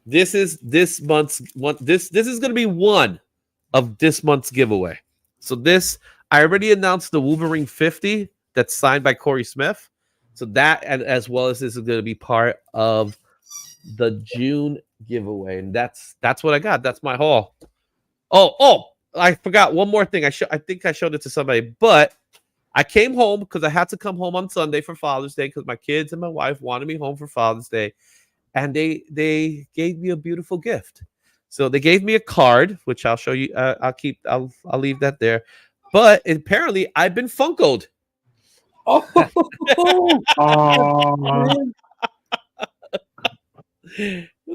This is this month's one. This is going to be one of this month's giveaway. So this, I already announced the Wolverine 50 that's signed by Corey Smith. So that, and as well as this is going to be part of the June giveaway, and that's what I got. That's my haul. Oh, I forgot one more thing. I think I showed it to somebody, but I came home because I had to come home on Sunday for Father's Day because my kids and my wife wanted me home for Father's Day, and they gave me a beautiful gift. So they gave me a card, which I'll show you. I'll leave that there. But apparently, I've been Funko'd. Oh,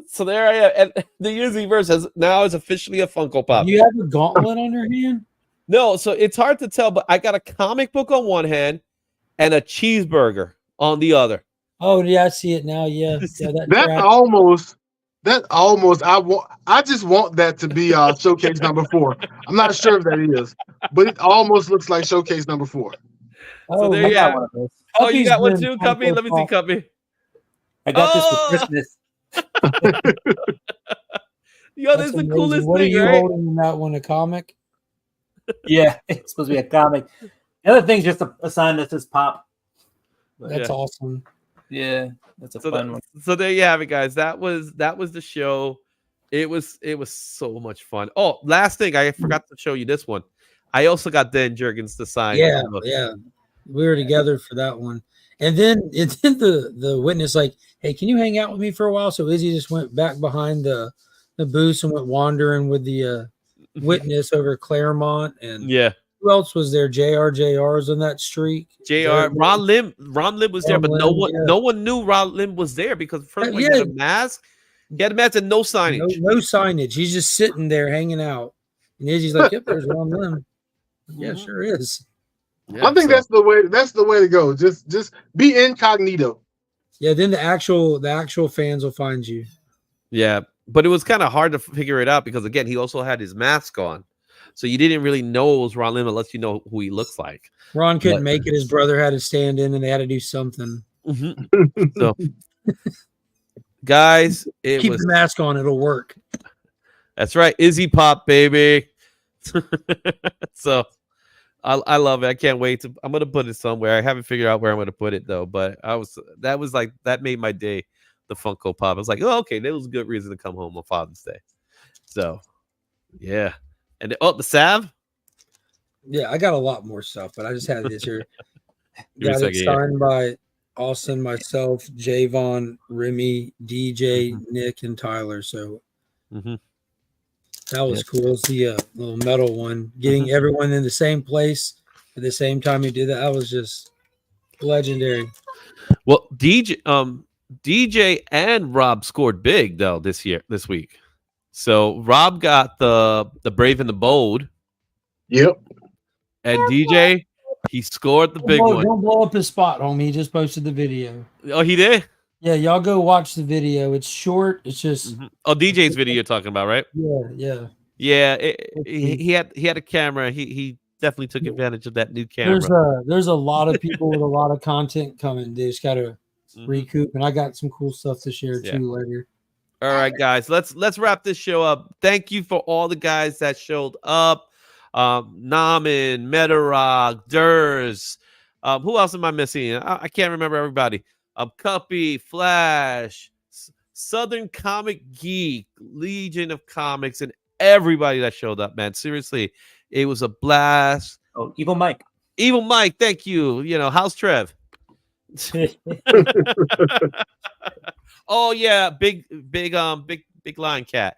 so there I am. And the Uziverse is officially a Funko Pop. Do you have a gauntlet on your hand? No, so it's hard to tell, but I got a comic book on one hand and a cheeseburger on the other. Oh yeah, I see it now. Yeah, that almost I just want that to be showcase number 4. I'm not sure if that is, but it almost looks like showcase number 4. So there you have it. Oh, you got one too, Cuppy? Let me see, Cuppy. I got this for Christmas. Yo, this is the coolest What thing, are you right? holding in that one? A comic? Yeah, it's supposed to be a comic. The other thing's just a sign that says pop. That's awesome. Yeah, that's a fun one. So there you have it, guys. That was the show. It was so much fun. Oh, last thing, I forgot to show you this one. I also got Dan Jurgens to sign. Yeah, we were together for that one, and then the witness like, hey, can you hang out with me for a while? So Izzy just went back behind the booth and went wandering with the witness over Claremont, and who else was there? JR's on that streak. Ron Lim was there, but no one knew Ron Lim was there because first of all, he had a mask. He had a mask and no signage. No signage. He's just sitting there hanging out. And Izzy's like, yep, there's Ron Lim. Yeah, sure is. Yeah, I think that's the way. That's the way to go. Just be incognito. Yeah, then the actual fans will find you. Yeah, but it was kind of hard to figure it out because again, he also had his mask on, so you didn't really know it was Ron Lim unless you know who he looks like. Ron couldn't make it. His brother had to stand in, and they had to do something. So, guys, keep the mask on; it'll work. That's right, Izzy Pop, baby. So. I love it. I can't wait to. I'm gonna put it somewhere. I haven't figured out where I'm gonna put it though. But that made my day. The Funko Pop. I was like, oh, okay, that was a good reason to come home on Father's Day. So, yeah, and the salve. Yeah, I got a lot more stuff, but I just had this here. Got it signed by Austin, myself, Javon, Remy, DJ, Nick, and Tyler. So. That was cool. It's the little metal one. Getting everyone in the same place at the same time you did that. That was just legendary. Well, DJ and Rob scored big though this week. So Rob got the Brave and the Bold. Yep. And DJ, he scored the big one. Don't blow up his spot, homie. He just posted the video. Oh, he did? Yeah, y'all go watch the video. It's short. It's just DJ's video you're talking about, right? Yeah. He had a camera. He definitely took advantage of that new camera. There's a lot of people with a lot of content coming. They just gotta recoup, and I got some cool stuff to share too later. All right, guys, let's wrap this show up. Thank you for all the guys that showed up. Naman, Metarog, Durs. Who else am I missing? I can't remember everybody. Cuppy, Flash, Southern Comic Geek, Legion of Comics, and everybody that showed up, man. Seriously, it was a blast. Oh, Evil Mike. Thank you. How's Trev? Oh yeah, big Lion Cat.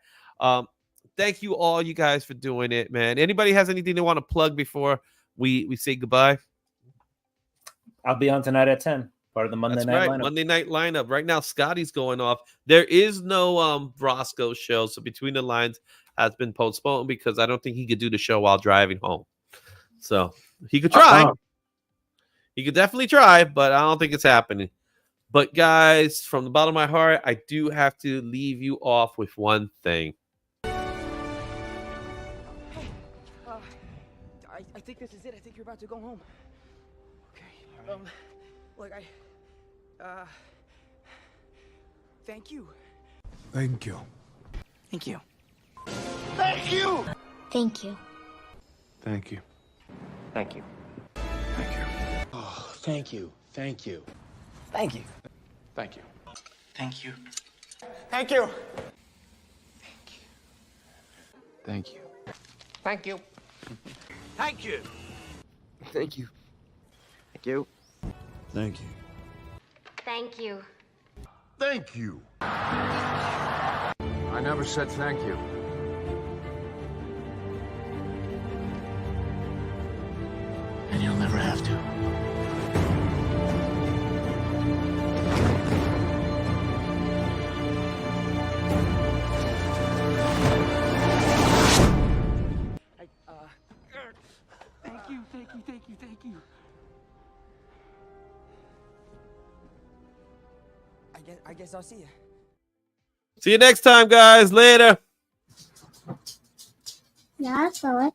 Thank you all you guys for doing it, man. Anybody has anything they want to plug before we say goodbye? I'll be on tonight at 10. Part of the Monday night lineup. Monday night lineup. Right now, Scotty's going off. There is no Roscoe show, so Between the Lines has been postponed because I don't think he could do the show while driving home. So he could try. He could definitely try, but I don't think it's happening. But guys, from the bottom of my heart, I do have to leave you off with one thing. I think this is it. I think you're about to go home. Okay. Look, thank you. Thank you. Thank you. Thank you. Thank you. Thank you. Thank you. Thank you. Oh, thank you. Thank you. Thank you. Thank you. Thank you. Thank you. Thank you. Thank you. Thank you. Thank you. Thank you. Thank you. Thank you. Thank you. I never said thank you. And you'll never have to. Thank you, thank you, thank you, thank you. I guess I'll see you. See you next time, guys. Later. Yeah, I saw it.